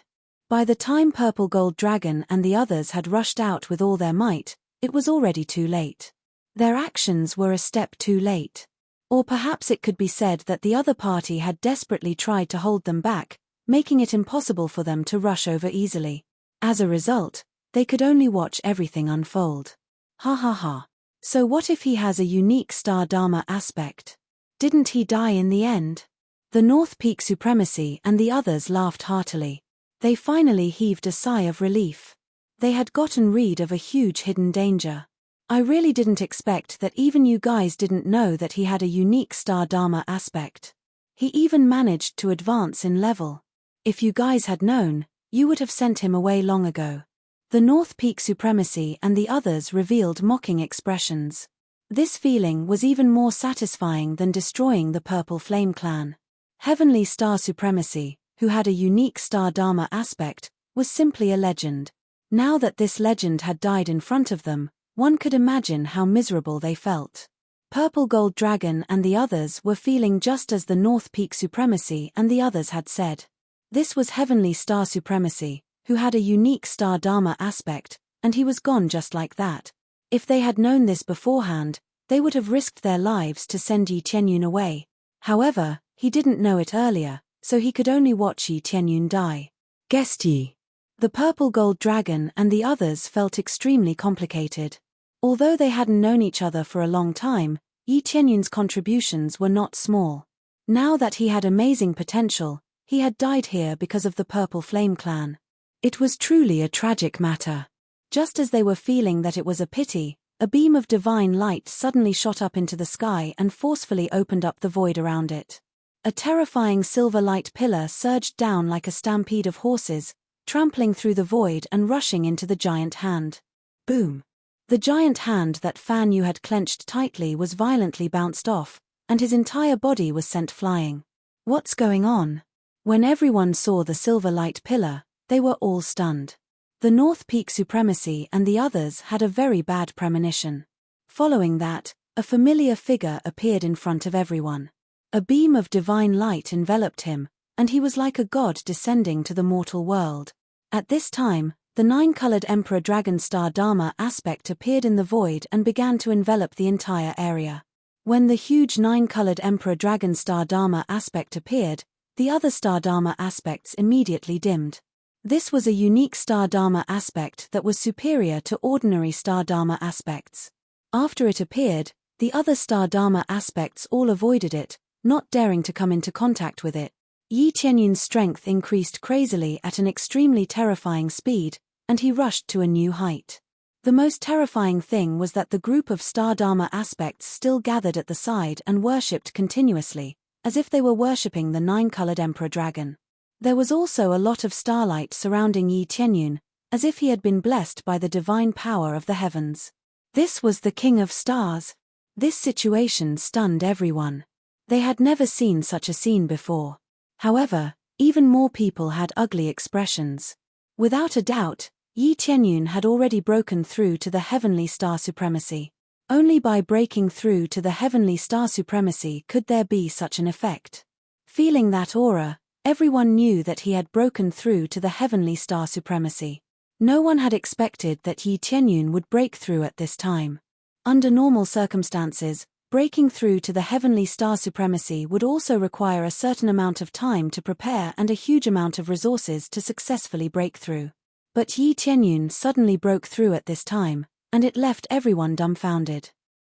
Speaker 1: By the time Purple Gold Dragon and the others had rushed out with all their might, it was already too late. Their actions were a step too late. Or perhaps it could be said that the other party had desperately tried to hold them back, making it impossible for them to rush over easily. As a result, they could only watch everything unfold. Ha ha ha. So what if he has a unique star Dharma aspect? Didn't he die in the end? The North Peak Supremacy and the others laughed heartily. They finally heaved a sigh of relief. They had gotten rid of a huge hidden danger. I really didn't expect that even you guys didn't know that he had a unique star Dharma aspect. He even managed to advance in level. If you guys had known, you would have sent him away long ago. The North Peak Supremacy and the others revealed mocking expressions. This feeling was even more satisfying than destroying the Purple Flame Clan. Heavenly Star Supremacy, who had a unique star Dharma aspect, was simply a legend. Now that this legend had died in front of them, one could imagine how miserable they felt. Purple Gold Dragon and the others were feeling just as the North Peak Supremacy and the others had said. This was Heavenly Star Supremacy, who had a unique star Dharma aspect, and he was gone just like that. If they had known this beforehand, they would have risked their lives to send Yi Tianyun away. However, he didn't know it earlier, so he could only watch Yi Tianyun die. Guessed Yi. The Purple Gold Dragon and the others felt extremely complicated. Although they hadn't known each other for a long time, Yi Tianyun's contributions were not small. Now that he had amazing potential, he had died here because of the Purple Flame Clan. It was truly a tragic matter. Just as they were feeling that it was a pity, a beam of divine light suddenly shot up into the sky and forcefully opened up the void around it. A terrifying silver light pillar surged down like a stampede of horses, trampling through the void and rushing into the giant hand. Boom! The giant hand that Fan Yu had clenched tightly was violently bounced off, and his entire body was sent flying. What's going on? When everyone saw the silver light pillar, they were all stunned. The North Peak Supremacy and the others had a very bad premonition. Following that, a familiar figure appeared in front of everyone. A beam of divine light enveloped him, and he was like a god descending to the mortal world. At this time, the nine-colored Emperor Dragon Star Dharma aspect appeared in the void and began to envelop the entire area. When the huge nine-colored Emperor Dragon Star Dharma aspect appeared, the other Star Dharma aspects immediately dimmed. This was a unique Star Dharma aspect that was superior to ordinary Star Dharma aspects. After it appeared, the other Star Dharma aspects all avoided it, not daring to come into contact with it. Yi Tianyun's strength increased crazily at an extremely terrifying speed, and he rushed to a new height. The most terrifying thing was that the group of Star Dharma aspects still gathered at the side and worshipped continuously, as if they were worshipping the nine-colored Emperor Dragon. There was also a lot of starlight surrounding Yi Tianyun, as if he had been blessed by the divine power of the heavens. This was the King of Stars. This situation stunned everyone. They had never seen such a scene before. However, even more people had ugly expressions. Without a doubt, Yi Tianyun had already broken through to the Heavenly Star Supremacy. Only by breaking through to the Heavenly Star Supremacy could there be such an effect. Feeling that aura, everyone knew that he had broken through to the Heavenly Star Supremacy. No one had expected that Yi Tianyun would break through at this time. Under normal circumstances, breaking through to the Heavenly Star Supremacy would also require a certain amount of time to prepare and a huge amount of resources to successfully break through. But Yi Tianyun suddenly broke through at this time, and it left everyone dumbfounded.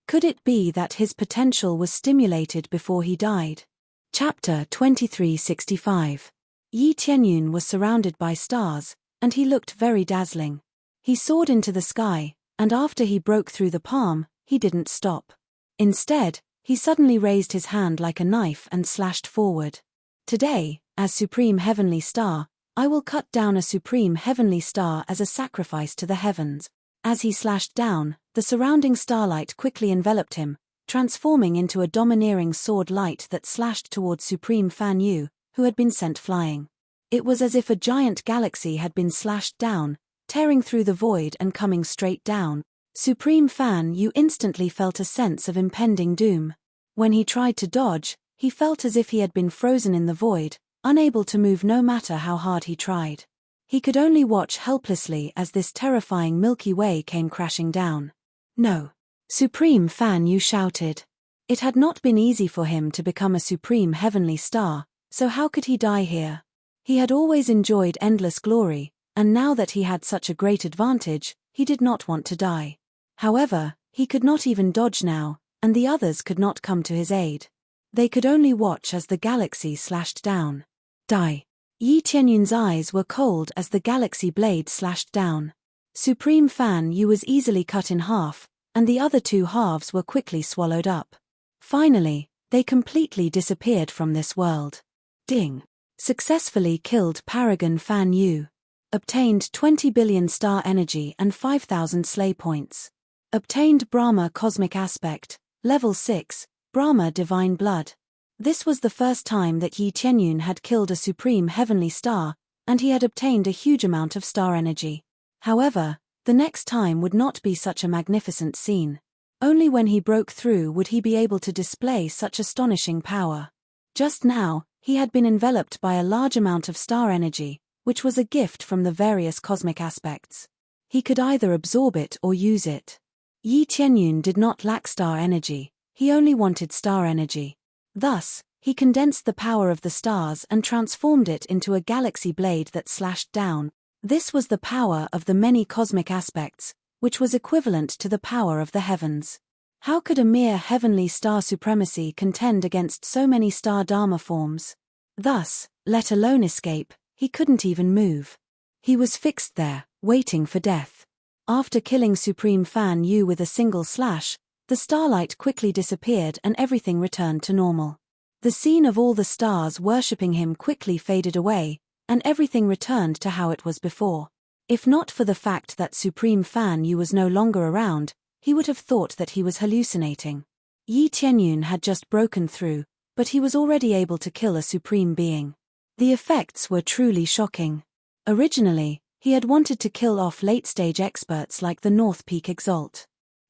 Speaker 1: Could it be that his potential was stimulated before he died? Chapter 2365. Yi Tianyun was surrounded by stars, and he looked very dazzling. He soared into the sky, and after he broke through the palm, he didn't stop. Instead, he suddenly raised his hand like a knife and slashed forward. Today, as Supreme Heavenly Star, I will cut down a Supreme Heavenly Star as a sacrifice to the heavens. As he slashed down, the surrounding starlight quickly enveloped him, transforming into a domineering sword light that slashed towards Supreme Fan Yu, who had been sent flying. It was as if a giant galaxy had been slashed down, tearing through the void and coming straight down. Supreme Fan Yu instantly felt a sense of impending doom. When he tried to dodge, he felt as if he had been frozen in the void, unable to move no matter how hard he tried. He could only watch helplessly as this terrifying Milky Way came crashing down. No. Supreme Fan Yu shouted. It had not been easy for him to become a supreme heavenly star, so how could he die here? He had always enjoyed endless glory, and now that he had such a great advantage, he did not want to die. However, he could not even dodge now, and the others could not come to his aid. They could only watch as the galaxy slashed down. Die. Yi Tianyun's eyes were cold as the galaxy blade slashed down. Supreme Fan Yu was easily cut in half, and the other two halves were quickly swallowed up. Finally, they completely disappeared from this world. Ding. Successfully killed Paragon Fan Yu. Obtained 20 billion star energy and 5,000 slay points. Obtained Brahma Cosmic Aspect, Level 6, Brahma Divine Blood. This was the first time that Yi Tianyun had killed a supreme heavenly star, and he had obtained a huge amount of star energy. However, the next time would not be such a magnificent scene. Only when he broke through would he be able to display such astonishing power. Just now, he had been enveloped by a large amount of star energy, which was a gift from the various cosmic aspects. He could either absorb it or use it. Yi Tianyun did not lack star energy, he only wanted star energy. Thus, he condensed the power of the stars and transformed it into a galaxy blade that slashed down. This was the power of the many cosmic aspects, which was equivalent to the power of the heavens. How could a mere heavenly star supremacy contend against so many star dharma forms? Thus, let alone escape, he couldn't even move. He was fixed there, waiting for death. After killing Supreme Fan Yu with a single slash, the starlight quickly disappeared and everything returned to normal. The scene of all the stars worshipping him quickly faded away, and everything returned to how it was before. If not for the fact that Supreme Fan Yu was no longer around, he would have thought that he was hallucinating. Yi Tianyun had just broken through, but he was already able to kill a supreme being. The effects were truly shocking. Originally, he had wanted to kill off late-stage experts like the North Peak Exalt.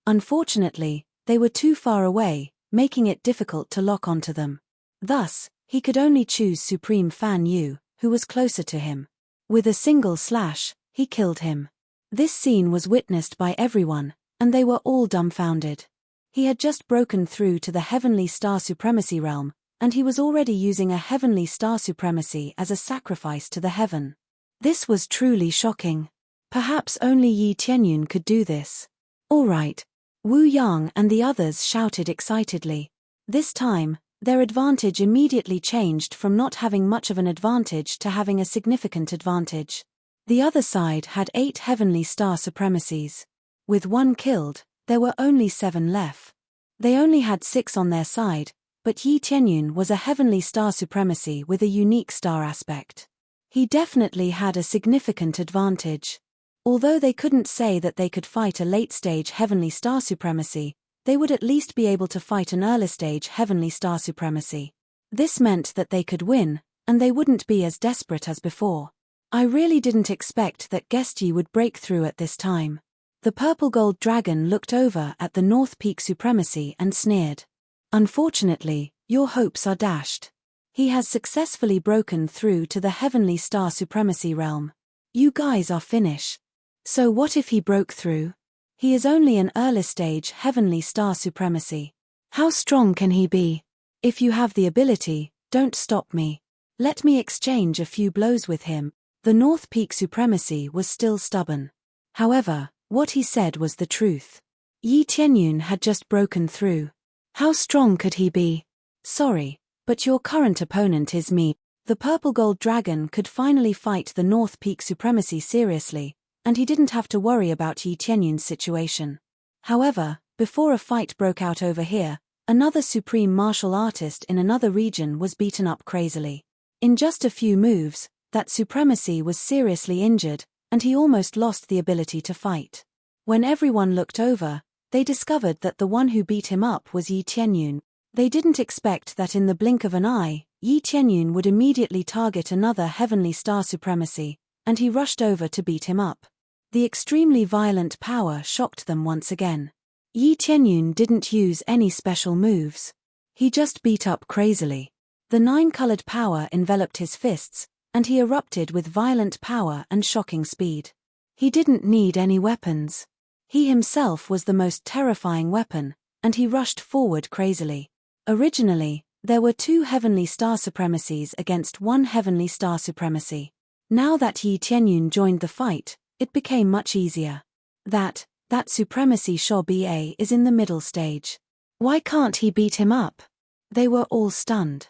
Speaker 1: Unfortunately, they were too far away, making it difficult to lock onto them. Thus, he could only choose Supreme Fan Yu, who was closer to him. With a single slash, he killed him. This scene was witnessed by everyone, and they were all dumbfounded. He had just broken through to the heavenly star supremacy realm, and he was already using a heavenly star supremacy as a sacrifice to the heaven. This was truly shocking. Perhaps only Yi Tianyun could do this. All right. Wu Yang and the others shouted excitedly. This time, their advantage immediately changed from not having much of an advantage to having a significant advantage. The other side had 8 heavenly star supremacies. With one killed, there were only 7 left. They only had 6 on their side, but Yi Tianyun was a heavenly star supremacy with a unique star aspect. He definitely had a significant advantage. Although they couldn't say that they could fight a late-stage heavenly star supremacy, they would at least be able to fight an early-stage heavenly star supremacy. This meant that they could win, and they wouldn't be as desperate as before. I really didn't expect that Gestyi would break through at this time. The purple gold dragon looked over at the North Peak supremacy and sneered. Unfortunately, your hopes are dashed. He has successfully broken through to the heavenly star supremacy realm. You guys are finished. So what if he broke through? He is only an early stage heavenly star supremacy. How strong can he be? If you have the ability, don't stop me. Let me exchange a few blows with him. The North Peak supremacy was still stubborn. However, what he said was the truth. Yi Tianyun had just broken through. How strong could he be? Sorry, but your current opponent is me. The purple gold dragon could finally fight the North Peak supremacy seriously, and he didn't have to worry about Yi Tianyun's situation. However, before a fight broke out over here, another supreme martial artist in another region was beaten up crazily. In just a few moves, that supremacy was seriously injured, and he almost lost the ability to fight. When everyone looked over, they discovered that the one who beat him up was Yi Tianyun. They didn't expect that in the blink of an eye, Yi Tianyun would immediately target another heavenly star supremacy, and he rushed over to beat him up. The extremely violent power shocked them once again. Yi Tianyun didn't use any special moves. He just beat up crazily. The 9-colored power enveloped his fists, and he erupted with violent power and shocking speed. He didn't need any weapons. He himself was the most terrifying weapon, and he rushed forward crazily. Originally, there were 2 heavenly star supremacies against 1 heavenly star supremacy. Now that Yi Tianyun joined the fight, it became much easier. That supremacy Ba is in the middle stage. Why can't he beat him up? They were all stunned.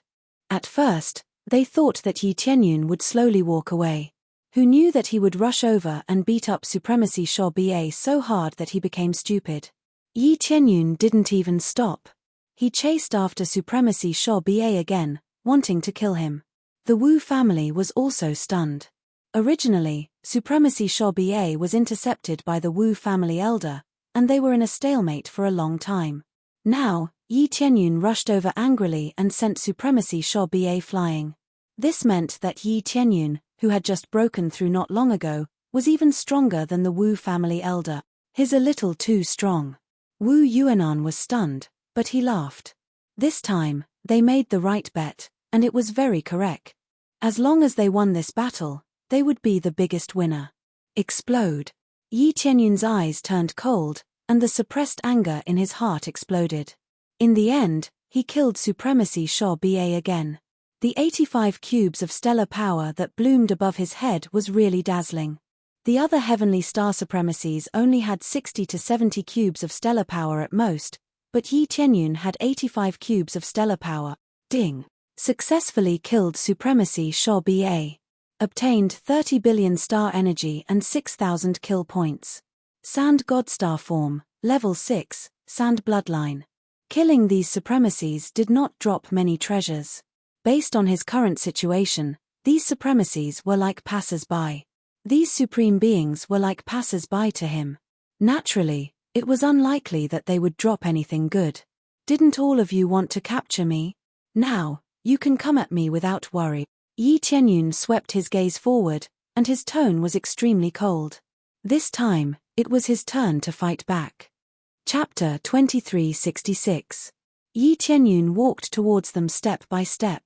Speaker 1: At first, they thought that Yi Tianyun would slowly walk away. Who knew that he would rush over and beat up supremacy Ba so hard that he became stupid? Yi Tianyun didn't even stop. He chased after supremacy Ba again, wanting to kill him. The Wu family was also stunned. Originally, supremacy Ba was intercepted by the Wu family elder, and they were in a stalemate for a long time. Now, Yi Tianyun rushed over angrily and sent supremacy Ba flying. This meant that Yi Tianyun, who had just broken through not long ago, was even stronger than the Wu family elder. He's a little too strong. Wu Yuanan was stunned, but he laughed. This time, they made the right bet, and it was very correct. As long as they won this battle, they would be the biggest winner. Explode. Yi Tianyun's eyes turned cold, and the suppressed anger in his heart exploded. In the end, he killed supremacy Ba again. The 85 cubes of stellar power that bloomed above his head was really dazzling. The other heavenly star supremacies only had 60 to 70 cubes of stellar power at most, but Yi Tianyun had 85 cubes of stellar power. Ding! Successfully killed supremacy Ba. Obtained 30 billion star energy and 6,000 kill points. Sand Godstar form, level 6, Sand Bloodline. Killing these supremacies did not drop many treasures. Based on his current situation, these supremacies were like passers-by. These supreme beings were like passers-by to him. Naturally, it was unlikely that they would drop anything good. Didn't all of you want to capture me? Now, you can come at me without worry. Yi Tianyun swept his gaze forward, and his tone was extremely cold. This time, it was his turn to fight back. Chapter 2366. Yi Tianyun walked towards them step by step.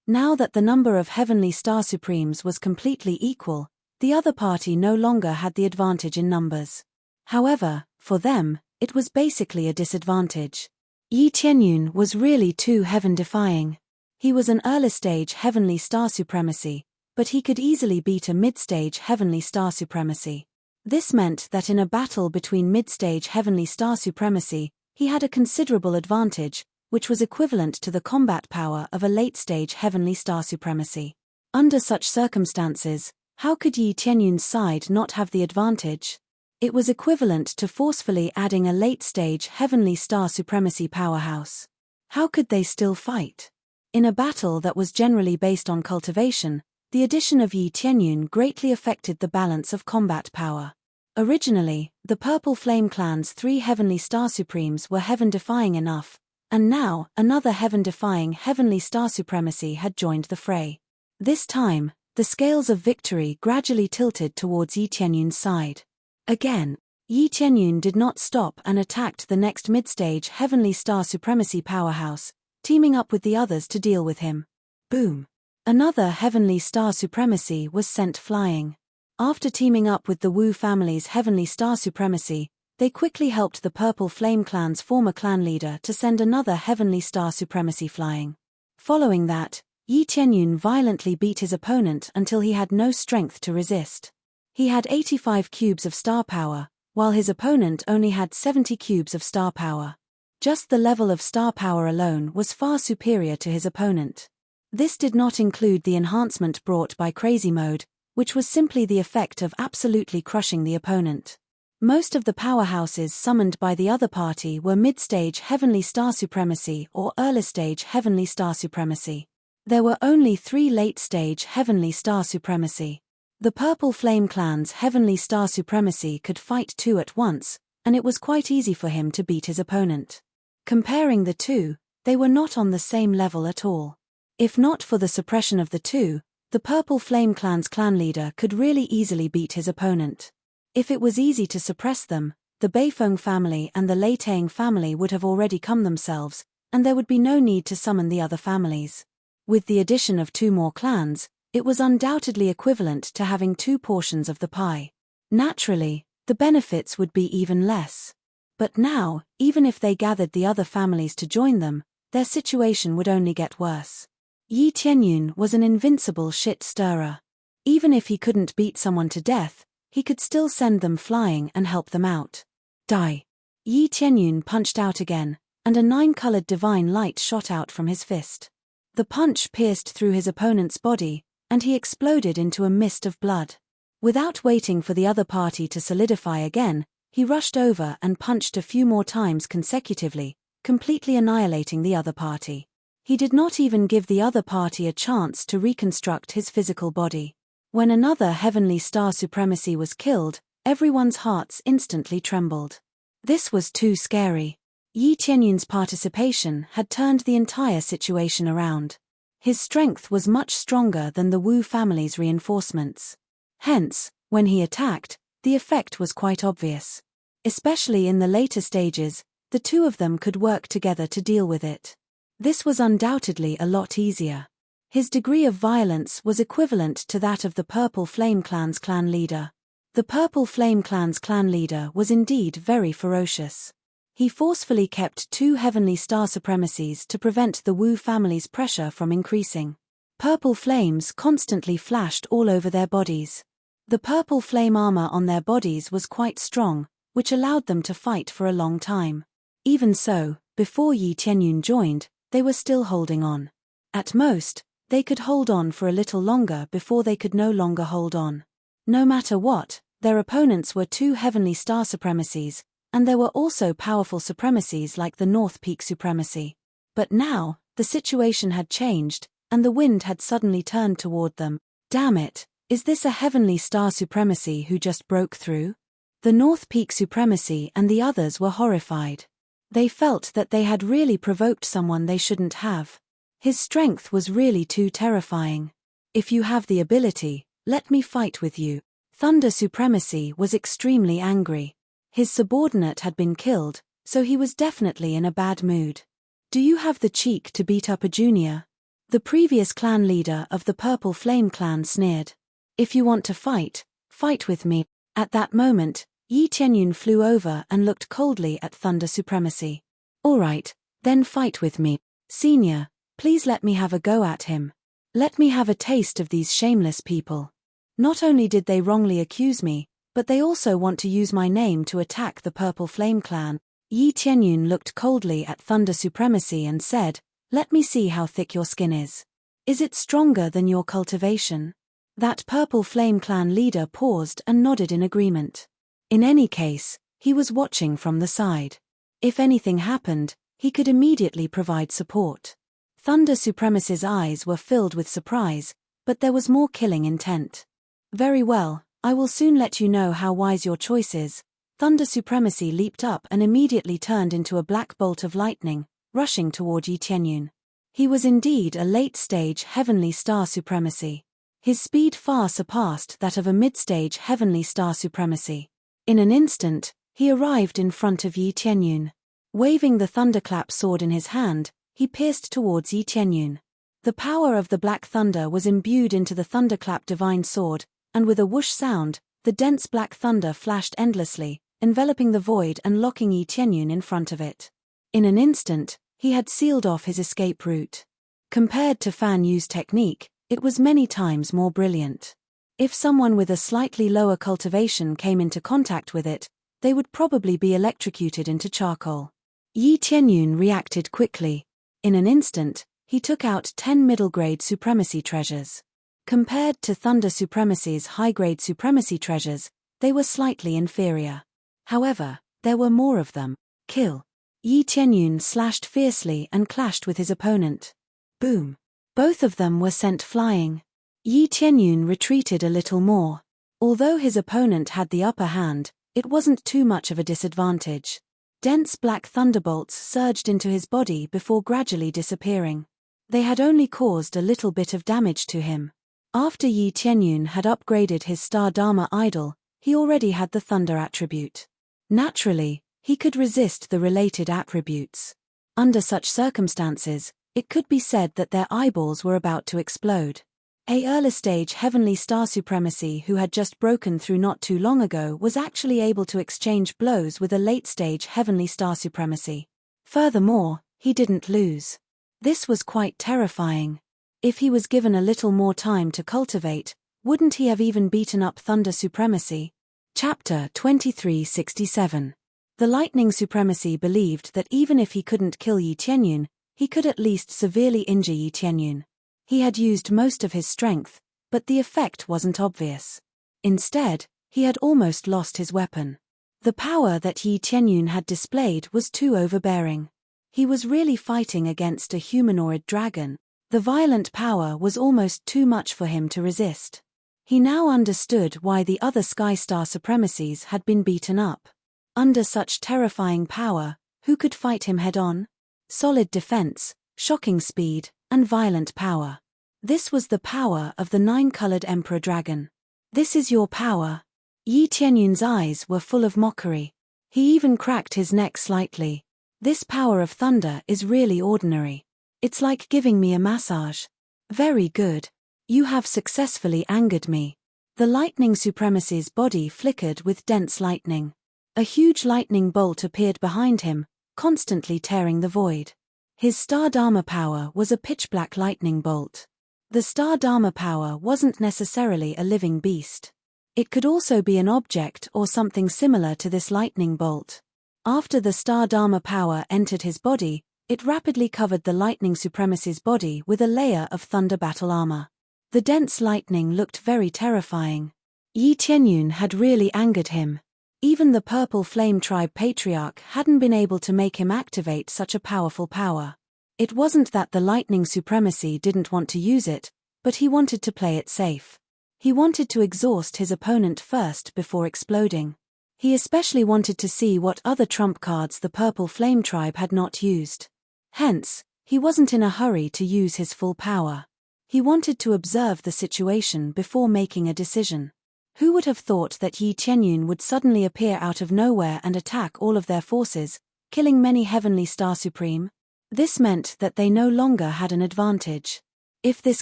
Speaker 1: Now that the number of heavenly star supremes was completely equal, the other party no longer had the advantage in numbers. However, for them, it was basically a disadvantage. Yi Tianyun was really too heaven-defying. He was an early-stage heavenly star supremacy, but he could easily beat a mid-stage heavenly star supremacy. This meant that in a battle between mid-stage heavenly star supremacy, he had a considerable advantage, which was equivalent to the combat power of a late-stage heavenly star supremacy. Under such circumstances, how could Yi Tianyun's side not have the advantage? It was equivalent to forcefully adding a late-stage heavenly star supremacy powerhouse. How could they still fight? In a battle that was generally based on cultivation, the addition of Yi Tianyun greatly affected the balance of combat power. Originally, the Purple Flame Clan's 3 heavenly star supremes were heaven-defying enough, and now another heaven-defying heavenly star supremacy had joined the fray. This time, the scales of victory gradually tilted towards Yi Tianyun's side. Again, Yi Tianyun did not stop and attacked the next mid-stage heavenly star supremacy powerhouse, teaming up with the others to deal with him. Boom! Another heavenly star supremacy was sent flying. After teaming up with the Wu family's heavenly star supremacy, they quickly helped the Purple Flame Clan's former clan leader to send another heavenly star supremacy flying. Following that, Yi Tianyun violently beat his opponent until he had no strength to resist. He had 85 cubes of star power, while his opponent only had 70 cubes of star power. Just the level of star power alone was far superior to his opponent. This did not include the enhancement brought by Crazy Mode, which was simply the effect of absolutely crushing the opponent. Most of the powerhouses summoned by the other party were mid-stage heavenly star supremacy or early-stage heavenly star supremacy. There were only 3 late-stage heavenly star supremacy. The Purple Flame Clan's heavenly star supremacy could fight 2 at once, and it was quite easy for him to beat his opponent. Comparing the two, they were not on the same level at all. If not for the suppression of the two, the Purple Flame Clan's clan leader could really easily beat his opponent. If it was easy to suppress them, the Beifeng family and the Leitang family would have already come themselves, and there would be no need to summon the other families. With the addition of 2 more clans, It was undoubtedly equivalent to having 2 portions of the pie. Naturally, the benefits would be even less. But now, even if they gathered the other families to join them, their situation would only get worse. Yi Tianyun was an invincible shit-stirrer. Even if he couldn't beat someone to death, he could still send them flying and help them out. Die! Yi Tianyun punched out again, and a 9-colored divine light shot out from his fist. The punch pierced through his opponent's body, and he exploded into a mist of blood. Without waiting for the other party to solidify again, he rushed over and punched a few more times consecutively, completely annihilating the other party. He did not even give the other party a chance to reconstruct his physical body. When another heavenly star supremacy was killed, everyone's hearts instantly trembled. This was too scary. Yi Tianyun's participation had turned the entire situation around. His strength was much stronger than the Wu family's reinforcements. Hence, when he attacked, the effect was quite obvious. Especially in the later stages, the two of them could work together to deal with it. This was undoubtedly a lot easier. His degree of violence was equivalent to that of the Purple Flame Clan's clan leader. The Purple Flame Clan's clan leader was indeed very ferocious. He forcefully kept 2 heavenly star supremacies to prevent the Wu family's pressure from increasing. Purple flames constantly flashed all over their bodies. The purple flame armor on their bodies was quite strong, which allowed them to fight for a long time. Even so, before Yi Tianyun joined, they were still holding on. At most, they could hold on for a little longer before they could no longer hold on. No matter what, their opponents were 2 heavenly star supremacies, and there were also powerful supremacies like the North Peak supremacy. But now, the situation had changed, and the wind had suddenly turned toward them. Damn it, is this a heavenly star supremacy who just broke through? The North Peak supremacy and the others were horrified. They felt that they had really provoked someone they shouldn't have. His strength was really too terrifying. If you have the ability, let me fight with you. Thunder Supremacy was extremely angry. His subordinate had been killed, so he was definitely in a bad mood. Do you have the cheek to beat up a junior? The previous clan leader of the Purple Flame clan sneered. If you want to fight, fight with me. At that moment, Yi Tianyun flew over and looked coldly at Thunder Supremacy. All right, then fight with me. Senior, please let me have a go at him. Let me have a taste of these shameless people. Not only did they wrongly accuse me, but they also want to use my name to attack the Purple Flame clan. Yi Tianyun looked coldly at Thunder Supremacy and said, let me see how thick your skin is. Is it stronger than your cultivation? That Purple Flame clan leader paused and nodded in agreement. In any case, he was watching from the side. If anything happened, he could immediately provide support. Thunder Supremacy's eyes were filled with surprise, but there was more killing intent. Very well, I will soon let you know how wise your choice is. Thunder Supremacy leaped up and immediately turned into a black bolt of lightning, rushing toward Yi Tianyun. He was indeed a late-stage Heavenly Star Supremacy. His speed far surpassed that of a mid-stage Heavenly Star Supremacy. In an instant, he arrived in front of Yi Tianyun. Waving the thunderclap sword in his hand, he pierced towards Yi Tianyun. The power of the Black Thunder was imbued into the thunderclap divine sword, and with a whoosh sound, the dense black thunder flashed endlessly, enveloping the void and locking Yi Tianyun in front of it. In an instant, he had sealed off his escape route. Compared to Fan Yu's technique, it was many times more brilliant. If someone with a slightly lower cultivation came into contact with it, they would probably be electrocuted into charcoal. Yi Tianyun reacted quickly. In an instant, he took out 10 middle-grade supremacy treasures. Compared to Thunder Supremacy's high-grade supremacy treasures, they were slightly inferior. However, there were more of them. Kill. Yi Tianyun slashed fiercely and clashed with his opponent. Boom. Both of them were sent flying. Yi Tianyun retreated a little more. Although his opponent had the upper hand, it wasn't too much of a disadvantage. Dense black thunderbolts surged into his body before gradually disappearing. They had only caused a little bit of damage to him. After Yi Tianyun had upgraded his Star Dharma idol, he already had the thunder attribute. Naturally, he could resist the related attributes. Under such circumstances, it could be said that their eyeballs were about to explode. A early-stage heavenly star supremacy who had just broken through not too long ago was actually able to exchange blows with a late-stage heavenly star supremacy. Furthermore, he didn't lose. This was quite terrifying. If he was given a little more time to cultivate, wouldn't he have even beaten up Thunder Supremacy? Chapter 2367. The Lightning Supremacy believed that even if he couldn't kill Yi Tianyun, he could at least severely injure Yi Tianyun. He had used most of his strength, but the effect wasn't obvious. Instead, he had almost lost his weapon. The power that Yi Tianyun had displayed was too overbearing. He was really fighting against a humanoid dragon. The violent power was almost too much for him to resist. He now understood why the other Sky Star supremacies had been beaten up. Under such terrifying power, who could fight him head-on? Solid defense, shocking speed, and violent power. This was the power of the nine-colored Emperor Dragon. This is your power. Yi Tianyun's eyes were full of mockery. He even cracked his neck slightly. This power of thunder is really ordinary. It's like giving me a massage. Very good. You have successfully angered me. The lightning supremacy's body flickered with dense lightning. A huge lightning bolt appeared behind him, constantly tearing the void. His Star Dharma power was a pitch-black lightning bolt. The Star Dharma power wasn't necessarily a living beast. It could also be an object or something similar to this lightning bolt. After the Star Dharma power entered his body, it rapidly covered the lightning supremacy's body with a layer of thunder battle armor. The dense lightning looked very terrifying. Yi Tianyun had really angered him. Even the Purple Flame Tribe Patriarch hadn't been able to make him activate such a powerful power. It wasn't that the lightning supremacy didn't want to use it, but he wanted to play it safe. He wanted to exhaust his opponent first before exploding. He especially wanted to see what other trump cards the Purple Flame Tribe had not used. Hence, he wasn't in a hurry to use his full power. He wanted to observe the situation before making a decision. Who would have thought that Yi Tianyun would suddenly appear out of nowhere and attack all of their forces, killing many Heavenly Star Supreme? This meant that they no longer had an advantage. If this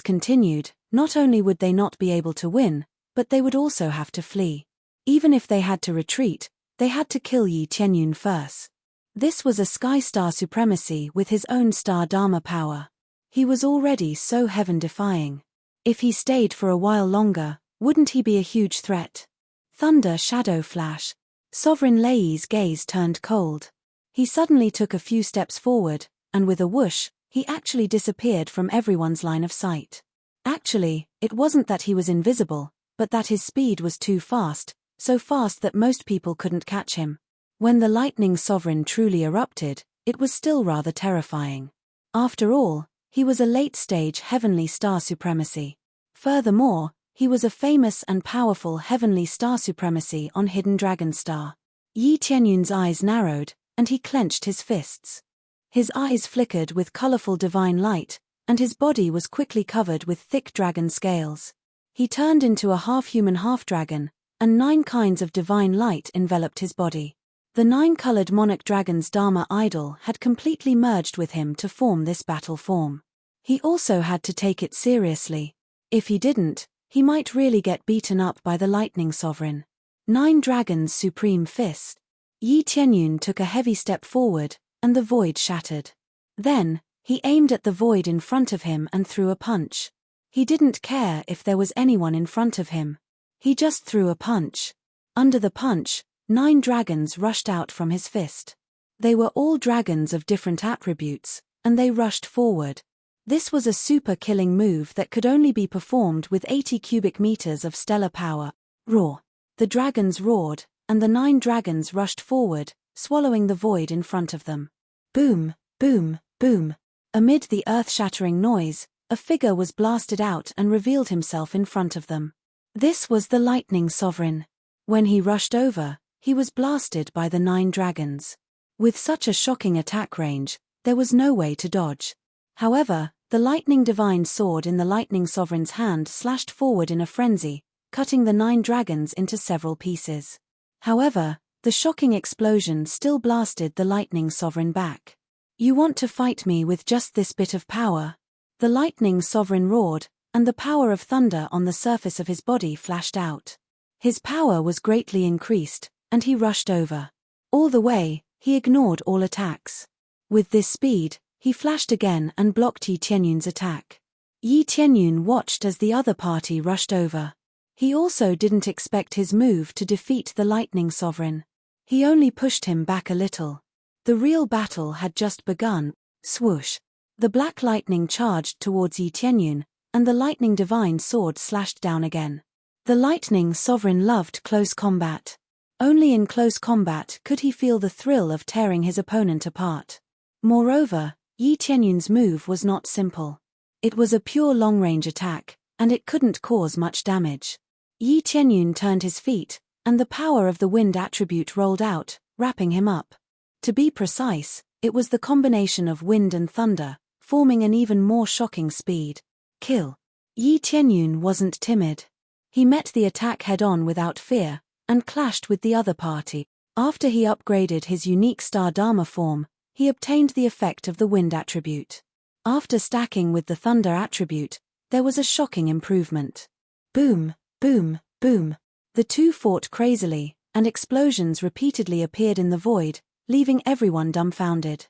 Speaker 1: continued, not only would they not be able to win, but they would also have to flee. Even if they had to retreat, they had to kill Yi Tianyun first. This was a Sky Star supremacy with his own Star Dharma power. He was already so heaven-defying. If he stayed for a while longer, wouldn't he be a huge threat? Thunder Shadow Flash. Sovereign Lei's gaze turned cold. He suddenly took a few steps forward, and with a whoosh, he actually disappeared from everyone's line of sight. Actually, it wasn't that he was invisible, but that his speed was too fast, so fast that most people couldn't catch him. When the Lightning Sovereign truly erupted, it was still rather terrifying. After all, he was a late-stage Heavenly Star Supremacy. Furthermore, he was a famous and powerful Heavenly Star Supremacy on Hidden Dragon Star. Yi Tianyun's eyes narrowed, and he clenched his fists. His eyes flickered with colorful divine light, and his body was quickly covered with thick dragon scales. He turned into a half-human half-dragon, and 9 kinds of divine light enveloped his body. The 9-colored monarch dragon's Dharma idol had completely merged with him to form this battle form. He also had to take it seriously. If he didn't, he might really get beaten up by the Lightning Sovereign. 9 Dragons Supreme Fist. Yi Tianyun took a heavy step forward, and the void shattered. Then, he aimed at the void in front of him and threw a punch. He didn't care if there was anyone in front of him. He just threw a punch. Under the punch, 9 dragons rushed out from his fist. They were all dragons of different attributes, and they rushed forward. This was a super killing move that could only be performed with 80 cubic meters of stellar power. Roar. The dragons roared, and the 9 dragons rushed forward, swallowing the void in front of them. Boom, boom, boom. Amid the earth-shattering noise, a figure was blasted out and revealed himself in front of them. This was the Lightning Sovereign. When he rushed over, he was blasted by the 9 dragons. With such a shocking attack range, there was no way to dodge. However, the lightning divine sword in the Lightning Sovereign's hand slashed forward in a frenzy, cutting the 9 dragons into several pieces. However, the shocking explosion still blasted the Lightning Sovereign back. You want to fight me with just this bit of power? The Lightning Sovereign roared, and the power of thunder on the surface of his body flashed out. His power was greatly increased, and he rushed over. All the way, he ignored all attacks. With this speed, he flashed again and blocked Yi Tianyun's attack. Yi Tianyun watched as the other party rushed over. He also didn't expect his move to defeat the Lightning Sovereign. He only pushed him back a little. The real battle had just begun. Swoosh! The black lightning charged towards Yi Tianyun, and the lightning divine sword slashed down again. The Lightning Sovereign loved close combat. Only in close combat could he feel the thrill of tearing his opponent apart. Moreover, Yi Tianyun's move was not simple. It was a pure long-range attack, and it couldn't cause much damage. Yi Tianyun turned his feet, and the power of the wind attribute rolled out, wrapping him up. To be precise, it was the combination of wind and thunder, forming an even more shocking speed. Kill. Yi Tianyun wasn't timid. He met the attack head-on without fear, and clashed with the other party. After he upgraded his unique Star Dharma form, he obtained the effect of the wind attribute. After stacking with the thunder attribute, there was a shocking improvement. Boom, boom, boom. The two fought crazily, and explosions repeatedly appeared in the void, leaving everyone dumbfounded.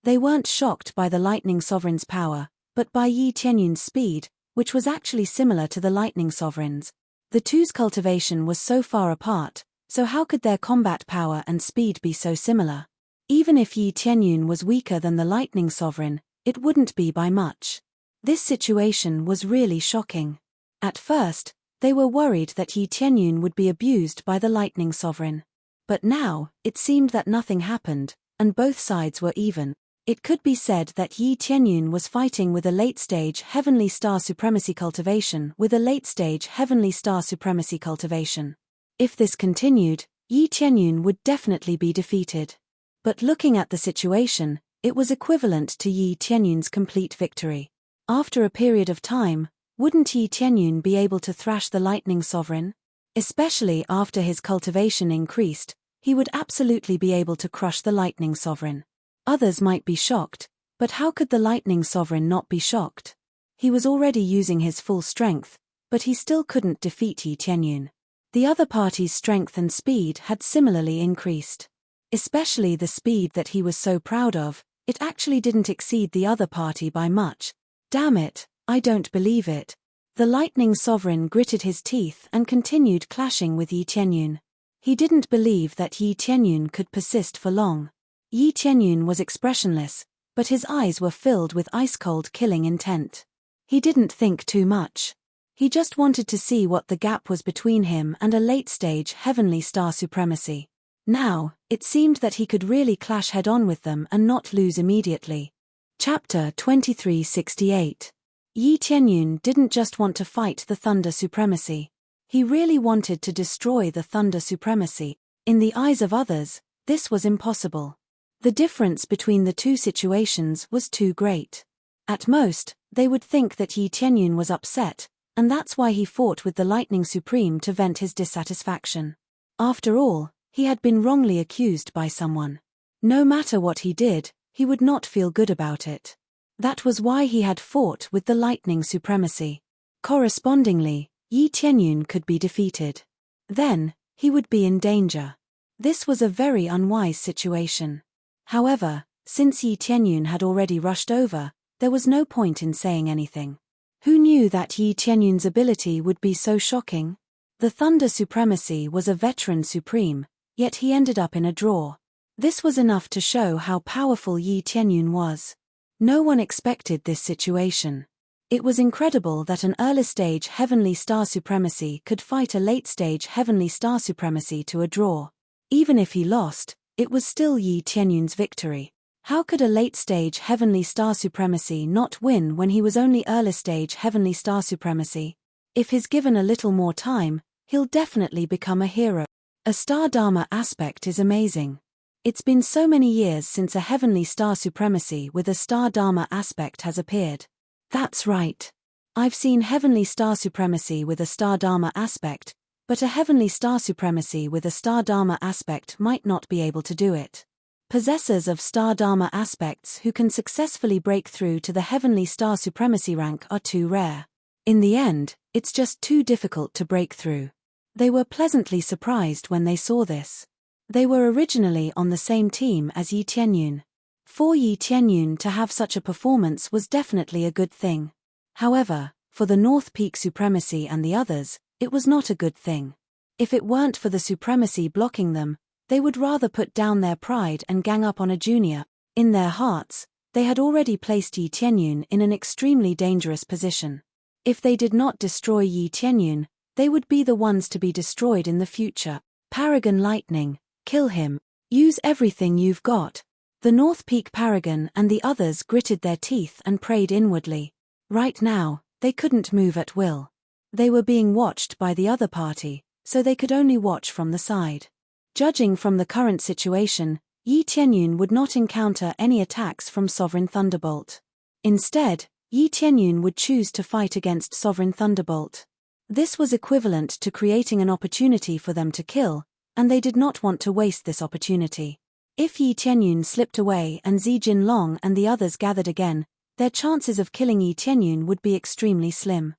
Speaker 1: They weren't shocked by the Lightning Sovereign's power, but by Yi Tianyun's speed, which was actually similar to the Lightning Sovereign's. The two's cultivation was so far apart, so how could their combat power and speed be so similar? Even if Yi Tianyun was weaker than the Lightning Sovereign, it wouldn't be by much. This situation was really shocking. At first, they were worried that Yi Tianyun would be abused by the Lightning Sovereign. But now, it seemed that nothing happened, and both sides were even. It could be said that Yi Tianyun was fighting with a late-stage Heavenly Star Supremacy cultivation with a late-stage Heavenly Star Supremacy cultivation. If this continued, Yi Tianyun would definitely be defeated. But looking at the situation, it was equivalent to Yi Tianyun's complete victory. After a period of time, wouldn't Yi Tianyun be able to thrash the Lightning Sovereign? Especially after his cultivation increased, he would absolutely be able to crush the Lightning Sovereign. Others might be shocked, but how could the Lightning Sovereign not be shocked? He was already using his full strength, but he still couldn't defeat Yi Tianyun. The other party's strength and speed had similarly increased. Especially the speed that he was so proud of, it actually didn't exceed the other party by much. Damn it, I don't believe it. The Lightning Sovereign gritted his teeth and continued clashing with Yi Tianyun. He didn't believe that Yi Tianyun could persist for long. Yi Tianyun was expressionless, but his eyes were filled with ice-cold killing intent. He didn't think too much. He just wanted to see what the gap was between him and a late-stage Heavenly Star Supremacy. Now, it seemed that he could really clash head-on with them and not lose immediately. Chapter 2368. Yi Tianyun didn't just want to fight the Thunder Supremacy. He really wanted to destroy the Thunder Supremacy. In the eyes of others, this was impossible. The difference between the two situations was too great. At most, they would think that Yi Tianyun was upset, and that's why he fought with the Lightning Supreme to vent his dissatisfaction. After all, he had been wrongly accused by someone. No matter what he did, he would not feel good about it. That was why he had fought with the Lightning Supremacy. Correspondingly, Yi Tianyun could be defeated. Then, he would be in danger. This was a very unwise situation. However, since Yi Tianyun had already rushed over, there was no point in saying anything. Who knew that Yi Tianyun's ability would be so shocking? The Thunder Supremacy was a veteran supreme, yet he ended up in a draw. This was enough to show how powerful Yi Tianyun was. No one expected this situation. It was incredible that an early-stage Heavenly Star Supremacy could fight a late-stage Heavenly Star Supremacy to a draw. Even if he lost, it was still Yi Tianyun's victory. How could a late-stage Heavenly Star Supremacy not win when he was only early-stage Heavenly Star Supremacy? If he's given a little more time, he'll definitely become a hero. A Star Dharma aspect is amazing. It's been so many years since a Heavenly Star Supremacy with a Star Dharma aspect has appeared. That's right. I've seen Heavenly Star Supremacy with a Star Dharma aspect, but a Heavenly Star Supremacy with a Star Dharma aspect might not be able to do it. Possessors of Star Dharma aspects who can successfully break through to the Heavenly Star Supremacy rank are too rare. In the end, it's just too difficult to break through. They were pleasantly surprised when they saw this. They were originally on the same team as Yi Tianyun. For Yi Tianyun to have such a performance was definitely a good thing. However, for the North Peak Supremacy and the others, it was not a good thing. If it weren't for the Supremacy blocking them, they would rather put down their pride and gang up on a junior. In their hearts, they had already placed Yi Tianyun in an extremely dangerous position. If they did not destroy Yi Tianyun, they would be the ones to be destroyed in the future. Paragon Lightning, kill him. Use everything you've got. The North Peak Paragon and the others gritted their teeth and prayed inwardly. Right now, they couldn't move at will. They were being watched by the other party, so they could only watch from the side. Judging from the current situation, Yi Tianyun would not encounter any attacks from Sovereign Thunderbolt. Instead, Yi Tianyun would choose to fight against Sovereign Thunderbolt. This was equivalent to creating an opportunity for them to kill, and they did not want to waste this opportunity. If Yi Tianyun slipped away and Zi Jinlong and the others gathered again, their chances of killing Yi Tianyun would be extremely slim.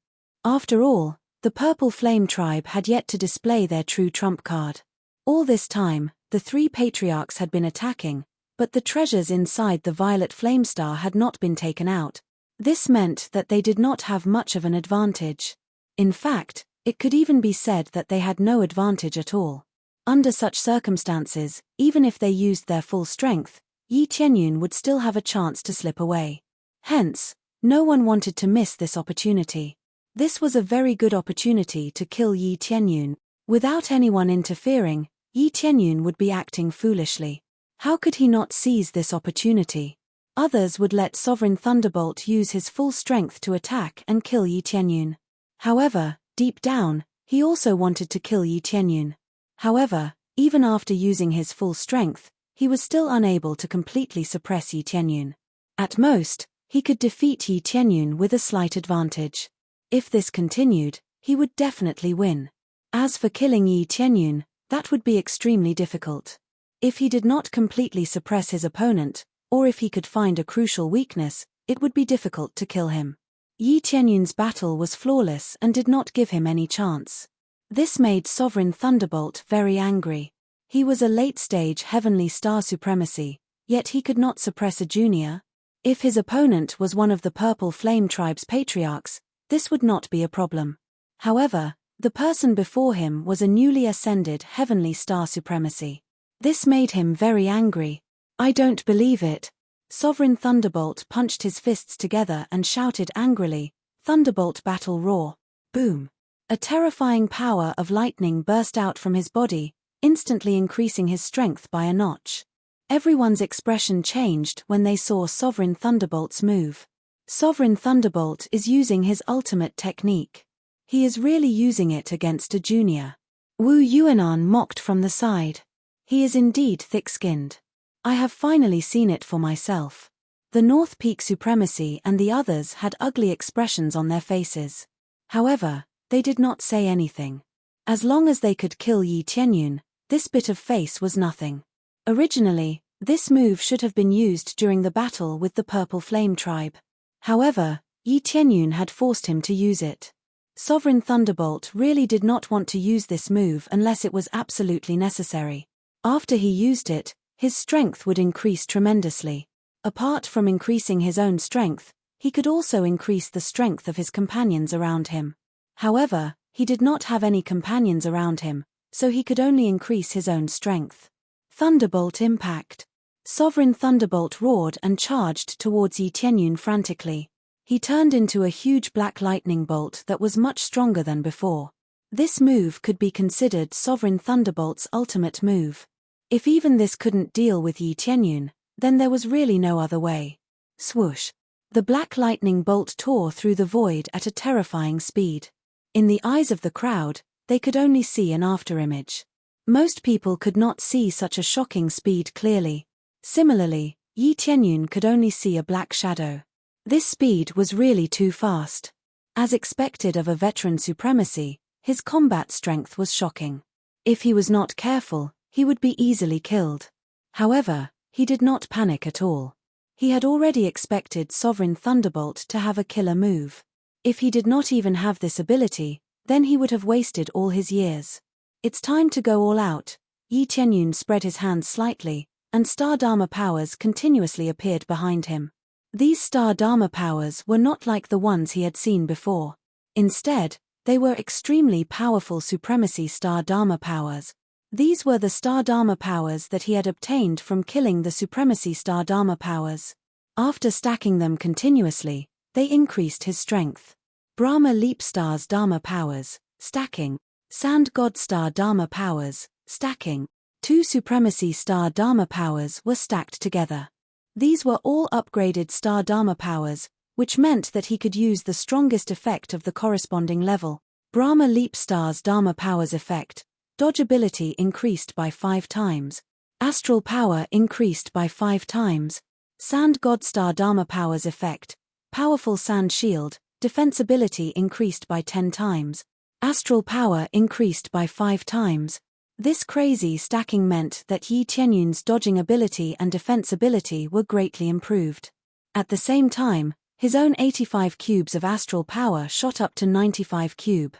Speaker 1: After all, the Purple Flame tribe had yet to display their true trump card. All this time, the three patriarchs had been attacking, but the treasures inside the Violet Flame Star had not been taken out. This meant that they did not have much of an advantage. In fact, it could even be said that they had no advantage at all. Under such circumstances, even if they used their full strength, Yi Tianyun would still have a chance to slip away. Hence, no one wanted to miss this opportunity. This was a very good opportunity to kill Yi Tianyun. Without anyone interfering, Yi Tianyun would be acting foolishly. How could he not seize this opportunity? Others would let Sovereign Thunderbolt use his full strength to attack and kill Yi Tianyun. However, deep down, he also wanted to kill Yi Tianyun. However, even after using his full strength, he was still unable to completely suppress Yi Tianyun. At most, he could defeat Yi Tianyun with a slight advantage. If this continued, he would definitely win. As for killing Yi Tianyun, that would be extremely difficult. If he did not completely suppress his opponent, or if he could find a crucial weakness, it would be difficult to kill him. Yi Tianyun's battle was flawless and did not give him any chance. This made Sovereign Thunderbolt very angry. He was a late-stage Heavenly Star Supremacy, yet he could not suppress a junior. If his opponent was one of the Purple Flame Tribe's patriarchs, this would not be a problem. However, the person before him was a newly ascended Heavenly Star Supremacy. This made him very angry. I don't believe it. Sovereign Thunderbolt punched his fists together and shouted angrily, "Thunderbolt Battle Roar!" Boom! A terrifying power of lightning burst out from his body, instantly increasing his strength by a notch. Everyone's expression changed when they saw Sovereign Thunderbolt's move. Sovereign Thunderbolt is using his ultimate technique. He is really using it against a junior. Wu Yuanan mocked from the side. He is indeed thick-skinned. I have finally seen it for myself. The North Peak Supremacy and the others had ugly expressions on their faces. However, they did not say anything. As long as they could kill Yi Tianyun, this bit of face was nothing. Originally, this move should have been used during the battle with the Purple Flame Tribe. However, Yi Tianyun had forced him to use it. Sovereign Thunderbolt really did not want to use this move unless it was absolutely necessary. After he used it, his strength would increase tremendously. Apart from increasing his own strength, he could also increase the strength of his companions around him. However, he did not have any companions around him, so he could only increase his own strength. Thunderbolt Impact. Sovereign Thunderbolt roared and charged towards Yi Tianyun frantically. He turned into a huge black lightning bolt that was much stronger than before. This move could be considered Sovereign Thunderbolt's ultimate move. If even this couldn't deal with Yi Tianyun, then there was really no other way. Swoosh! The black lightning bolt tore through the void at a terrifying speed. In the eyes of the crowd, they could only see an afterimage. Most people could not see such a shocking speed clearly. Similarly, Yi Tianyun could only see a black shadow. This speed was really too fast. As expected of a veteran supremacy, his combat strength was shocking. If he was not careful, he would be easily killed. However, he did not panic at all. He had already expected Sovereign Thunderbolt to have a killer move. If he did not even have this ability, then he would have wasted all his years. It's time to go all out. Yi Tianyun spread his hands slightly, and star Dharma powers continuously appeared behind him. These star Dharma powers were not like the ones he had seen before. Instead, they were extremely powerful supremacy star Dharma powers. These were the star Dharma powers that he had obtained from killing the supremacy star Dharma powers. After stacking them continuously, they increased his strength. Brahma Leap Stars Dharma powers, stacking. Sand God Star Dharma powers, stacking. 2 supremacy star Dharma powers were stacked together. These were all upgraded star Dharma powers, which meant that he could use the strongest effect of the corresponding level. Brahma Leap Stars Dharma powers effect. Dodge ability increased by 5 times. Astral power increased by 5 times. Sand God Star Dharma powers effect. Powerful sand shield, defense ability increased by 10 times. Astral power increased by 5 times. This crazy stacking meant that Yi Tianyun's dodging ability and defense ability were greatly improved. At the same time, his own 85 cubes of astral power shot up to 95 cube.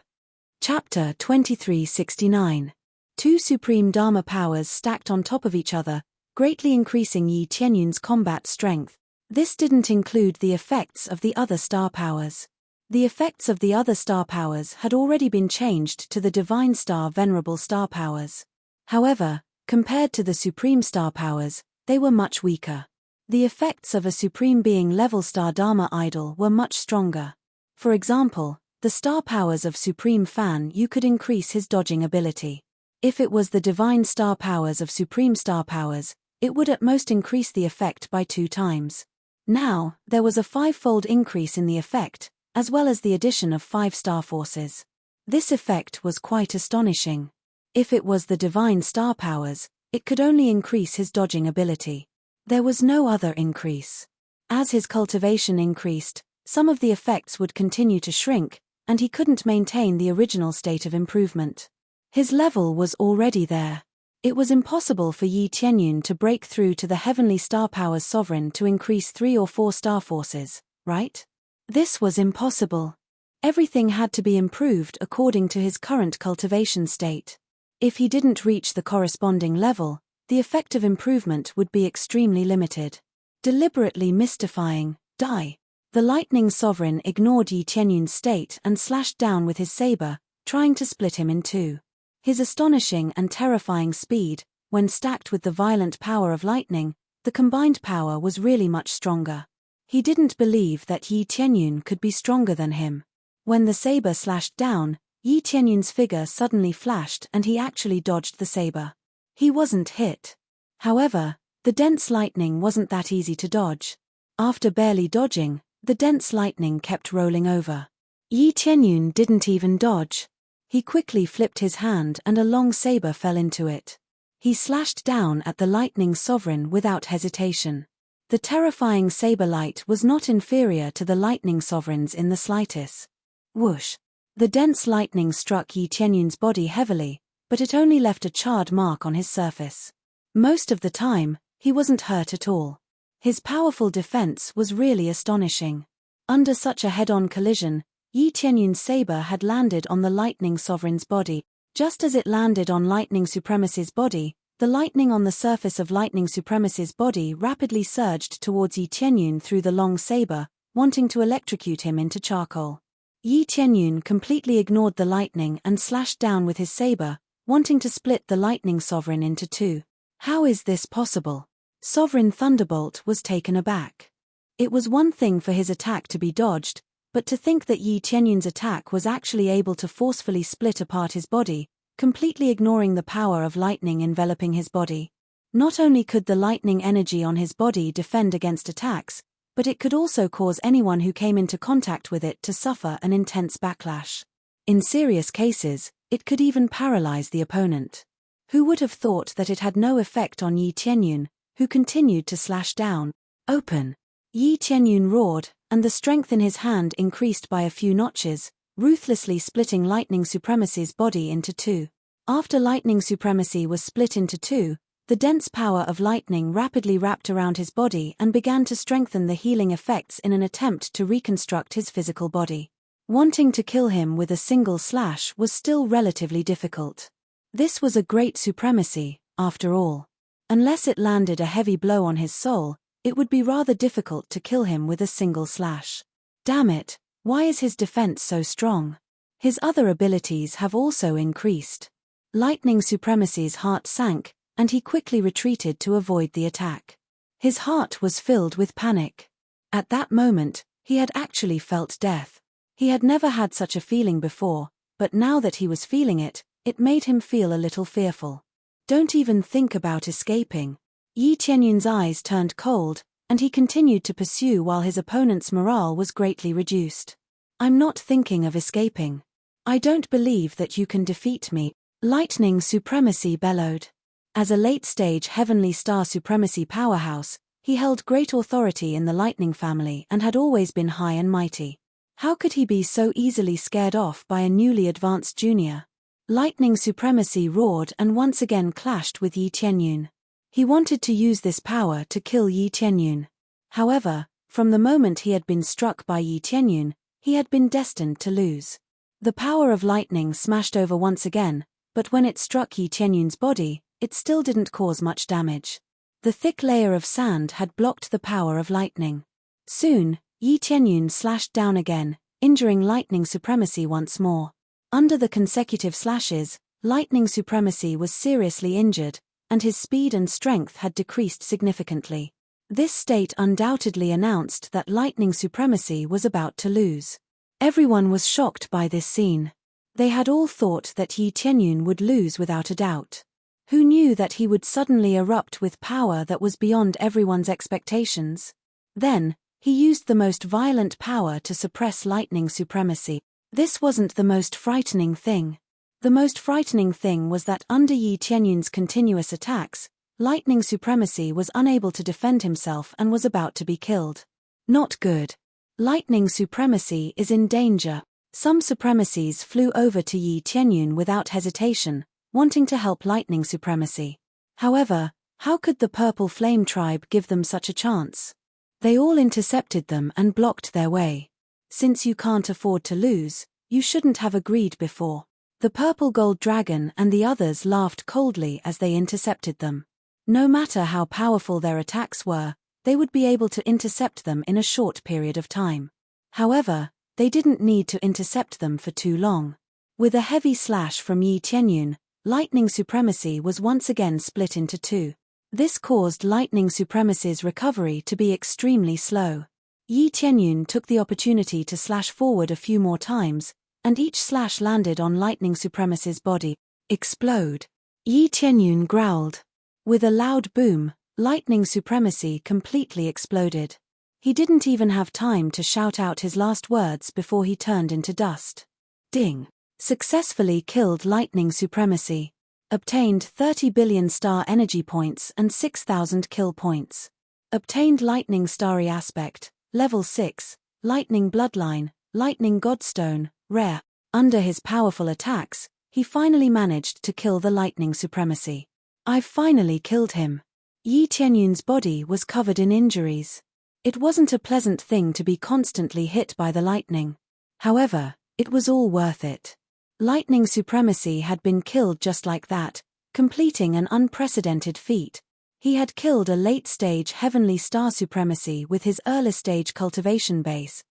Speaker 1: Chapter 2369. 2 supreme Dharma powers stacked on top of each other, greatly increasing Yi Tianyun's combat strength. This didn't include the effects of the other star powers. The effects of the other star powers had already been changed to the divine star venerable star powers. However, compared to the supreme star powers, they were much weaker. The effects of a supreme being level star Dharma idol were much stronger. For example, the star powers of Supreme Fan Yu could increase his dodging ability. If it was the divine star powers of Supreme Star powers, it would at most increase the effect by 2 times. Now, there was a 5-fold increase in the effect, as well as the addition of 5 star forces. This effect was quite astonishing. If it was the divine star powers, it could only increase his dodging ability. There was no other increase. As his cultivation increased, some of the effects would continue to shrink, and he couldn't maintain the original state of improvement. His level was already there. It was impossible for Yi Tianyun to break through to the heavenly star powers sovereign to increase 3 or 4 star forces, right? This was impossible. Everything had to be improved according to his current cultivation state. If he didn't reach the corresponding level, the effect of improvement would be extremely limited. Deliberately mystifying, die. The lightning sovereign ignored Yi Tianyun's state and slashed down with his saber, trying to split him in 2. His astonishing and terrifying speed, when stacked with the violent power of lightning, the combined power was really much stronger. He didn't believe that Yi Tianyun could be stronger than him. When the saber slashed down, Yi Tianyun's figure suddenly flashed and he actually dodged the saber. He wasn't hit. However, the dense lightning wasn't that easy to dodge. After barely dodging, the dense lightning kept rolling over. Yi Tianyun didn't even dodge. He quickly flipped his hand and a long saber fell into it. He slashed down at the lightning sovereign without hesitation. The terrifying saber light was not inferior to the lightning sovereign's in the slightest. Whoosh! The dense lightning struck Yi Tianyun's body heavily, but it only left a charred mark on his surface. Most of the time, he wasn't hurt at all. His powerful defense was really astonishing. Under such a head-on collision, Yi Tianyun's saber had landed on the lightning sovereign's body. Just as it landed on lightning supremacy's body, the lightning on the surface of lightning supremacy's body rapidly surged towards Yi Tianyun through the long saber, wanting to electrocute him into charcoal. Yi Tianyun completely ignored the lightning and slashed down with his saber, wanting to split the lightning sovereign into 2. How is this possible? Sovereign Thunderbolt was taken aback. It was one thing for his attack to be dodged, but to think that Yi Tianyun's attack was actually able to forcefully split apart his body, completely ignoring the power of lightning enveloping his body. Not only could the lightning energy on his body defend against attacks, but it could also cause anyone who came into contact with it to suffer an intense backlash. In serious cases, it could even paralyze the opponent. Who would have thought that it had no effect on Yi Tianyun, who continued to slash down? Open! Yi Tianyun roared, and the strength in his hand increased by a few notches, ruthlessly splitting Lightning Supremacy's body into 2. After Lightning Supremacy was split into 2, the dense power of lightning rapidly wrapped around his body and began to strengthen the healing effects in an attempt to reconstruct his physical body. Wanting to kill him with a single slash was still relatively difficult. This was a great supremacy, after all. Unless it landed a heavy blow on his soul, it would be rather difficult to kill him with a single slash. Damn it, why is his defense so strong? His other abilities have also increased. Lightning supremacy's heart sank, and he quickly retreated to avoid the attack. His heart was filled with panic. At that moment, he had actually felt death. He had never had such a feeling before, but now that he was feeling it, it made him feel a little fearful. Don't even think about escaping. Yi Tianyun's eyes turned cold, and he continued to pursue while his opponent's morale was greatly reduced. I'm not thinking of escaping. I don't believe that you can defeat me, Lightning Supremacy bellowed. As a late-stage Heavenly Star Supremacy powerhouse, he held great authority in the Lightning family and had always been high and mighty. How could he be so easily scared off by a newly advanced junior? Lightning Supremacy roared and once again clashed with Yi Tianyun. He wanted to use this power to kill Yi Tianyun. However, from the moment he had been struck by Yi Tianyun, he had been destined to lose. The power of lightning smashed over once again, but when it struck Yi Tianyun's body, it still didn't cause much damage. The thick layer of sand had blocked the power of lightning. Soon, Yi Tianyun slashed down again, injuring Lightning Supremacy once more. Under the consecutive slashes, Lightning Supremacy was seriously injured, and his speed and strength had decreased significantly. This state undoubtedly announced that Lightning Supremacy was about to lose. Everyone was shocked by this scene. They had all thought that Yi Tianyun would lose without a doubt. Who knew that he would suddenly erupt with power that was beyond everyone's expectations? Then, he used the most violent power to suppress Lightning Supremacy. This wasn't the most frightening thing. The most frightening thing was that under Yi Tianyun's continuous attacks, Lightning Supremacy was unable to defend himself and was about to be killed. Not good. Lightning Supremacy is in danger. Some supremacies flew over to Yi Tianyun without hesitation, wanting to help Lightning Supremacy. However, how could the Purple Flame Tribe give them such a chance? They all intercepted them and blocked their way. Since you can't afford to lose, you shouldn't have agreed before. The Purple Gold Dragon and the others laughed coldly as they intercepted them. No matter how powerful their attacks were, they would be able to intercept them in a short period of time. However, they didn't need to intercept them for too long. With a heavy slash from Yi Tianyun, Lightning Supremacy was once again split into two. This caused Lightning Supremacy's recovery to be extremely slow. Yi Tianyun took the opportunity to slash forward a few more times, and each slash landed on Lightning Supremacy's body. Explode. Yi Tianyun growled. With a loud boom, Lightning Supremacy completely exploded. He didn't even have time to shout out his last words before he turned into dust. Ding. Successfully killed Lightning Supremacy. Obtained 30 billion star energy points and 6,000 kill points. Obtained Lightning Starry Aspect, Level 6, Lightning Bloodline, Lightning Godstone, Rare. Under his powerful attacks, he finally managed to kill the Lightning Supremacy. I've finally killed him. Yi Tianyun's body was covered in injuries. It wasn't a pleasant thing to be constantly hit by the lightning. However, it was all worth it. Lightning Supremacy had been killed just like that, completing an unprecedented feat. He had killed a late-stage Heavenly Star Supremacy with his early-stage cultivation base.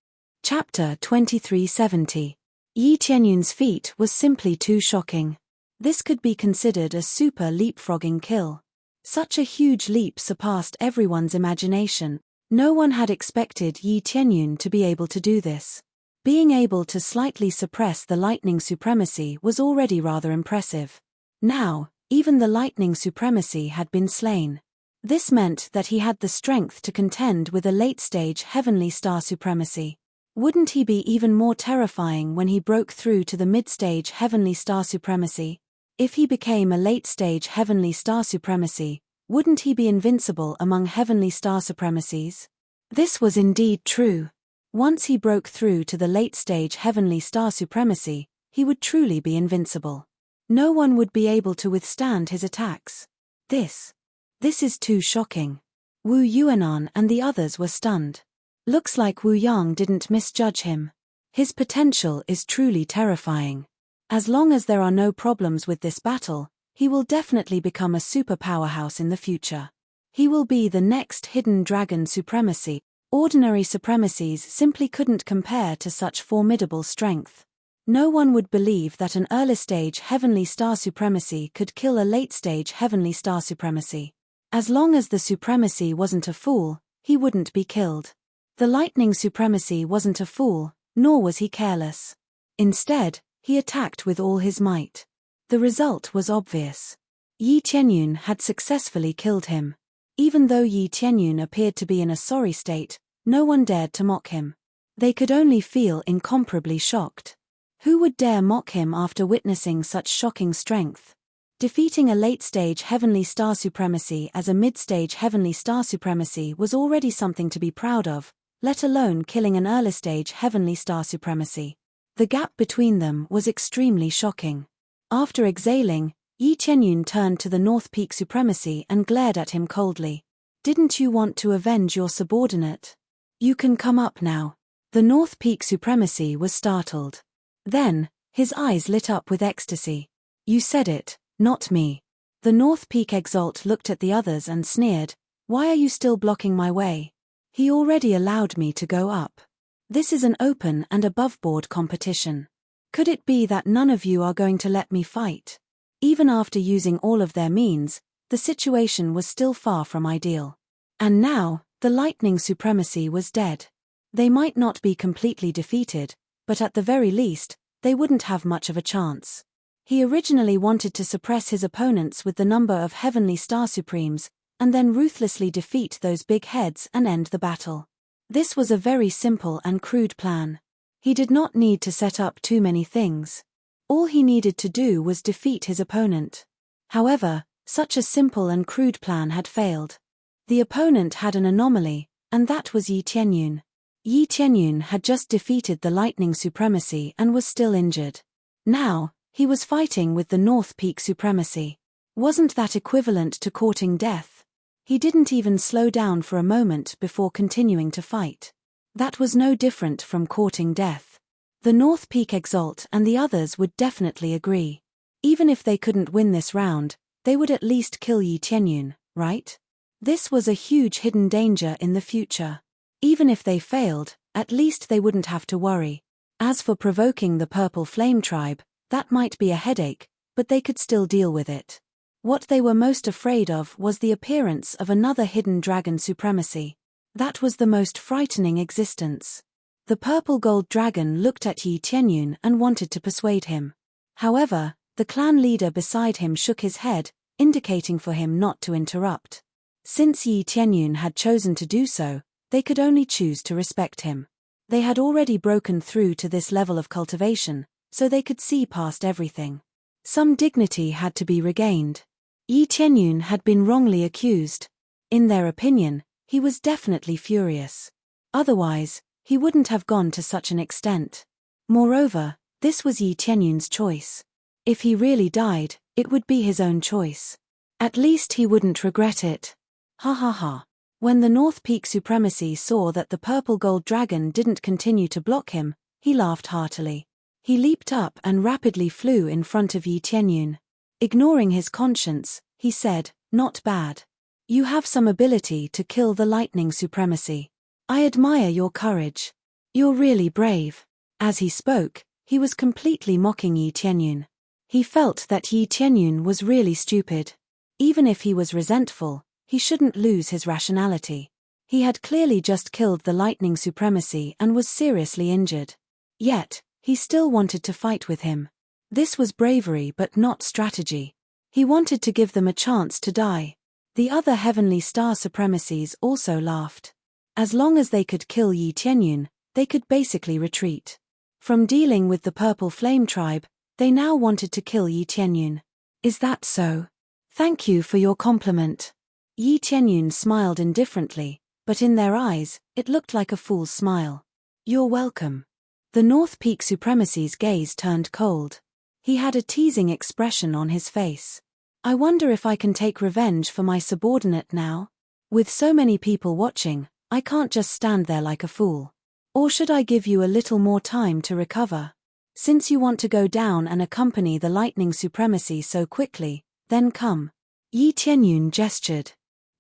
Speaker 1: Chapter 2370. Yi Tianyun's feat was simply too shocking. This could be considered a super leapfrogging kill. Such a huge leap surpassed everyone's imagination. No one had expected Yi Tianyun to be able to do this. Being able to slightly suppress the Lightning Supremacy was already rather impressive. Now, even the Lightning Supremacy had been slain. This meant that he had the strength to contend with a late-stage Heavenly Star Supremacy. Wouldn't he be even more terrifying when he broke through to the mid-stage Heavenly Star Supremacy? If he became a late-stage Heavenly Star Supremacy, wouldn't he be invincible among Heavenly Star Supremacies? This was indeed true. Once he broke through to the late-stage Heavenly Star Supremacy, he would truly be invincible. No one would be able to withstand his attacks. This is too shocking. Wu Yuanan and the others were stunned. Looks like Wu Yang didn't misjudge him. His potential is truly terrifying. As long as there are no problems with this battle, he will definitely become a super powerhouse in the future. He will be the next hidden dragon supremacy. Ordinary supremacies simply couldn't compare to such formidable strength. No one would believe that an early-stage heavenly star supremacy could kill a late-stage heavenly star supremacy. As long as the supremacy wasn't a fool, he wouldn't be killed. The lightning supremacy wasn't a fool, nor was he careless. Instead, he attacked with all his might. The result was obvious. Yi Tianyun had successfully killed him. Even though Yi Tianyun appeared to be in a sorry state, no one dared to mock him. They could only feel incomparably shocked. Who would dare mock him after witnessing such shocking strength? Defeating a late-stage heavenly star supremacy as a mid-stage heavenly star supremacy was already something to be proud of, let alone killing an early-stage heavenly star supremacy. The gap between them was extremely shocking. After exhaling, Yi Tianyun turned to the North Peak supremacy and glared at him coldly. "Didn't you want to avenge your subordinate? You can come up now." The North Peak supremacy was startled. Then, his eyes lit up with ecstasy. "You said it, not me." The North Peak exalt looked at the others and sneered, "Why are you still blocking my way? He already allowed me to go up. This is an open and above-board competition. Could it be that none of you are going to let me fight?" Even after using all of their means, the situation was still far from ideal. And now, the lightning supremacy was dead. They might not be completely defeated, but at the very least, they wouldn't have much of a chance. He originally wanted to suppress his opponents with the number of heavenly star supremes, and then ruthlessly defeat those big heads and end the battle. This was a very simple and crude plan. He did not need to set up too many things. All he needed to do was defeat his opponent. However, such a simple and crude plan had failed. The opponent had an anomaly, and that was Yi Tianyun. Yi Tianyun had just defeated the lightning supremacy and was still injured. Now, he was fighting with the North Peak supremacy. Wasn't that equivalent to courting death? He didn't even slow down for a moment before continuing to fight. That was no different from courting death. The North Peak exalt and the others would definitely agree. Even if they couldn't win this round, they would at least kill Yi Tianyun, right? This was a huge hidden danger in the future. Even if they failed, at least they wouldn't have to worry. As for provoking the Purple Flame tribe, that might be a headache, but they could still deal with it. What they were most afraid of was the appearance of another hidden dragon supremacy. That was the most frightening existence. The purple gold dragon looked at Yi Tianyun and wanted to persuade him. However, the clan leader beside him shook his head, indicating for him not to interrupt. Since Yi Tianyun had chosen to do so, they could only choose to respect him. They had already broken through to this level of cultivation, so they could see past everything. Some dignity had to be regained. Yi Tianyun had been wrongly accused. In their opinion, he was definitely furious. Otherwise, he wouldn't have gone to such an extent. Moreover, this was Yi Tianyun's choice. If he really died, it would be his own choice. At least he wouldn't regret it. Ha ha ha. When the North Peak supremacy saw that the purple gold dragon didn't continue to block him, he laughed heartily. He leaped up and rapidly flew in front of Yi Tianyun. Ignoring his conscience, he said, "Not bad. You have some ability to kill the lightning supremacy. I admire your courage. You're really brave." As he spoke, he was completely mocking Yi Tianyun. He felt that Yi Tianyun was really stupid. Even if he was resentful, he shouldn't lose his rationality. He had clearly just killed the lightning supremacy and was seriously injured. Yet, he still wanted to fight with him. This was bravery but not strategy. He wanted to give them a chance to die. The other heavenly star supremacies also laughed. As long as they could kill Yi Tianyun, they could basically retreat. From dealing with the Purple Flame tribe, they now wanted to kill Yi Tianyun. "Is that so? Thank you for your compliment." Yi Tianyun smiled indifferently, but in their eyes, it looked like a fool's smile. "You're welcome." The North Peak supremacy's gaze turned cold. He had a teasing expression on his face. "I wonder if I can take revenge for my subordinate now? With so many people watching, I can't just stand there like a fool." Or should I give you a little more time to recover? Since you want to go down and accompany the lightning supremacy so quickly, then come. Yi Tianyun gestured.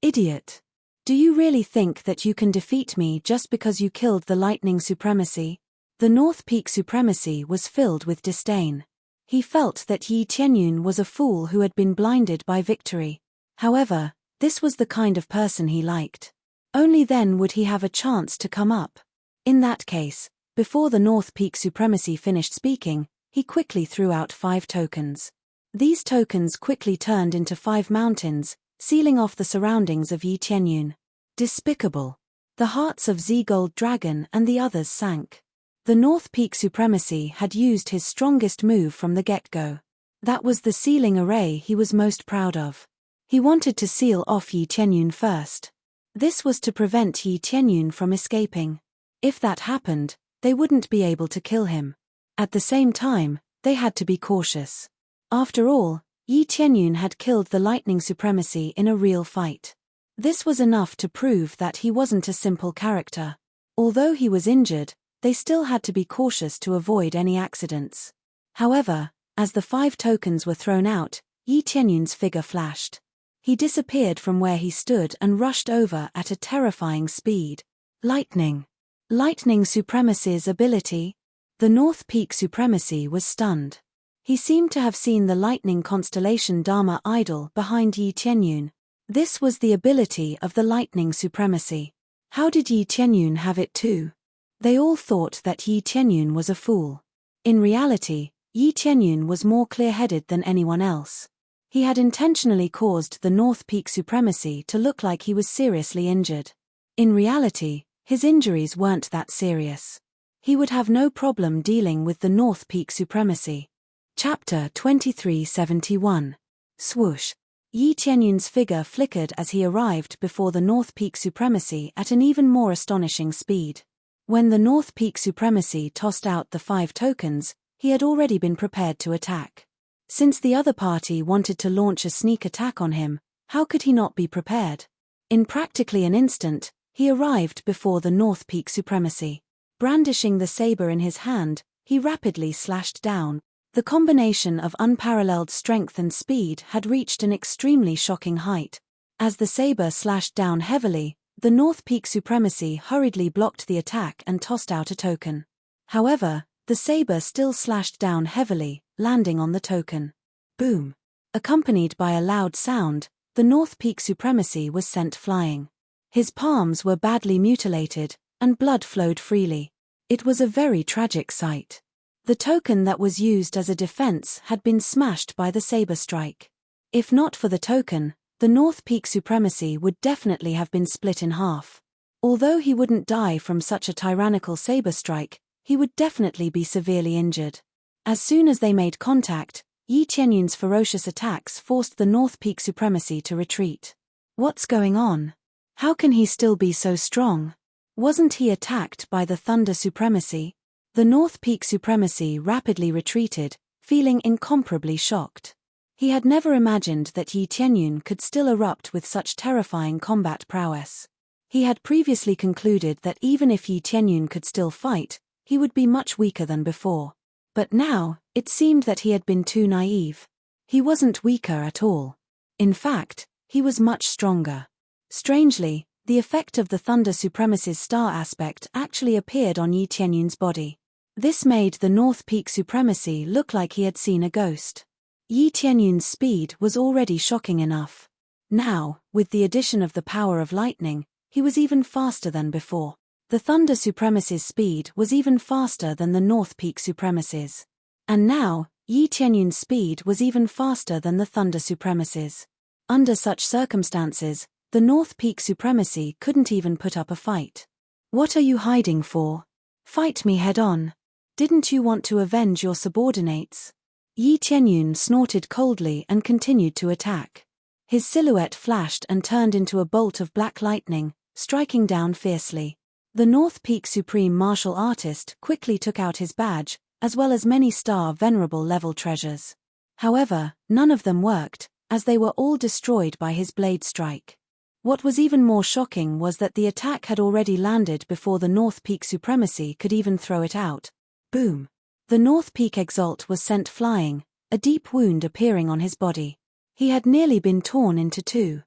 Speaker 1: Idiot. Do you really think that you can defeat me just because you killed the lightning supremacy? The North Peak supremacy was filled with disdain. He felt that Yi Tianyun was a fool who had been blinded by victory. However, this was the kind of person he liked. Only then would he have a chance to come up. In that case, before the North Peak supremacy finished speaking, he quickly threw out 5 tokens. These tokens quickly turned into 5 mountains, sealing off the surroundings of Yi Tianyun. Despicable. The hearts of Z Gold Dragon and the others sank. The North Peak supremacy had used his strongest move from the get-go. That was the sealing array he was most proud of. He wanted to seal off Yi Tianyun first. This was to prevent Yi Tianyun from escaping. If that happened, they wouldn't be able to kill him. At the same time, they had to be cautious. After all, Yi Tianyun had killed the lightning supremacy in a real fight. This was enough to prove that he wasn't a simple character. Although he was injured, they still had to be cautious to avoid any accidents. However, as the 5 tokens were thrown out, Yi Tianyun's figure flashed. He disappeared from where he stood and rushed over at a terrifying speed. Lightning. Lightning supremacy's ability? The North Peak supremacy was stunned. He seemed to have seen the lightning constellation Dharma idol behind Yi Tianyun. This was the ability of the lightning supremacy. How did Yi Tianyun have it too? They all thought that Yi Tianyun was a fool. In reality, Yi Tianyun was more clear-headed than anyone else. He had intentionally caused the North Peak supremacy to look like he was seriously injured. In reality, his injuries weren't that serious. He would have no problem dealing with the North Peak supremacy. Chapter 2371. Swoosh. Yi Tianyun's figure flickered as he arrived before the North Peak supremacy at an even more astonishing speed. When the North Peak supremacy tossed out the 5 tokens, he had already been prepared to attack. Since the other party wanted to launch a sneak attack on him, how could he not be prepared? In practically an instant, he arrived before the North Peak supremacy. Brandishing the saber in his hand, he rapidly slashed down. The combination of unparalleled strength and speed had reached an extremely shocking height. As the saber slashed down heavily, the North Peak supremacy hurriedly blocked the attack and tossed out a token. However, the saber still slashed down heavily, landing on the token. Boom! Accompanied by a loud sound, the North Peak supremacy was sent flying. His palms were badly mutilated, and blood flowed freely. It was a very tragic sight. The token that was used as a defense had been smashed by the saber strike. If not for the token, the North Peak supremacy would definitely have been split in half. Although he wouldn't die from such a tyrannical saber strike, he would definitely be severely injured. As soon as they made contact, Yi Tianyun's ferocious attacks forced the North Peak supremacy to retreat. What's going on? How can he still be so strong? Wasn't he attacked by the Thunder supremacy? The North Peak supremacy rapidly retreated, feeling incomparably shocked. He had never imagined that Yi Tianyun could still erupt with such terrifying combat prowess. He had previously concluded that even if Yi Tianyun could still fight, he would be much weaker than before. But now, it seemed that he had been too naive. He wasn't weaker at all. In fact, he was much stronger. Strangely, the effect of the Thunder supremacy's star aspect actually appeared on Yi Tianyun's body. This made the North Peak supremacy look like he had seen a ghost. Yi Tianyun's speed was already shocking enough. Now, with the addition of the power of lightning, he was even faster than before. The Thunder supremacy's speed was even faster than the North Peak supremacy's. And now, Yi Tianyun's speed was even faster than the Thunder supremacy's. Under such circumstances, the North Peak supremacy couldn't even put up a fight. What are you hiding for? Fight me head on. Didn't you want to avenge your subordinates? Yi Tianyun snorted coldly and continued to attack. His silhouette flashed and turned into a bolt of black lightning, striking down fiercely. The North Peak Supreme Martial Artist quickly took out his badge, as well as many star venerable level treasures. However, none of them worked, as they were all destroyed by his blade strike. What was even more shocking was that the attack had already landed before the North Peak Supremacy could even throw it out. Boom! The North Peak Exalt was sent flying, a deep wound appearing on his body. He had nearly been torn into two.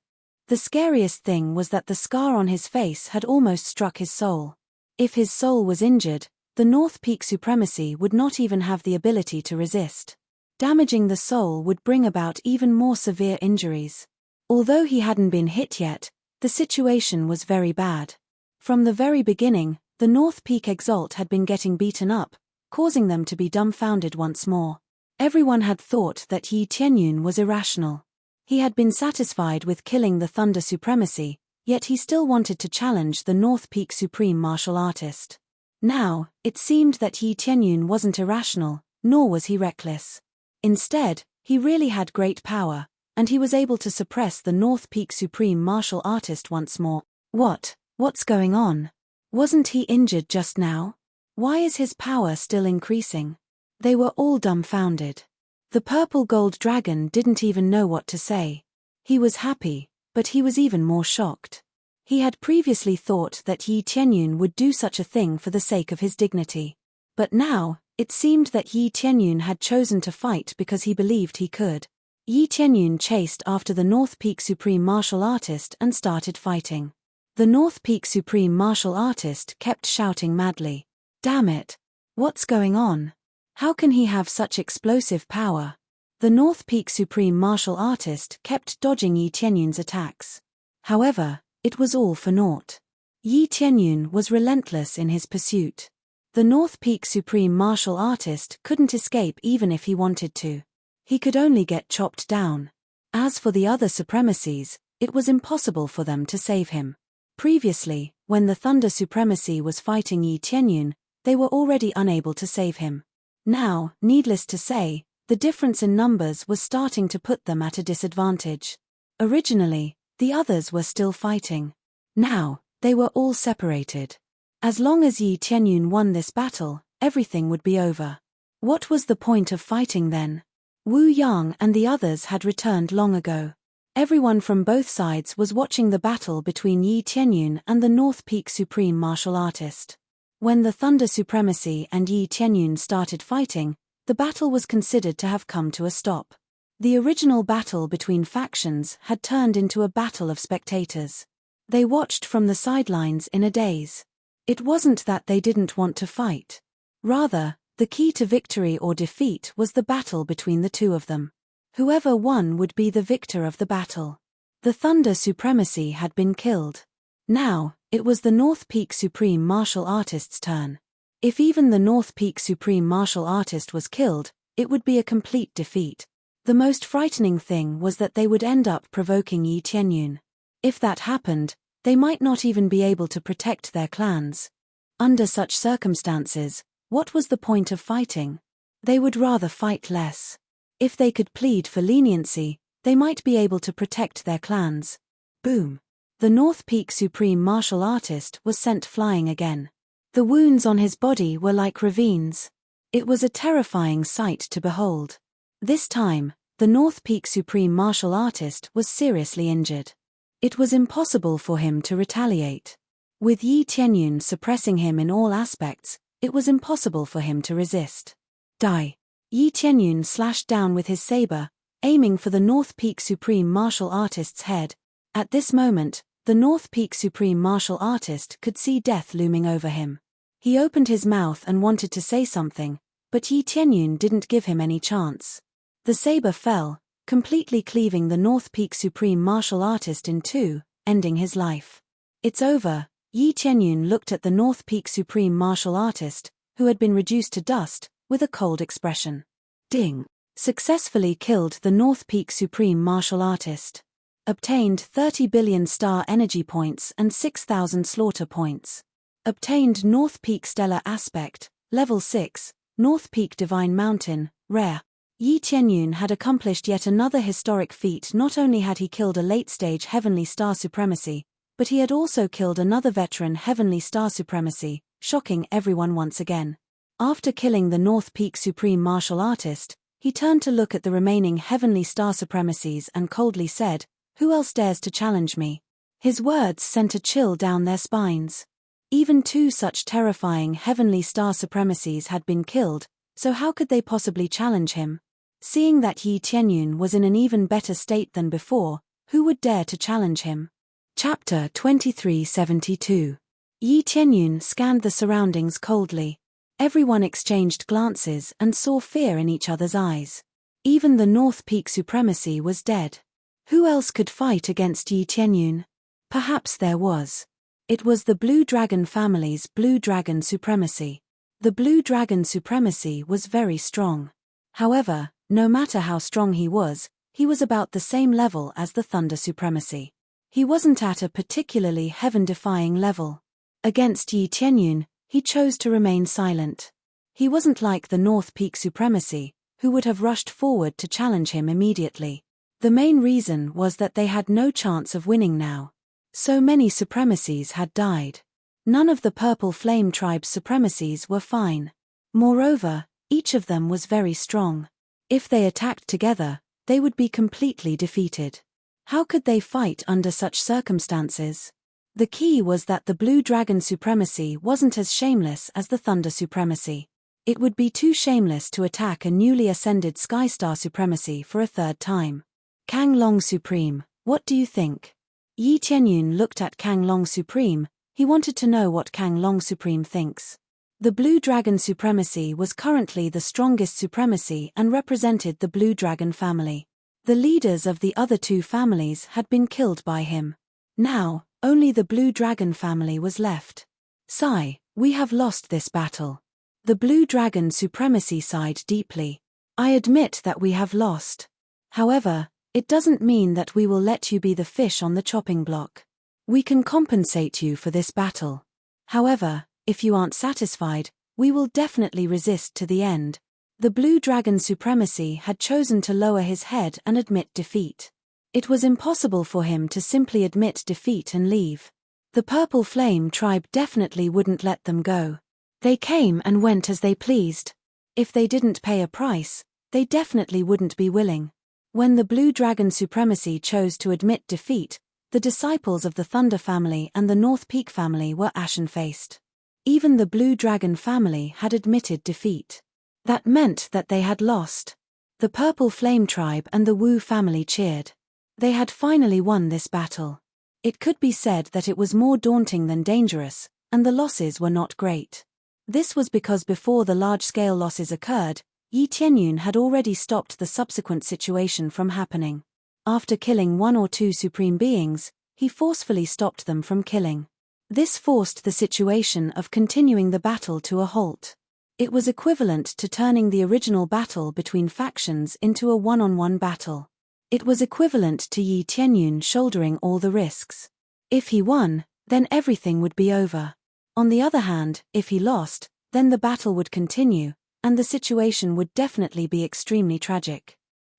Speaker 1: The scariest thing was that the scar on his face had almost struck his soul. If his soul was injured, the North Peak Supremacy would not even have the ability to resist. Damaging the soul would bring about even more severe injuries. Although he hadn't been hit yet, the situation was very bad. From the very beginning, the North Peak Exalt had been getting beaten up, causing them to be dumbfounded once more. Everyone had thought that Yi Tianyun was irrational. He had been satisfied with killing the Thunder Supremacy, yet he still wanted to challenge the North Peak Supreme Martial Artist. Now, it seemed that Yi Tianyun wasn't irrational, nor was he reckless. Instead, he really had great power, and he was able to suppress the North Peak Supreme Martial Artist once more. What's going on? Wasn't he injured just now? Why is his power still increasing? They were all dumbfounded. The purple gold dragon didn't even know what to say. He was happy, but he was even more shocked. He had previously thought that Yi Tianyun would do such a thing for the sake of his dignity. But now, it seemed that Yi Tianyun had chosen to fight because he believed he could. Yi Tianyun chased after the North Peak Supreme Martial Artist and started fighting. The North Peak Supreme Martial Artist kept shouting madly. Damn it! What's going on? How can he have such explosive power? The North Peak Supreme Martial Artist kept dodging Yi Tianyun's attacks. However, it was all for naught. Yi Tianyun was relentless in his pursuit. The North Peak Supreme Martial Artist couldn't escape even if he wanted to. He could only get chopped down. As for the other supremacies, it was impossible for them to save him. Previously, when the Thunder Supremacy was fighting Yi Tianyun, they were already unable to save him. Now, needless to say, the difference in numbers was starting to put them at a disadvantage. Originally, the others were still fighting. Now, they were all separated. As long as Yi Tianyun won this battle, everything would be over. What was the point of fighting then? Wu Yang and the others had returned long ago. Everyone from both sides was watching the battle between Yi Tianyun and the North Peak Supreme Martial Artist. When the Thunder Supremacy and Yi Tianyun started fighting, the battle was considered to have come to a stop. The original battle between factions had turned into a battle of spectators. They watched from the sidelines in a daze. It wasn't that they didn't want to fight. Rather, the key to victory or defeat was the battle between the two of them. Whoever won would be the victor of the battle. The Thunder Supremacy had been killed. Now, it was the North Peak Supreme Martial Artist's turn. If even the North Peak Supreme Martial Artist was killed, it would be a complete defeat. The most frightening thing was that they would end up provoking Yi Tianyun. If that happened, they might not even be able to protect their clans. Under such circumstances, what was the point of fighting? They would rather fight less. If they could plead for leniency, they might be able to protect their clans. Boom! The North Peak Supreme Martial Artist was sent flying again. The wounds on his body were like ravines. It was a terrifying sight to behold. This time, the North Peak Supreme Martial Artist was seriously injured. It was impossible for him to retaliate. With Yi Tianyun suppressing him in all aspects, it was impossible for him to resist. Die! Yi Tianyun slashed down with his saber, aiming for the North Peak Supreme Martial Artist's head. At this moment, the North Peak Supreme Martial Artist could see death looming over him. He opened his mouth and wanted to say something, but Yi Tianyun didn't give him any chance. The saber fell, completely cleaving the North Peak Supreme Martial Artist in two, ending his life. It's over. Yi Tianyun looked at the North Peak Supreme Martial Artist, who had been reduced to dust, with a cold expression. Ding! Successfully killed the North Peak Supreme Martial Artist. Obtained 30 billion star energy points and 6,000 slaughter points. Obtained North Peak Stellar Aspect, Level 6, North Peak Divine Mountain, Rare. Yi Tianyun had accomplished yet another historic feat. Not only had he killed a late-stage Heavenly Star Supremacy, but he had also killed another veteran Heavenly Star Supremacy, shocking everyone once again. After killing the North Peak Supreme Martial Artist, he turned to look at the remaining Heavenly Star Supremacies and coldly said, "Who else dares to challenge me?" His words sent a chill down their spines. Even two such terrifying heavenly star supremacies had been killed, so how could they possibly challenge him? Seeing that Yi Tianyun was in an even better state than before, who would dare to challenge him? Chapter 2372. Yi Tianyun scanned the surroundings coldly. Everyone exchanged glances and saw fear in each other's eyes. Even the North Peak supremacy was dead. Who else could fight against Yi Tianyun? Perhaps there was. It was the Blue Dragon family's Blue Dragon supremacy. The Blue Dragon supremacy was very strong. However, no matter how strong he was about the same level as the Thunder supremacy. He wasn't at a particularly heaven-defying level. Against Yi Tianyun, he chose to remain silent. He wasn't like the North Peak supremacy, who would have rushed forward to challenge him immediately. The main reason was that they had no chance of winning now. So many supremacies had died. None of the Purple Flame tribe's supremacies were fine. Moreover, each of them was very strong. If they attacked together, they would be completely defeated. How could they fight under such circumstances? The key was that the Blue Dragon supremacy wasn't as shameless as the Thunder supremacy. It would be too shameless to attack a newly ascended Sky Star supremacy for a third time. Kang Long Supreme, what do you think? Yi Tianyun looked at Kang Long Supreme. He wanted to know what Kang Long Supreme thinks. The Blue Dragon supremacy was currently the strongest supremacy and represented the Blue Dragon family. The leaders of the other two families had been killed by him. Now, only the Blue Dragon family was left. Sigh, we have lost this battle. The Blue Dragon supremacy sighed deeply. I admit that we have lost. However, it doesn't mean that we will let you be the fish on the chopping block. We can compensate you for this battle. However, if you aren't satisfied, we will definitely resist to the end. The Blue Dragon supremacy had chosen to lower his head and admit defeat. It was impossible for him to simply admit defeat and leave. The Purple Flame tribe definitely wouldn't let them go. They came and went as they pleased. If they didn't pay a price, they definitely wouldn't be willing. When the Blue Dragon supremacy chose to admit defeat, the disciples of the Thunder family and the North Peak family were ashen-faced. Even the Blue Dragon family had admitted defeat. That meant that they had lost. The Purple Flame tribe and the Wu family cheered. They had finally won this battle. It could be said that it was more daunting than dangerous, and the losses were not great. This was because before the large-scale losses occurred, Yi Tianyun had already stopped the subsequent situation from happening. After killing one or two supreme beings, he forcefully stopped them from killing. This forced the situation of continuing the battle to a halt. It was equivalent to turning the original battle between factions into a one-on-one battle. It was equivalent to Yi Tianyun shouldering all the risks. If he won, then everything would be over. On the other hand, if he lost, then the battle would continue, and the situation would definitely be extremely tragic.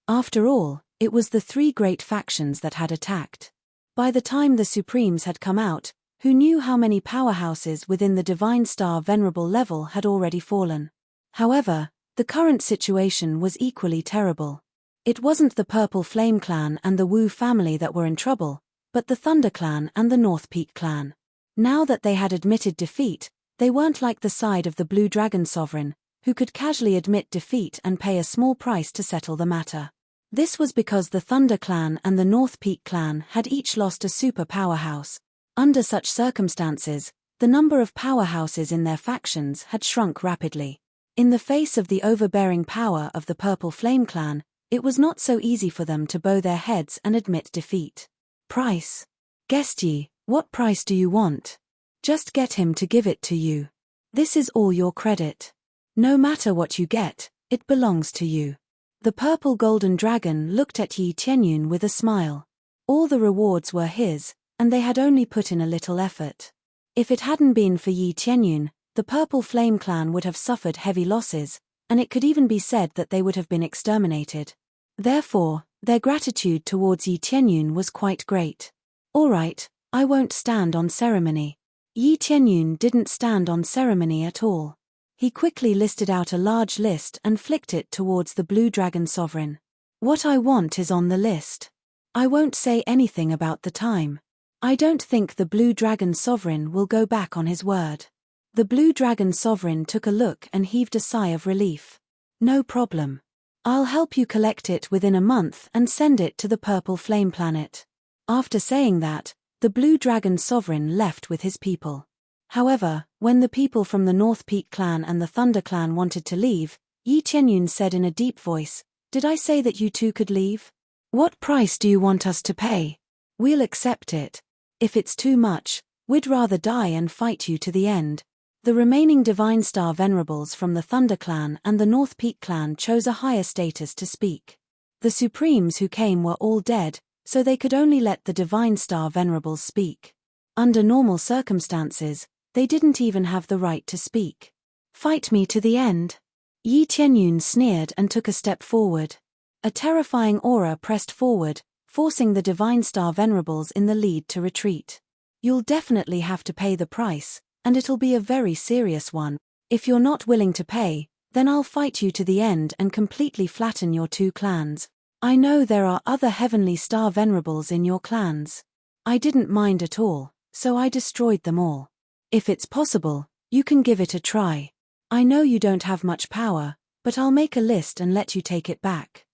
Speaker 1: After all, it was the three great factions that had attacked. By the time the Supremes had come out, who knew how many powerhouses within the Divine Star Venerable level had already fallen? However, the current situation was equally terrible. It wasn't the Purple Flame clan and the Wu family that were in trouble, but the Thunder clan and the North Peak clan. Now that they had admitted defeat, they weren't like the side of the Blue Dragon sovereign, who could casually admit defeat and pay a small price to settle the matter. This was because the Thunder clan and the North Peak clan had each lost a super powerhouse. Under such circumstances, the number of powerhouses in their factions had shrunk rapidly. In the face of the overbearing power of the Purple Flame clan, it was not so easy for them to bow their heads and admit defeat. Price? Guest Yi, what price do you want? Just get him to give it to you. This is all your credit. No matter what you get, it belongs to you. The Purple Golden Dragon looked at Yi Tianyun with a smile. All the rewards were his, and they had only put in a little effort. If it hadn't been for Yi Tianyun, the Purple Flame clan would have suffered heavy losses, and it could even be said that they would have been exterminated. Therefore, their gratitude towards Yi Tianyun was quite great. All right, I won't stand on ceremony. Yi Tianyun didn't stand on ceremony at all. He quickly listed out a large list and flicked it towards the Blue Dragon sovereign. What I want is on the list. I won't say anything about the time. I don't think the Blue Dragon Sovereign will go back on his word. The Blue Dragon Sovereign took a look and heaved a sigh of relief. No problem. I'll help you collect it within a month and send it to the Purple Flame Planet. After saying that, the Blue Dragon Sovereign left with his people. However, when the people from the North Peak Clan and the Thunder Clan wanted to leave, Yi Qianyun said in a deep voice, "Did I say that you two could leave? What price do you want us to pay? We'll accept it. If it's too much, we'd rather die and fight you to the end." The remaining Divine Star Venerables from the Thunder Clan and the North Peak Clan chose a higher status to speak. The Supremes who came were all dead, so they could only let the Divine Star Venerables speak. Under normal circumstances, they didn't even have the right to speak. "Fight me to the end." Yi Qianyun sneered and took a step forward. A terrifying aura pressed forward, forcing the Divine Star Venerables in the lead to retreat. "You'll definitely have to pay the price, and it'll be a very serious one. If you're not willing to pay, then I'll fight you to the end and completely flatten your two clans. I know there are other Heavenly Star Venerables in your clans. I didn't mind at all, so I destroyed them all. If it's possible, you can give it a try. I know you don't have much power, but I'll make a list and let you take it back.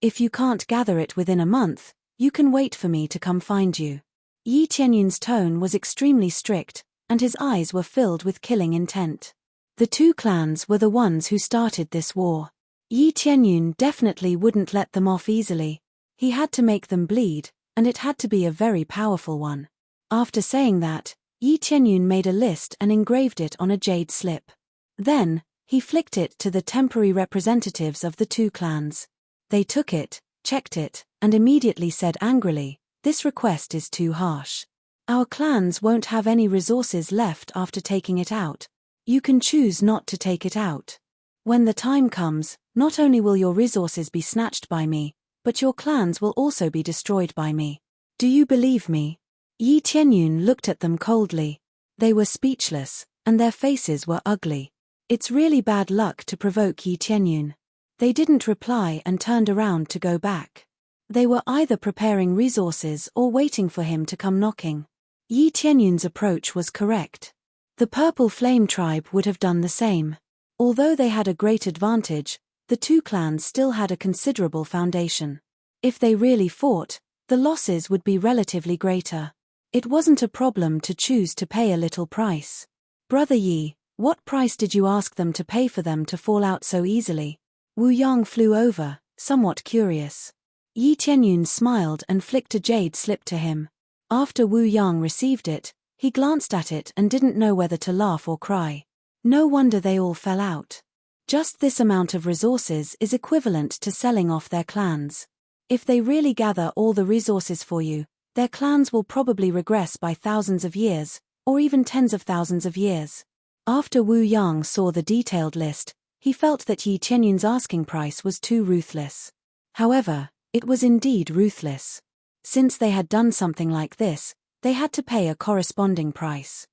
Speaker 1: If you can't gather it within a month, you can wait for me to come find you." Yi Qianyun's tone was extremely strict, and his eyes were filled with killing intent. The two clans were the ones who started this war. Yi Qianyun definitely wouldn't let them off easily. He had to make them bleed, and it had to be a very powerful one. After saying that, Yi Qianyun made a list and engraved it on a jade slip. Then, he flicked it to the temporary representatives of the two clans. They took it, checked it, and immediately said angrily, "This request is too harsh. Our clans won't have any resources left after taking it out. You can choose not to take it out. When the time comes, not only will your resources be snatched by me, but your clans will also be destroyed by me. Do you believe me?" Yi Qianyun looked at them coldly. They were speechless, and their faces were ugly. It's really bad luck to provoke Yi Qianyun. They didn't reply and turned around to go back. They were either preparing resources or waiting for him to come knocking. Yi Qianyun's approach was correct. The Purple Flame tribe would have done the same. Although they had a great advantage, the two clans still had a considerable foundation. If they really fought, the losses would be relatively greater. It wasn't a problem to choose to pay a little price. "Brother Yi, what price did you ask them to pay for them to fall out so easily?" Wu Yang flew over, somewhat curious. Yi Qianyun smiled and flicked a jade slip to him. After Wu Yang received it, he glanced at it and didn't know whether to laugh or cry. No wonder they all fell out. Just this amount of resources is equivalent to selling off their clans. If they really gather all the resources for you, their clans will probably regress by thousands of years, or even tens of thousands of years. After Wu Yang saw the detailed list, he felt that Yi Qianyun's asking price was too ruthless. However, it was indeed ruthless. Since they had done something like this, they had to pay a corresponding price.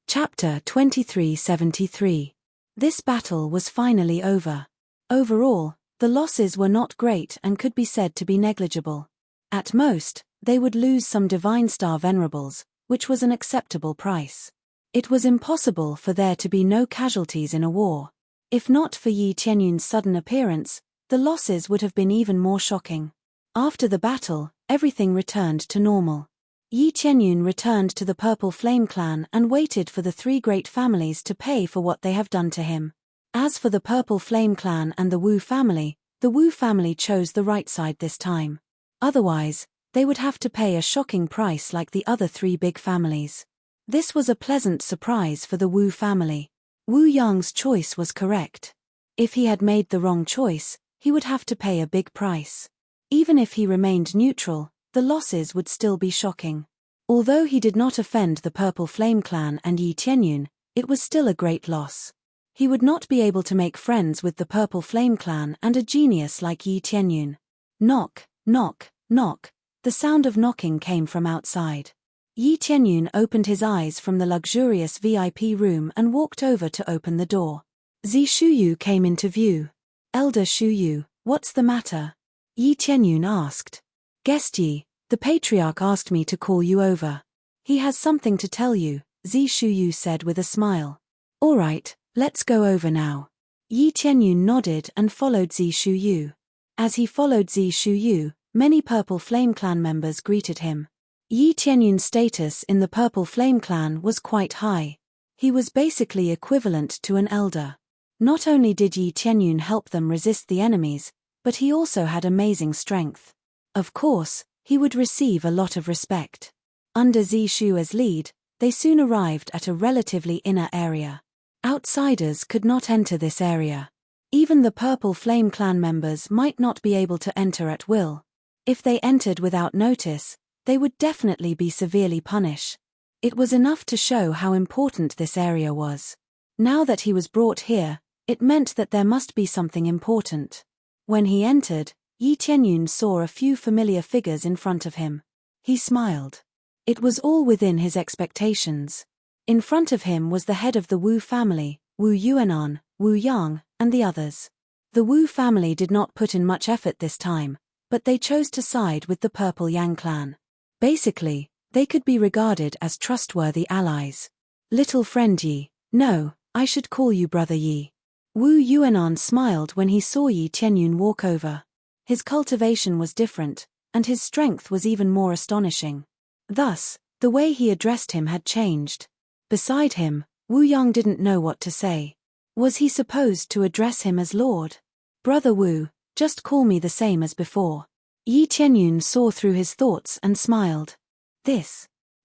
Speaker 1: Chapter 2373. This battle was finally over. Overall, the losses were not great and could be said to be negligible. At most, they would lose some Divine Star Venerables, which was an acceptable price. It was impossible for there to be no casualties in a war. If not for Yi Qianyun's sudden appearance, the losses would have been even more shocking. After the battle, everything returned to normal. Yi Qianyun returned to the Purple Flame Clan and waited for the three great families to pay for what they have done to him. As for the Purple Flame Clan and the Wu family chose the right side this time. Otherwise, they would have to pay a shocking price like the other three big families. This was a pleasant surprise for the Wu family. Wu Yang's choice was correct. If he had made the wrong choice, he would have to pay a big price. Even if he remained neutral, the losses would still be shocking. Although he did not offend the Purple Flame Clan and Yi Qianyun, it was still a great loss. He would not be able to make friends with the Purple Flame Clan and a genius like Yi Qianyun. Knock, knock, knock. The sound of knocking came from outside. Yi Qianyun opened his eyes from the luxurious VIP room and walked over to open the door. Zi Shuyu came into view. "Elder Shuyu, what's the matter?" Yi Qianyun asked. "Guest Yi, the patriarch asked me to call you over." He has something to tell you, Zi Shuyu said with a smile. All right, let's go over now. Yi Tianyun nodded and followed Zi Shuyu. As he followed Zi Shuyu, many Purple Flame Clan members greeted him. Yi Tianyun's status in the Purple Flame Clan was quite high. He was basically equivalent to an elder. Not only did Yi Tianyun help them resist the enemies, but he also had amazing strength. Of course, he would receive a lot of respect. Under Zi Shu's lead, they soon arrived at a relatively inner area. Outsiders could not enter this area. Even the Purple Flame Clan members might not be able to enter at will. If they entered without notice, they would definitely be severely punished. It was enough to show how important this area was. Now that he was brought here, it meant that there must be something important. When he entered, Yi Tianyun saw a few familiar figures in front of him. He smiled. It was all within his expectations. In front of him was the head of the Wu family, Wu Yuanan, Wu Yang, and the others. The Wu family did not put in much effort this time, but they chose to side with the Purple Yang clan. Basically, they could be regarded as trustworthy allies. Little friend Yi, no, I should call you brother Yi. Wu Yuanan smiled when he saw Yi Tianyun walk over. His cultivation was different, and his strength was even more astonishing. Thus, the way he addressed him had changed. Beside him, Wu Yang didn't know what to say. Was he supposed to address him as Lord? Brother Wu, just call me the same as before. Yi Tianyun saw through his thoughts and smiled.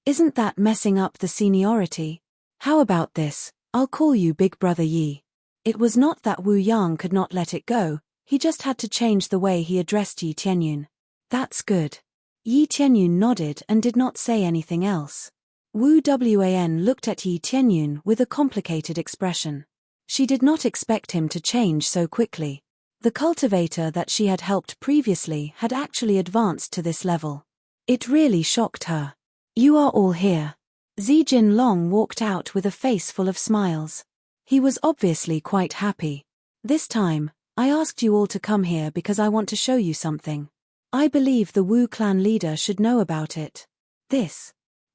Speaker 1: Isn't that messing up the seniority? How about this, I'll call you Big Brother Yi. It was not that Wu Yang could not let it go, he just had to change the way he addressed Yi Tianyun. That's good. Yi Tianyun nodded and did not say anything else. Wu Wan looked at Yi Tianyun with a complicated expression. She did not expect him to change so quickly. The cultivator that she had helped previously had actually advanced to this level. It really shocked her. You are all here. Zi Jinlong walked out with a face full of smiles. He was obviously quite happy. This time, I asked you all to come here because I want to show you something. I believe the Wu clan leader should know about it.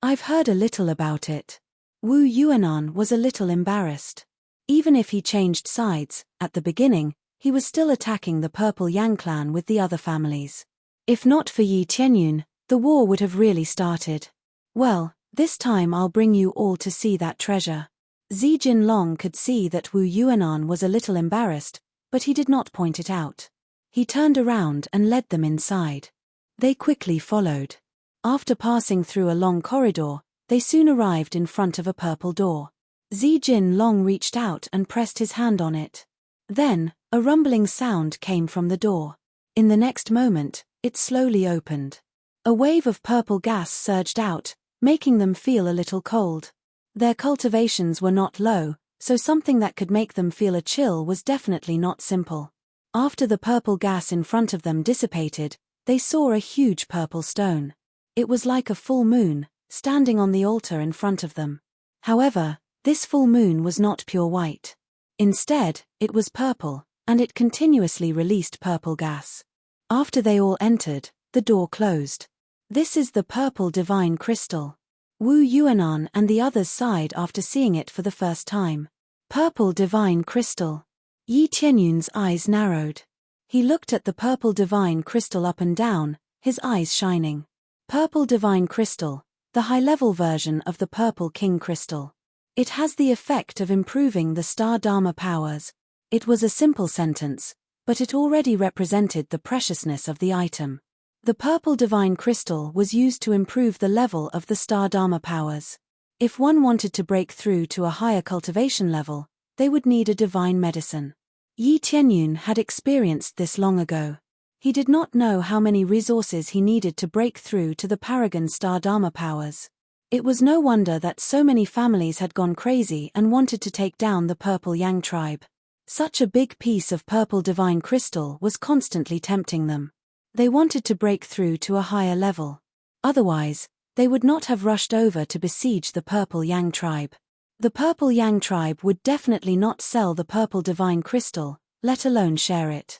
Speaker 1: I've heard a little about it. Wu Yuanan was a little embarrassed. Even if he changed sides, at the beginning, he was still attacking the Purple Yang clan with the other families. If not for Yi Tianyun, the war would have really started. Well, this time I'll bring you all to see that treasure. Zi Jinlong could see that Wu Yuanan was a little embarrassed, but he did not point it out. He turned around and led them inside. They quickly followed. After passing through a long corridor, they soon arrived in front of a purple door. Zi Jinlong reached out and pressed his hand on it. Then, a rumbling sound came from the door. In the next moment, it slowly opened. A wave of purple gas surged out, making them feel a little cold. Their cultivations were not low, so something that could make them feel a chill was definitely not simple. After the purple gas in front of them dissipated, they saw a huge purple stone. It was like a full moon, standing on the altar in front of them. However, this full moon was not pure white. Instead, it was purple, and it continuously released purple gas. After they all entered, the door closed. This is the purple divine crystal. Wu Yuanan and the others sighed after seeing it for the first time. Purple divine crystal. Yi Tianyun's eyes narrowed. He looked at the purple divine crystal up and down, his eyes shining. Purple divine crystal, the high-level version of the purple king crystal. It has the effect of improving the star dharma powers. It was a simple sentence, but it already represented the preciousness of the item. The purple divine crystal was used to improve the level of the star dharma powers. If one wanted to break through to a higher cultivation level, they would need a divine medicine. Yi Tianyun had experienced this long ago. He did not know how many resources he needed to break through to the paragon star dharma powers. It was no wonder that so many families had gone crazy and wanted to take down the Purple Yang tribe. Such a big piece of purple divine crystal was constantly tempting them. They wanted to break through to a higher level. Otherwise, they would not have rushed over to besiege the Purple Yang tribe. The Purple Yang tribe would definitely not sell the purple divine crystal, let alone share it.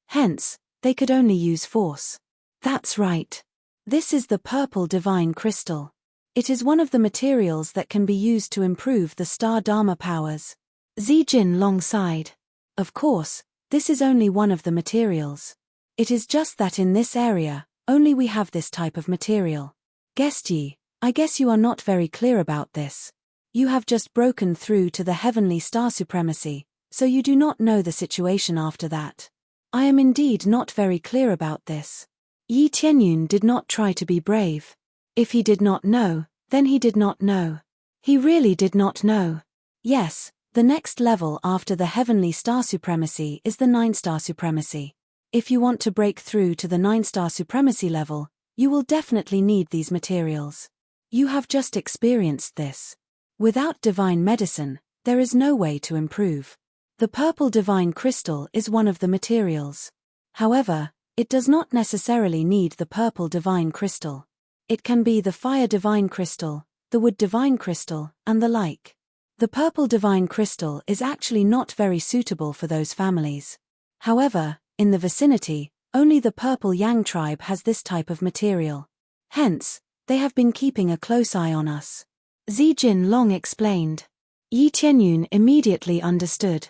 Speaker 1: Hence, they could only use force. That's right. This is the purple divine crystal. It is one of the materials that can be used to improve the star Dharma powers. Jin Long sighed. Of course, this is only one of the materials. It is just that in this area, only we have this type of material. Guest Yi, I guess you are not very clear about this. You have just broken through to the heavenly star supremacy, so you do not know the situation after that. I am indeed not very clear about this. Yi Tianyun did not try to be brave. If he did not know, then he did not know. He really did not know. Yes, the next level after the heavenly star supremacy is the 9-star supremacy. If you want to break through to the 9-star supremacy level, you will definitely need these materials. You have just experienced this. Without divine medicine, there is no way to improve. The purple divine crystal is one of the materials. However, it does not necessarily need the purple divine crystal. It can be the fire divine crystal, the wood divine crystal, and the like. The purple divine crystal is actually not very suitable for those families. However, in the vicinity, only the purple Yang tribe has this type of material. Hence, they have been keeping a close eye on us. Jin Long explained. Yi Tianyun immediately understood.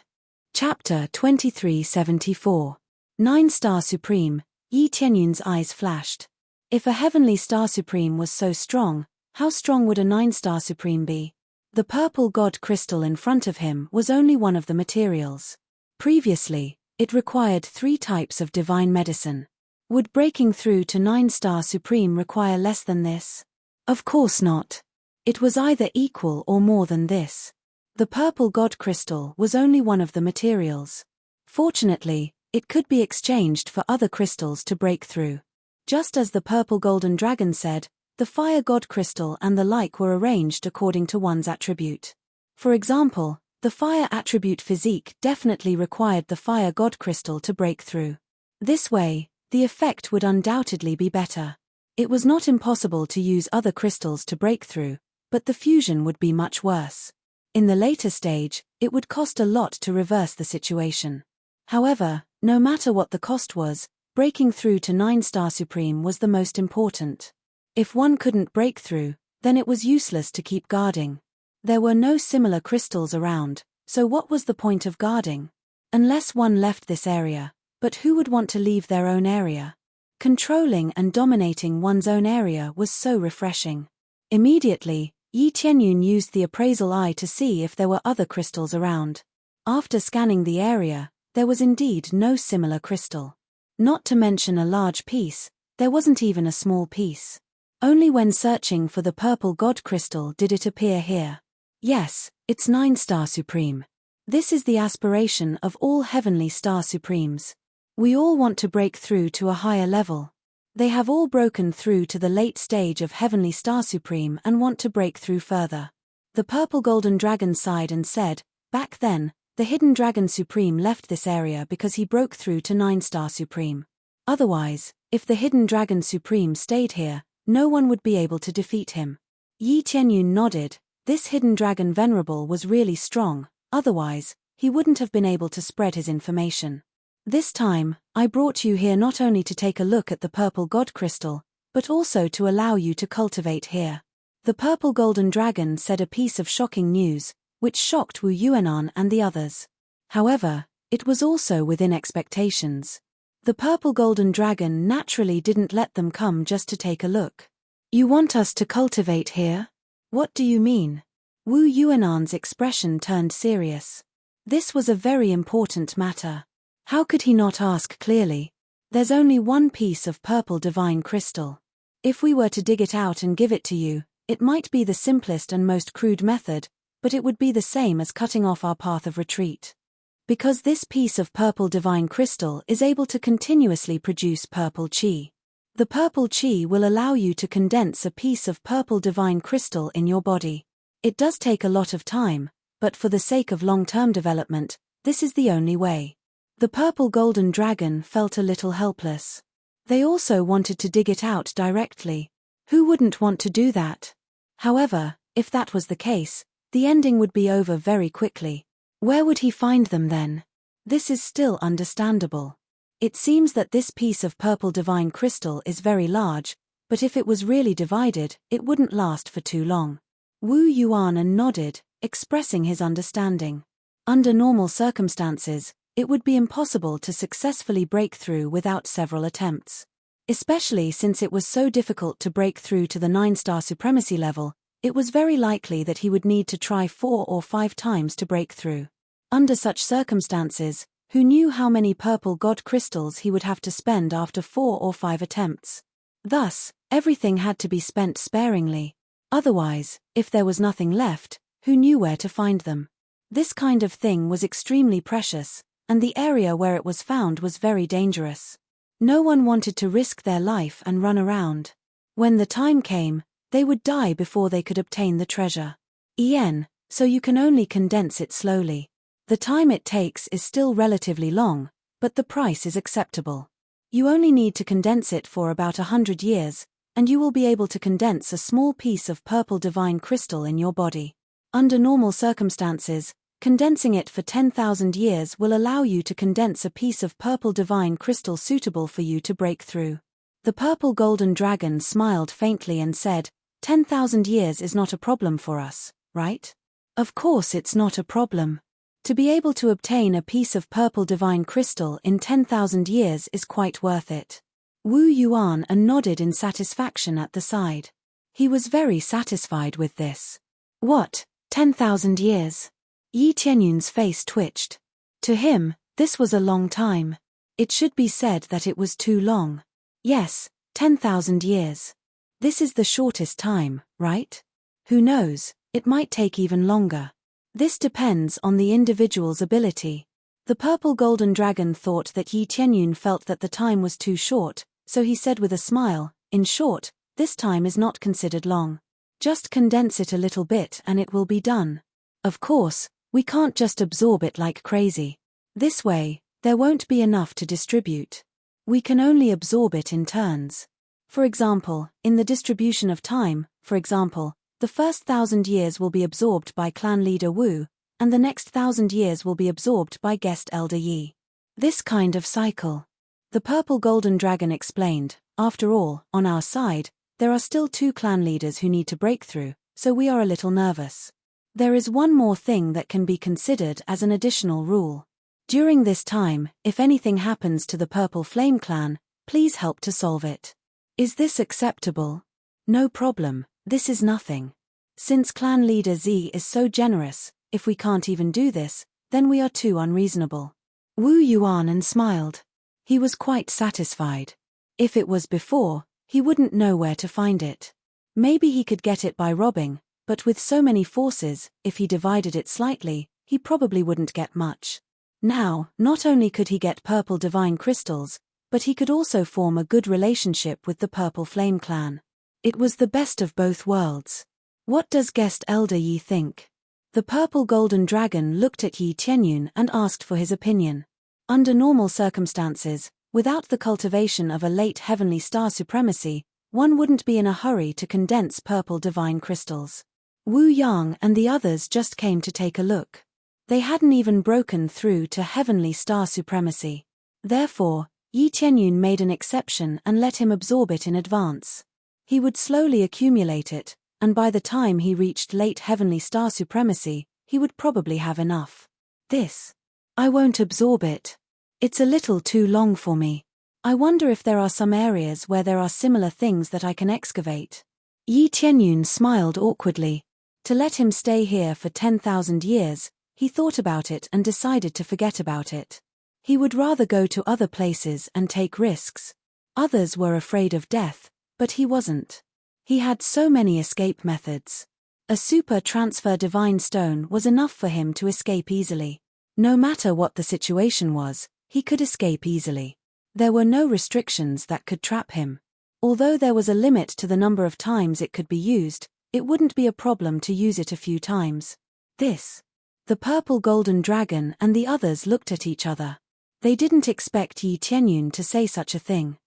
Speaker 1: Chapter 2374. 9-star supreme. Yi Tianyun's eyes flashed. If a heavenly star supreme was so strong, how strong would a 9-star supreme be? The purple god crystal in front of him was only one of the materials. Previously, it required 3 types of divine medicine. Would breaking through to 9-star supreme require less than this? Of course not. It was either equal or more than this. The purple god crystal was only one of the materials. Fortunately, it could be exchanged for other crystals to break through. Just as the purple golden dragon said, the fire god crystal and the like were arranged according to one's attribute. For example, the fire attribute physique definitely required the fire god crystal to break through. This way, the effect would undoubtedly be better. It was not impossible to use other crystals to break through, but the fusion would be much worse. In the later stage, it would cost a lot to reverse the situation. However, no matter what the cost was, breaking through to 9-star supreme was the most important. If one couldn't break through, then it was useless to keep guarding. There were no similar crystals around, so what was the point of guarding? Unless one left this area, but who would want to leave their own area? Controlling and dominating one's own area was so refreshing. Immediately, Yi Tianyun used the appraisal eye to see if there were other crystals around. After scanning the area, there was indeed no similar crystal. Not to mention a large piece, there wasn't even a small piece. Only when searching for the purple god crystal did it appear here. Yes, it's 9-star supreme. This is the aspiration of all heavenly star supremes. We all want to break through to a higher level. They have all broken through to the late stage of heavenly star supreme and want to break through further. The purple golden dragon sighed and said, back then, the hidden dragon supreme left this area because he broke through to 9-star supreme. Otherwise, if the hidden dragon supreme stayed here, no one would be able to defeat him. Yi Tianyun nodded. This hidden dragon venerable was really strong, otherwise, he wouldn't have been able to spread his information. This time, I brought you here not only to take a look at the purple god crystal, but also to allow you to cultivate here. The purple golden dragon said a piece of shocking news, which shocked Wu Yuanan and the others. However, it was also within expectations. The purple golden dragon naturally didn't let them come just to take a look. You want us to cultivate here? What do you mean? Wu Yuanan's expression turned serious. This was a very important matter. How could he not ask clearly? There's only one piece of purple divine crystal. If we were to dig it out and give it to you, it might be the simplest and most crude method, but it would be the same as cutting off our path of retreat. Because this piece of purple divine crystal is able to continuously produce purple chi. The purple chi will allow you to condense a piece of purple divine crystal in your body. It does take a lot of time, but for the sake of long-term development, this is the only way. The purple golden dragon felt a little helpless. They also wanted to dig it out directly. Who wouldn't want to do that? However, if that was the case, the ending would be over very quickly. Where would he find them then? This is still understandable. It seems that this piece of purple divine crystal is very large, but if it was really divided, it wouldn't last for too long. Wu Yuan nodded, expressing his understanding. Under normal circumstances, it would be impossible to successfully break through without several attempts. Especially since it was so difficult to break through to the 9-star supremacy level, it was very likely that he would need to try 4 or 5 times to break through. Under such circumstances, who knew how many purple god crystals he would have to spend after 4 or 5 attempts? Thus, everything had to be spent sparingly. Otherwise, if there was nothing left, who knew where to find them? This kind of thing was extremely precious, and the area where it was found was very dangerous. No one wanted to risk their life and run around. When the time came, they would die before they could obtain the treasure. So you can only condense it slowly. The time it takes is still relatively long, but the price is acceptable. You only need to condense it for about 100 years, and you will be able to condense a small piece of purple divine crystal in your body. Under normal circumstances, condensing it for 10,000 years will allow you to condense a piece of purple divine crystal suitable for you to break through. The purple golden dragon smiled faintly and said, 10,000 years is not a problem for us, right? Of course it's not a problem. To be able to obtain a piece of purple divine crystal in 10,000 years is quite worth it. Wu Yuan nodded in satisfaction at the side. He was very satisfied with this. What, 10,000 years? Yi Tianyun's face twitched. To him, this was a long time. It should be said that it was too long. Yes, 10,000 years. This is the shortest time, right? Who knows, it might take even longer. This depends on the individual's ability. The purple golden dragon thought that Yi Tianyun felt that the time was too short, so he said with a smile, in short, this time is not considered long. Just condense it a little bit and it will be done. Of course, we can't just absorb it like crazy. This way, there won't be enough to distribute. We can only absorb it in turns. For example, in the distribution of time, the first 1,000 years will be absorbed by clan leader Wu, and the next 1,000 years will be absorbed by guest elder Yi. This kind of cycle. The purple golden dragon explained, after all, on our side, there are still 2 clan leaders who need to break through, so we are a little nervous. There is one more thing that can be considered as an additional rule. During this time, if anything happens to the Purple Flame clan, please help to solve it. Is this acceptable? No problem, this is nothing. Since clan leader Z is so generous, if we can't even do this, then we are too unreasonable. Wu Yuan smiled. He was quite satisfied. If it was before, he wouldn't know where to find it. Maybe he could get it by robbing, but with so many forces, if he divided it slightly, he probably wouldn't get much. Now, not only could he get purple divine crystals, but he could also form a good relationship with the Purple Flame clan. It was the best of both worlds. What does guest elder Yi think? The purple golden dragon looked at Yi Tianyun and asked for his opinion. Under normal circumstances, without the cultivation of a late heavenly star supremacy, one wouldn't be in a hurry to condense purple divine crystals. Wu Yang and the others just came to take a look. They hadn't even broken through to heavenly star supremacy. Therefore, Yi Tianyun made an exception and let him absorb it in advance. He would slowly accumulate it, and by the time he reached late heavenly star supremacy, he would probably have enough. I won't absorb it. It's a little too long for me. I wonder if there are some areas where there are similar things that I can excavate. Yi Tianyun smiled awkwardly. To let him stay here for 10,000 years, he thought about it and decided to forget about it. He would rather go to other places and take risks. Others were afraid of death, but he wasn't. He had so many escape methods. A super transfer divine stone was enough for him to escape easily. No matter what the situation was, he could escape easily. There were no restrictions that could trap him. Although there was a limit to the number of times it could be used, it wouldn't be a problem to use it a few times. The purple golden dragon and the others looked at each other. They didn't expect Yi Tianyun to say such a thing.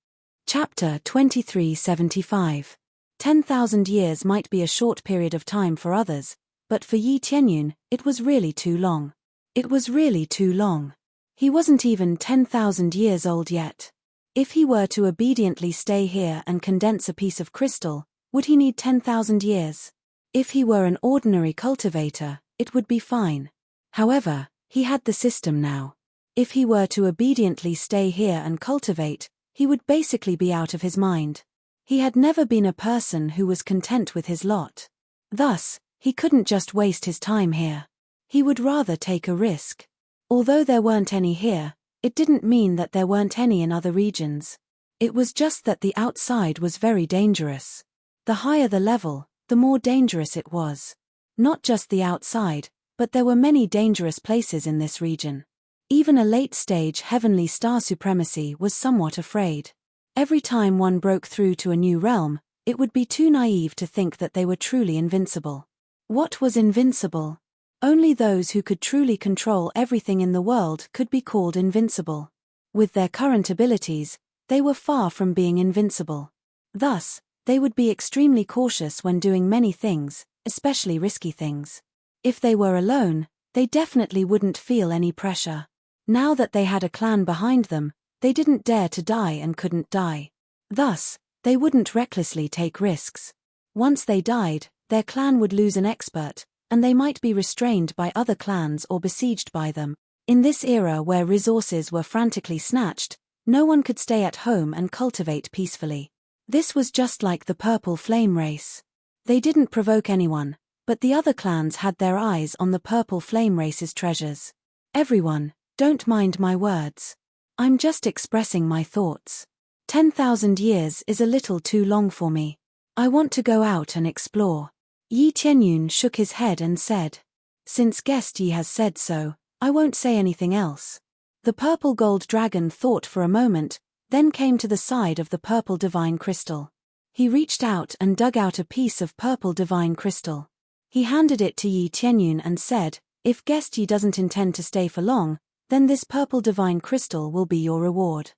Speaker 1: Chapter 2375. 10,000 years might be a short period of time for others, but for Yi Tianyun, it was really too long. It was really too long. He wasn't even 10,000 years old yet. If he were to obediently stay here and condense a piece of crystal, would he need 10,000 years? If he were an ordinary cultivator, it would be fine. However, he had the system now. If he were to obediently stay here and cultivate, he would basically be out of his mind. He had never been a person who was content with his lot. Thus, he couldn't just waste his time here. He would rather take a risk. Although there weren't any here, it didn't mean that there weren't any in other regions. It was just that the outside was very dangerous. The higher the level, the more dangerous it was. Not just the outside, but there were many dangerous places in this region. Even a late-stage heavenly star supremacy was somewhat afraid. Every time one broke through to a new realm, it would be too naive to think that they were truly invincible. What was invincible? Only those who could truly control everything in the world could be called invincible. With their current abilities, they were far from being invincible. Thus, they would be extremely cautious when doing many things, especially risky things. If they were alone, they definitely wouldn't feel any pressure. Now that they had a clan behind them, they didn't dare to die and couldn't die. Thus, they wouldn't recklessly take risks. Once they died, their clan would lose an expert, and they might be restrained by other clans or besieged by them. In this era where resources were frantically snatched, no one could stay at home and cultivate peacefully. This was just like the Purple Flame race. They didn't provoke anyone, but the other clans had their eyes on the Purple Flame race's treasures. Everyone, don't mind my words. I'm just expressing my thoughts. 10,000 years is a little too long for me. I want to go out and explore. Yi Tianyun shook his head and said, "Since Guest Yi has said so, I won't say anything else." The purple gold dragon thought for a moment, then came to the side of the purple divine crystal. He reached out and dug out a piece of purple divine crystal. He handed it to Yi Tianyun and said, "If Guest Yi doesn't intend to stay for long, then this purple divine crystal will be your reward."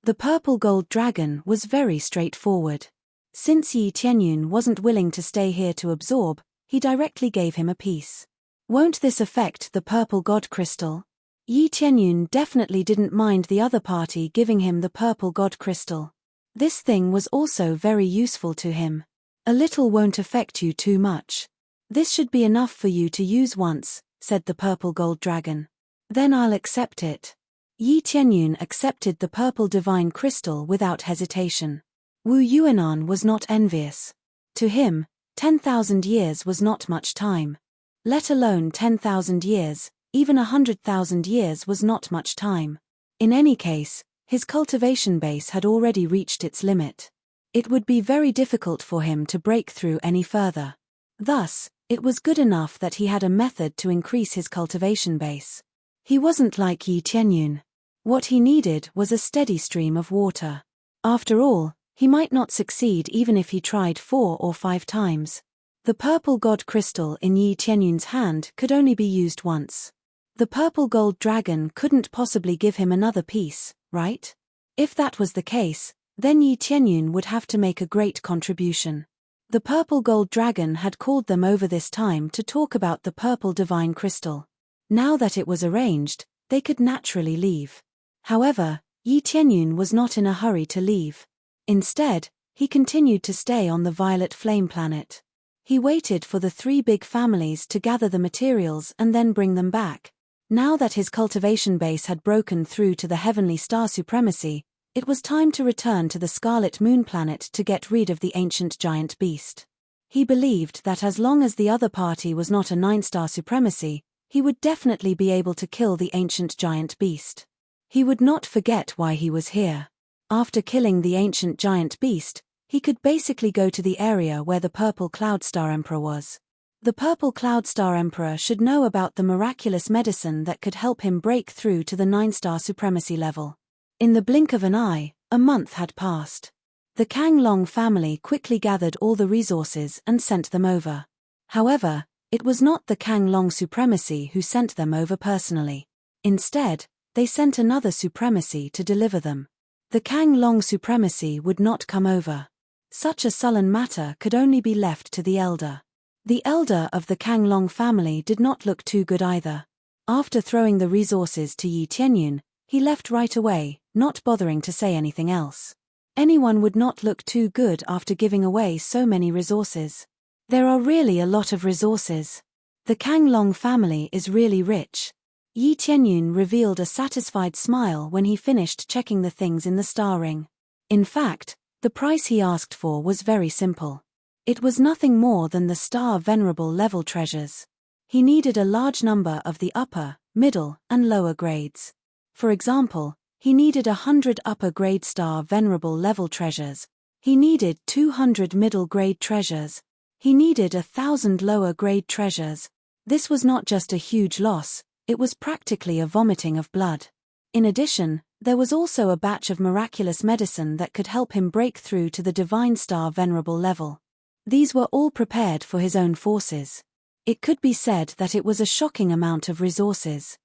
Speaker 1: The purple gold dragon was very straightforward. Since Yi Tianyun wasn't willing to stay here to absorb, he directly gave him a piece. Won't this affect the purple god crystal? Yi Tianyun definitely didn't mind the other party giving him the purple god crystal. This thing was also very useful to him. A little won't affect you too much. This should be enough for you to use once, said the purple gold dragon. Then I'll accept it. Yi Tianyun accepted the purple divine crystal without hesitation. Wu Yuanan was not envious. To him, 10,000 years was not much time. Let alone 10,000 years, even 100,000 years was not much time. In any case, his cultivation base had already reached its limit. It would be very difficult for him to break through any further. Thus, it was good enough that he had a method to increase his cultivation base. He wasn't like Yi Tianyun. What he needed was a steady stream of water. After all, he might not succeed even if he tried 4 or 5 times. The purple god crystal in Yi Tianyun's hand could only be used once. The purple gold dragon couldn't possibly give him another piece, right? If that was the case, then Yi Tianyun would have to make a great contribution. The purple gold dragon had called them over this time to talk about the purple divine crystal. Now that it was arranged, they could naturally leave. However, Yi Tianyun was not in a hurry to leave. Instead, he continued to stay on the violet flame planet. He waited for the 3 big families to gather the materials and then bring them back. Now that his cultivation base had broken through to the heavenly star supremacy, it was time to return to the Scarlet Moon planet to get rid of the ancient giant beast. He believed that as long as the other party was not a 9-star supremacy, he would definitely be able to kill the ancient giant beast. He would not forget why he was here. After killing the ancient giant beast, he could basically go to the area where the Purple Cloud Star Emperor was. The Purple Cloud Star Emperor should know about the miraculous medicine that could help him break through to the 9-star supremacy level. In the blink of an eye, a month had passed. The Kang Long family quickly gathered all the resources and sent them over. However, it was not the Kang Long supremacy who sent them over personally. Instead, they sent another supremacy to deliver them. The Kang Long supremacy would not come over. Such a sullen matter could only be left to the elder. The elder of the Kang Long family did not look too good either. After throwing the resources to Yi Tianyun, he left right away, not bothering to say anything else. Anyone would not look too good after giving away so many resources. There are really a lot of resources. The Kang Long family is really rich. Yi Tianyun revealed a satisfied smile when he finished checking the things in the star ring. In fact, the price he asked for was very simple. It was nothing more than the star venerable level treasures. He needed a large number of the upper, middle, and lower grades. For example, he needed 100 upper grade star venerable level treasures. He needed 200 middle grade treasures. He needed 1,000 lower grade treasures. This was not just a huge loss, it was practically a vomiting of blood. In addition, there was also a batch of miraculous medicine that could help him break through to the divine star venerable level. These were all prepared for his own forces. It could be said that it was a shocking amount of resources.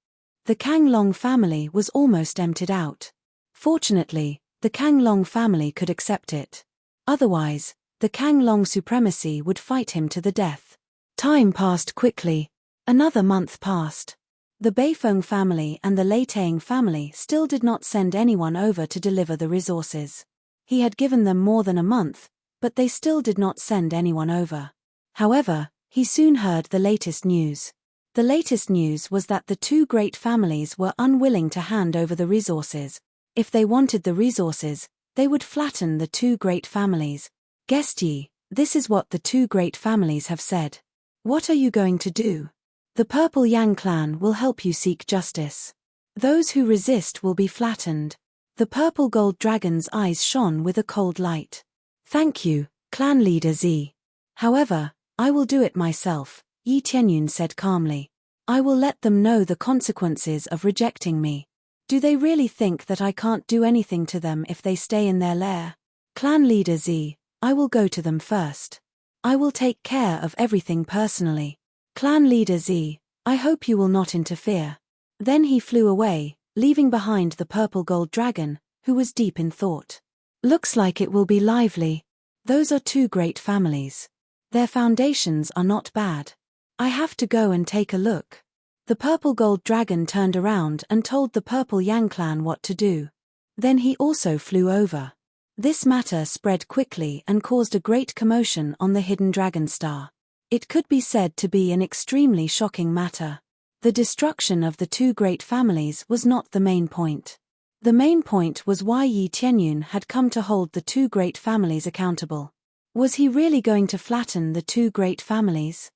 Speaker 1: The Kang Long family was almost emptied out. Fortunately, the Kang Long family could accept it. Otherwise, the Kang Long supremacy would fight him to the death. Time passed quickly. Another month passed. The Beifeng family and the Leitang family still did not send anyone over to deliver the resources. He had given them more than a month, but they still did not send anyone over. However, he soon heard the latest news. The latest news was that the two great families were unwilling to hand over the resources. If they wanted the resources, they would flatten the two great families. Guest Yi, this is what the two great families have said. What are you going to do? The Purple Yang clan will help you seek justice. Those who resist will be flattened. The purple gold dragon's eyes shone with a cold light. Thank you, clan leader Z. However, I will do it myself, Yi Tianyun said calmly. I will let them know the consequences of rejecting me. Do they really think that I can't do anything to them if they stay in their lair? Clan leader Z, I will go to them first. I will take care of everything personally. Clan leader Z, I hope you will not interfere. Then he flew away, leaving behind the purple gold dragon, who was deep in thought. Looks like it will be lively. Those are two great families. Their foundations are not bad. I have to go and take a look. The purple gold dragon turned around and told the Purple Yang clan what to do. Then he also flew over. This matter spread quickly and caused a great commotion on the hidden dragon star. It could be said to be an extremely shocking matter. The destruction of the two great families was not the main point. The main point was why Yi Tianyun had come to hold the two great families accountable. Was he really going to flatten the two great families?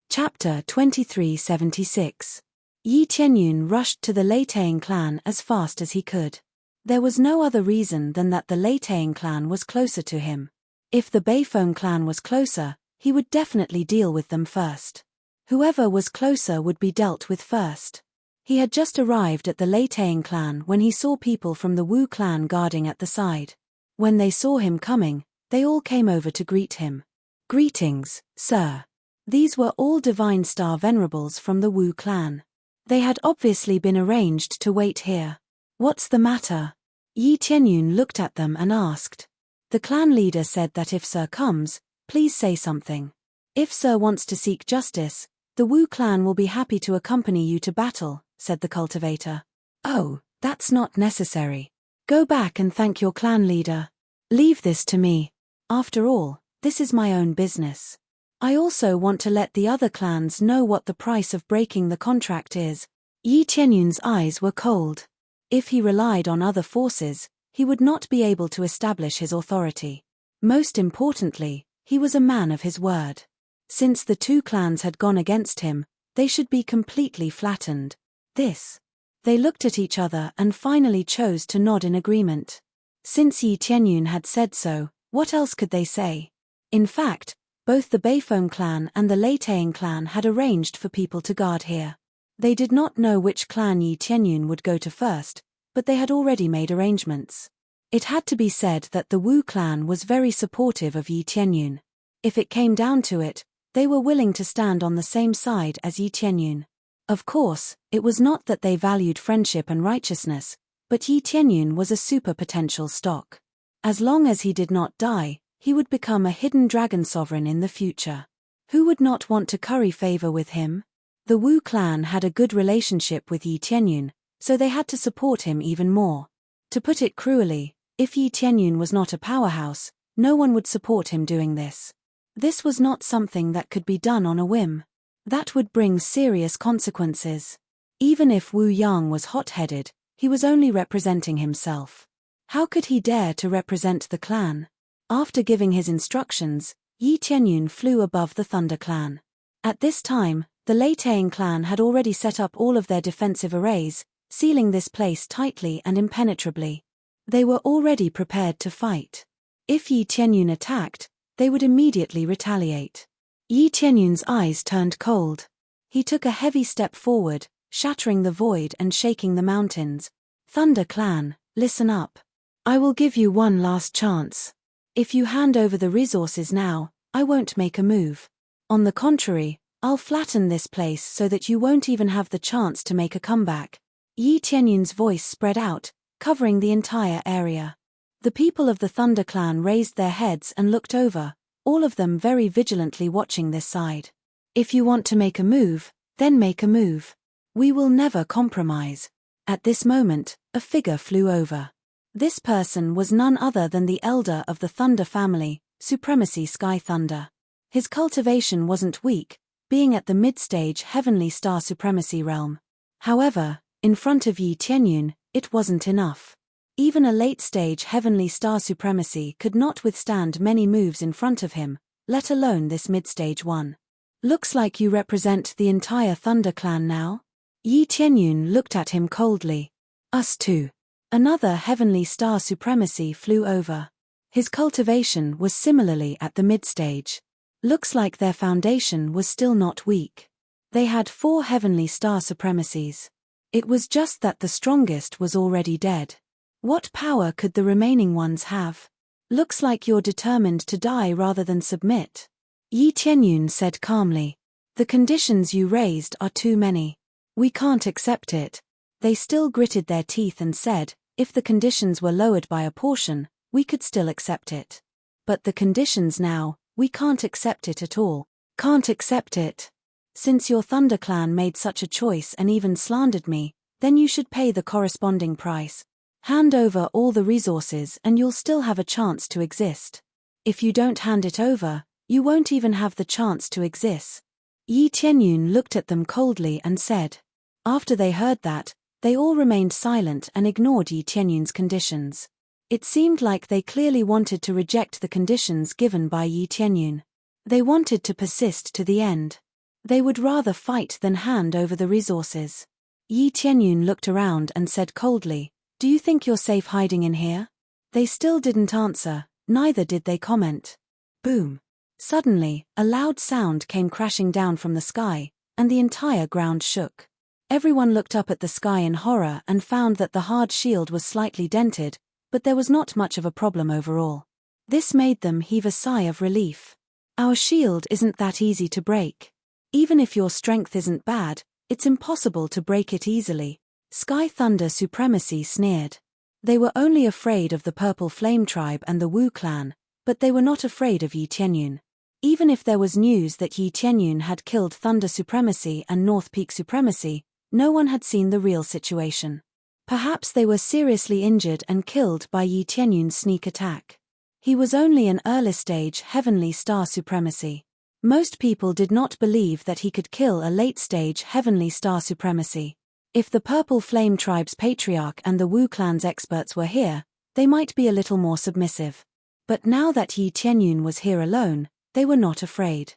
Speaker 1: Chapter 2376. Yi Tianyun rushed to the Leitang clan as fast as he could. There was no other reason than that the Leitang clan was closer to him. If the Beifeng clan was closer, he would definitely deal with them first. Whoever was closer would be dealt with first. He had just arrived at the Leitang clan when he saw people from the Wu clan guarding at the side. When they saw him coming, they all came over to greet him. Greetings, sir. These were all Divine Star Venerables from the Wu clan. They had obviously been arranged to wait here. What's the matter? Yi Tianyun looked at them and asked. The clan leader said that if Sir comes, please say something. If Sir wants to seek justice, the Wu clan will be happy to accompany you to battle, said the cultivator. Oh, that's not necessary. Go back and thank your clan leader. Leave this to me. After all, this is my own business. I also want to let the other clans know what the price of breaking the contract is. Yi Tianyun's eyes were cold. If he relied on other forces, he would not be able to establish his authority. Most importantly, he was a man of his word. Since the two clans had gone against him, they should be completely flattened. They looked at each other and finally chose to nod in agreement. Since Yi Tianyun had said so, what else could they say? In fact, both the Beifeng clan and the Leitang clan had arranged for people to guard here. They did not know which clan Yi Tianyun would go to first, but they had already made arrangements. It had to be said that the Wu clan was very supportive of Yi Tianyun. If it came down to it, they were willing to stand on the same side as Yi Tianyun. Of course, it was not that they valued friendship and righteousness, but Yi Tianyun was a super potential stock. As long as he did not die, he would become a hidden dragon sovereign in the future. Who would not want to curry favor with him? The Wu clan had a good relationship with Yi Tianyun, so they had to support him even more. To put it cruelly, if Yi Tianyun was not a powerhouse, no one would support him doing this. This was not something that could be done on a whim. That would bring serious consequences. Even if Wu Yang was hot-headed, he was only representing himself. How could he dare to represent the clan? After giving his instructions, Yi Tianyun flew above the Thunder Clan. At this time, the Lei Taing clan had already set up all of their defensive arrays, sealing this place tightly and impenetrably. They were already prepared to fight. If Yi Tianyun attacked, they would immediately retaliate. Yi Tianyun's eyes turned cold. He took a heavy step forward, shattering the void and shaking the mountains. Thunder Clan, listen up. I will give you one last chance. If you hand over the resources now, I won't make a move. On the contrary, I'll flatten this place so that you won't even have the chance to make a comeback. Yi Tianyun's voice spread out, covering the entire area. The people of the Thunder Clan raised their heads and looked over, all of them very vigilantly watching this side. If you want to make a move, then make a move. We will never compromise. At this moment, a figure flew over. This person was none other than the elder of the Thunder family, Supremacy Sky Thunder. His cultivation wasn't weak, being at the mid-stage Heavenly Star Supremacy realm. However, in front of Yi Tianyun, it wasn't enough. Even a late-stage Heavenly Star Supremacy could not withstand many moves in front of him, let alone this mid-stage one. Looks like you represent the entire Thunder Clan now? Yi Tianyun looked at him coldly. Us too. Another Heavenly Star Supremacy flew over. His cultivation was similarly at the mid-stage. Looks like their foundation was still not weak. They had 4 Heavenly Star Supremacies. It was just that the strongest was already dead. What power could the remaining ones have? Looks like you're determined to die rather than submit. Yi Tianyun said calmly. The conditions you raised are too many. We can't accept it. They still gritted their teeth and said, if the conditions were lowered by a portion, we could still accept it. But the conditions now, we can't accept it at all. Can't accept it. Since your Thunder Clan made such a choice and even slandered me, then you should pay the corresponding price. Hand over all the resources and you'll still have a chance to exist. If you don't hand it over, you won't even have the chance to exist. Yi Tianyun looked at them coldly and said. After they heard that, they all remained silent and ignored Yi Tianyun's conditions. It seemed like they clearly wanted to reject the conditions given by Yi Tianyun. They wanted to persist to the end. They would rather fight than hand over the resources. Yi Tianyun looked around and said coldly, do you think you're safe hiding in here? They still didn't answer, neither did they comment. Boom. Suddenly, a loud sound came crashing down from the sky, and the entire ground shook. Everyone looked up at the sky in horror and found that the hard shield was slightly dented, but there was not much of a problem overall. This made them heave a sigh of relief. Our shield isn't that easy to break. Even if your strength isn't bad, it's impossible to break it easily. Sky Thunder Supremacy sneered. They were only afraid of the Purple Flame Tribe and the Wu clan, but they were not afraid of Yi Tianyun. Even if there was news that Yi Tianyun had killed Thunder Supremacy and North Peak Supremacy, no one had seen the real situation. Perhaps they were seriously injured and killed by Yi Tianyun's sneak attack. He was only an early-stage Heavenly Star Supremacy. Most people did not believe that he could kill a late-stage Heavenly Star Supremacy. If the Purple Flame Tribe's patriarch and the Wu clan's experts were here, they might be a little more submissive. But now that Yi Tianyun was here alone, they were not afraid.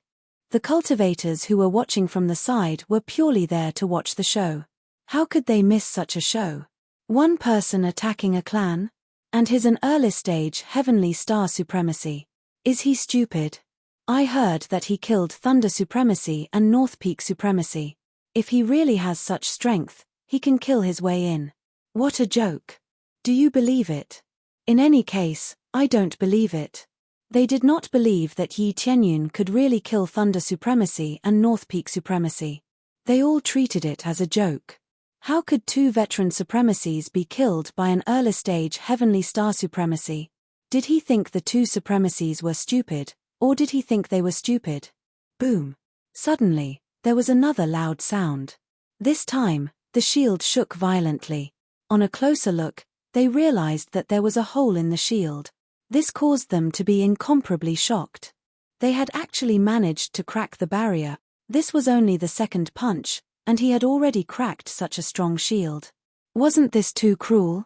Speaker 1: The cultivators who were watching from the side were purely there to watch the show. How could they miss such a show? One person attacking a clan? And he's an early-stage Heavenly Star Supremacy. Is he stupid? I heard that he killed Thunder Supremacy and North Peak Supremacy. If he really has such strength, he can kill his way in. What a joke. Do you believe it? In any case, I don't believe it. They did not believe that Yi Tianyun could really kill Thunder Supremacy and North Peak Supremacy. They all treated it as a joke. How could 2 veteran supremacies be killed by an early-stage Heavenly Star Supremacy? Did he think the 2 supremacies were stupid, or did he think they were stupid? Boom. Suddenly, there was another loud sound. This time, the shield shook violently. On a closer look, They realized that there was a hole in the shield. This caused them to be incomparably shocked. They had actually managed to crack the barrier. This was only the second punch, and he had already cracked such a strong shield. Wasn't this too cruel?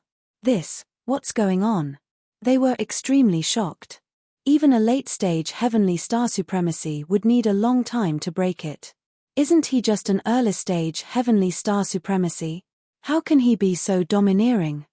Speaker 1: What's going on? They were extremely shocked. Even a late-stage heavenly star supremacy would need a long time to break it. Isn't he just an early-stage heavenly star supremacy? How can he be so domineering?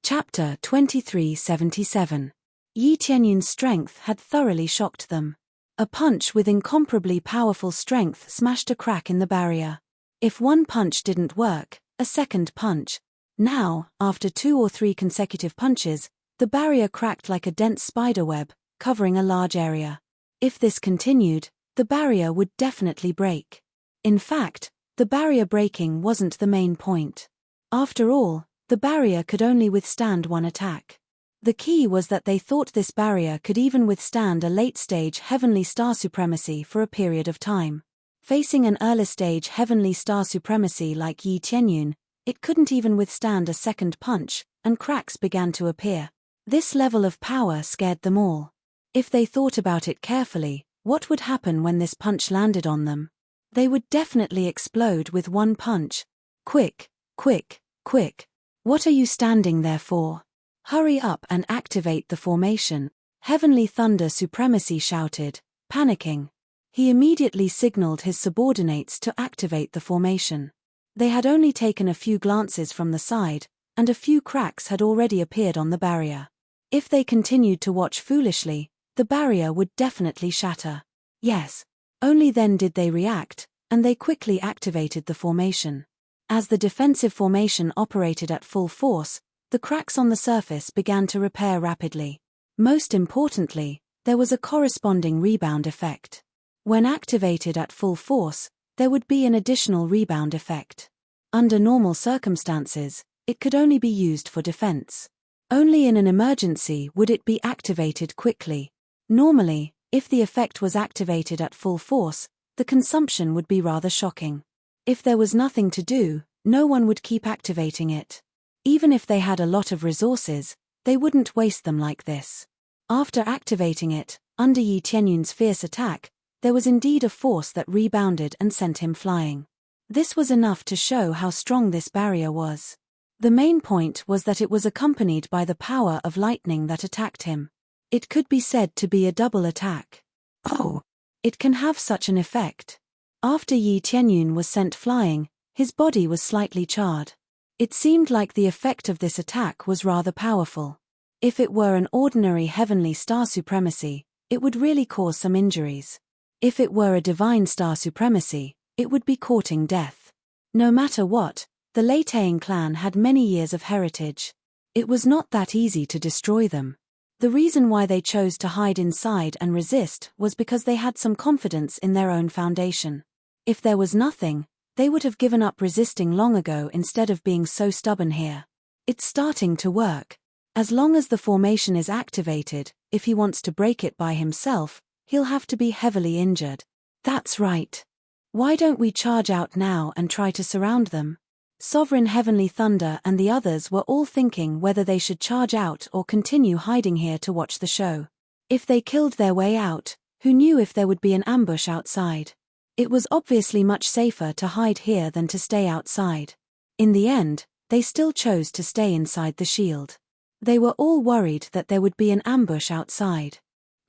Speaker 1: Chapter 2377. Yi Tianyun's strength had thoroughly shocked them. A punch with incomparably powerful strength smashed a crack in the barrier. If one punch didn't work, a second punch. Now, after 2 or 3 consecutive punches, the barrier cracked like a dense spiderweb, covering a large area. If this continued, the barrier would definitely break. In fact, the barrier breaking wasn't the main point. After all, the barrier could only withstand one attack. The key was that they thought this barrier could even withstand a late-stage heavenly star supremacy for a period of time. Facing an early-stage heavenly star supremacy like Yi Tianyun, it couldn't even withstand a second punch, and cracks began to appear. This level of power scared them all. If they thought about it carefully, what would happen when this punch landed on them? They would definitely explode with one punch. Quick, quick, quick. What are you standing there for? Hurry up and activate the formation, Heavenly Thunder Supremacy shouted, panicking. He immediately signaled his subordinates to activate the formation. They had only taken a few glances from the side, and a few cracks had already appeared on the barrier. If they continued to watch foolishly, the barrier would definitely shatter. Yes. Only then did they react, and they quickly activated the formation. As the defensive formation operated at full force, the cracks on the surface began to repair rapidly. Most importantly, there was a corresponding rebound effect. When activated at full force, there would be an additional rebound effect. Under normal circumstances, it could only be used for defense. Only in an emergency would it be activated quickly. Normally, if the effect was activated at full force, the consumption would be rather shocking. If there was nothing to do, no one would keep activating it. Even if they had a lot of resources, they wouldn't waste them like this. After activating it, under Yi Tianyun's fierce attack, there was indeed a force that rebounded and sent him flying. This was enough to show how strong this barrier was. The main point was that it was accompanied by the power of lightning that attacked him. It could be said to be a double attack. Oh! It can have such an effect. After Yi Tianyun was sent flying, his body was slightly charred. It seemed like the effect of this attack was rather powerful. If it were an ordinary heavenly star supremacy, it would really cause some injuries. If it were a divine star supremacy, it would be courting death. No matter what, the Leitang clan had many years of heritage. It was not that easy to destroy them. The reason why they chose to hide inside and resist was because they had some confidence in their own foundation. If there was nothing, they would have given up resisting long ago instead of being so stubborn here. It's starting to work. As long as the formation is activated, if he wants to break it by himself, he'll have to be heavily injured. That's right. Why don't we charge out now and try to surround them? Sovereign Heavenly Thunder and the others were all thinking whether they should charge out or continue hiding here to watch the show. If they killed their way out, who knew if there would be an ambush outside? It was obviously much safer to hide here than to stay outside. In the end, they still chose to stay inside the shield. They were all worried that there would be an ambush outside.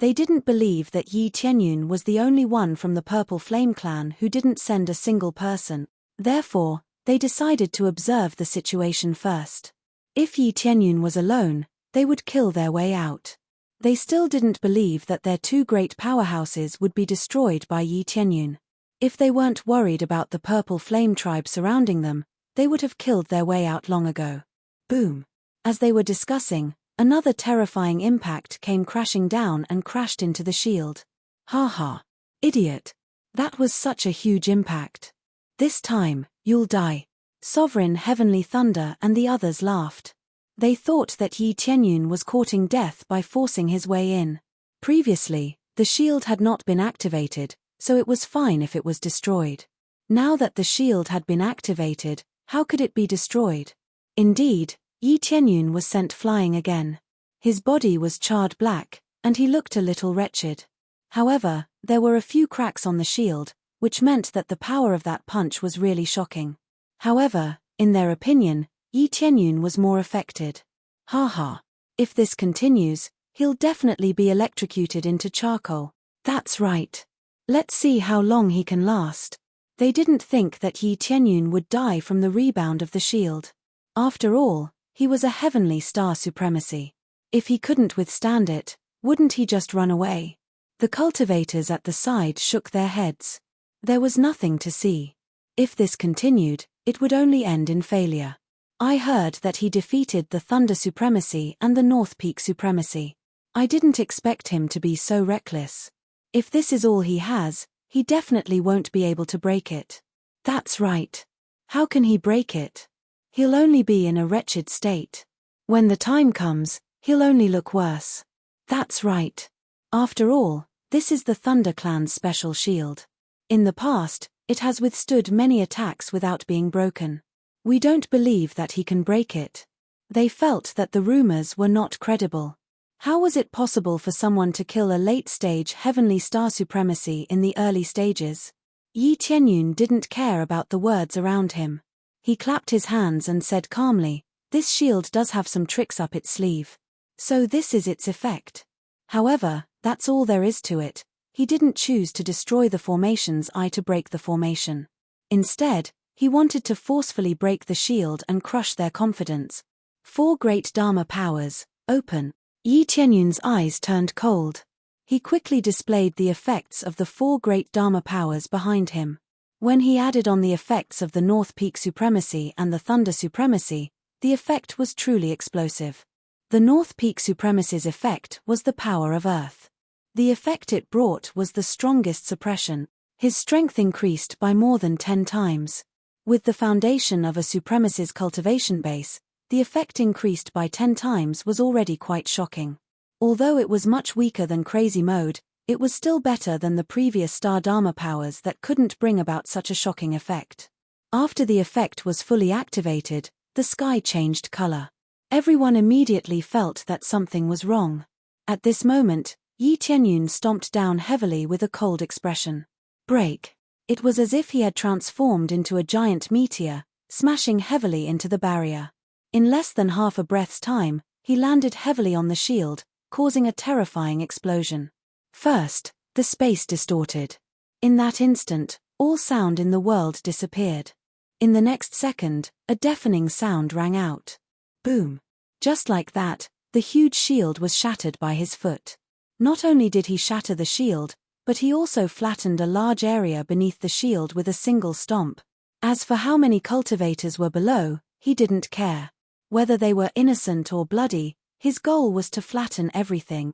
Speaker 1: They didn't believe that Yi Tianyun was the only one from the Purple Flame clan who didn't send a single person. Therefore, they decided to observe the situation first. If Yi Tianyun was alone, they would kill their way out. They still didn't believe that their 2 great powerhouses would be destroyed by Yi Tianyun. If they weren't worried about the Purple Flame tribe surrounding them, they would have killed their way out long ago. Boom! As they were discussing, another terrifying impact came crashing down and crashed into the shield. Ha ha! Idiot! That was such a huge impact. This time, you'll die. Sovereign Heavenly Thunder and the others laughed. They thought that Yi Tianyun was courting death by forcing his way in. Previously, the shield had not been activated, so it was fine if it was destroyed. Now that the shield had been activated, how could it be destroyed? Indeed, Yi Tianyun was sent flying again. His body was charred black, and he looked a little wretched. However, there were a few cracks on the shield, which meant that the power of that punch was really shocking. However, in their opinion, Yi Tianyun was more affected. Ha. If this continues, he'll definitely be electrocuted into charcoal. That's right. Let's see how long he can last. They didn't think that Yi Tianyun would die from the rebound of the shield. After all, he was a heavenly star supremacy. If he couldn't withstand it, wouldn't he just run away? The cultivators at the side shook their heads. There was nothing to see. If this continued, it would only end in failure. I heard that he defeated the Thunder Supremacy and the North Peak Supremacy. I didn't expect him to be so reckless. If this is all he has, he definitely won't be able to break it. That's right. How can he break it? He'll only be in a wretched state. When the time comes, he'll only look worse. That's right. After all, this is the Thunder Clan's special shield. In the past, it has withstood many attacks without being broken. We don't believe that he can break it. They felt that the rumors were not credible. How was it possible for someone to kill a late-stage heavenly star supremacy in the early stages? Yi Tianyun didn't care about the words around him. He clapped his hands and said calmly, "This shield does have some tricks up its sleeve. So this is its effect. However, that's all there is to it. He didn't choose to destroy the formation's eye to break the formation. Instead, he wanted to forcefully break the shield and crush their confidence. 4 great Dharma powers, open." Yi Tianyun's eyes turned cold. He quickly displayed the effects of the 4 great Dharma powers behind him. When he added on the effects of the North Peak Supremacy and the Thunder Supremacy, the effect was truly explosive. The North Peak Supremacy's effect was the power of Earth. The effect it brought was the strongest suppression. His strength increased by more than 10 times. With the foundation of a supremacy's cultivation base, the effect increased by 10 times was already quite shocking. Although it was much weaker than Crazy Mode, it was still better than the previous Star Dharma powers that couldn't bring about such a shocking effect. After the effect was fully activated, the sky changed color. Everyone immediately felt that something was wrong. At this moment, Yi Tianyun stomped down heavily with a cold expression. Break. It was as if he had transformed into a giant meteor, smashing heavily into the barrier. In less than half a breath's time, he landed heavily on the shield, causing a terrifying explosion. First, the space distorted. In that instant, all sound in the world disappeared. In the next second, a deafening sound rang out. Boom. Just like that, the huge shield was shattered by his foot. Not only did he shatter the shield, but he also flattened a large area beneath the shield with a single stomp. As for how many cultivators were below, he didn't care. Whether they were innocent or bloody, his goal was to flatten everything.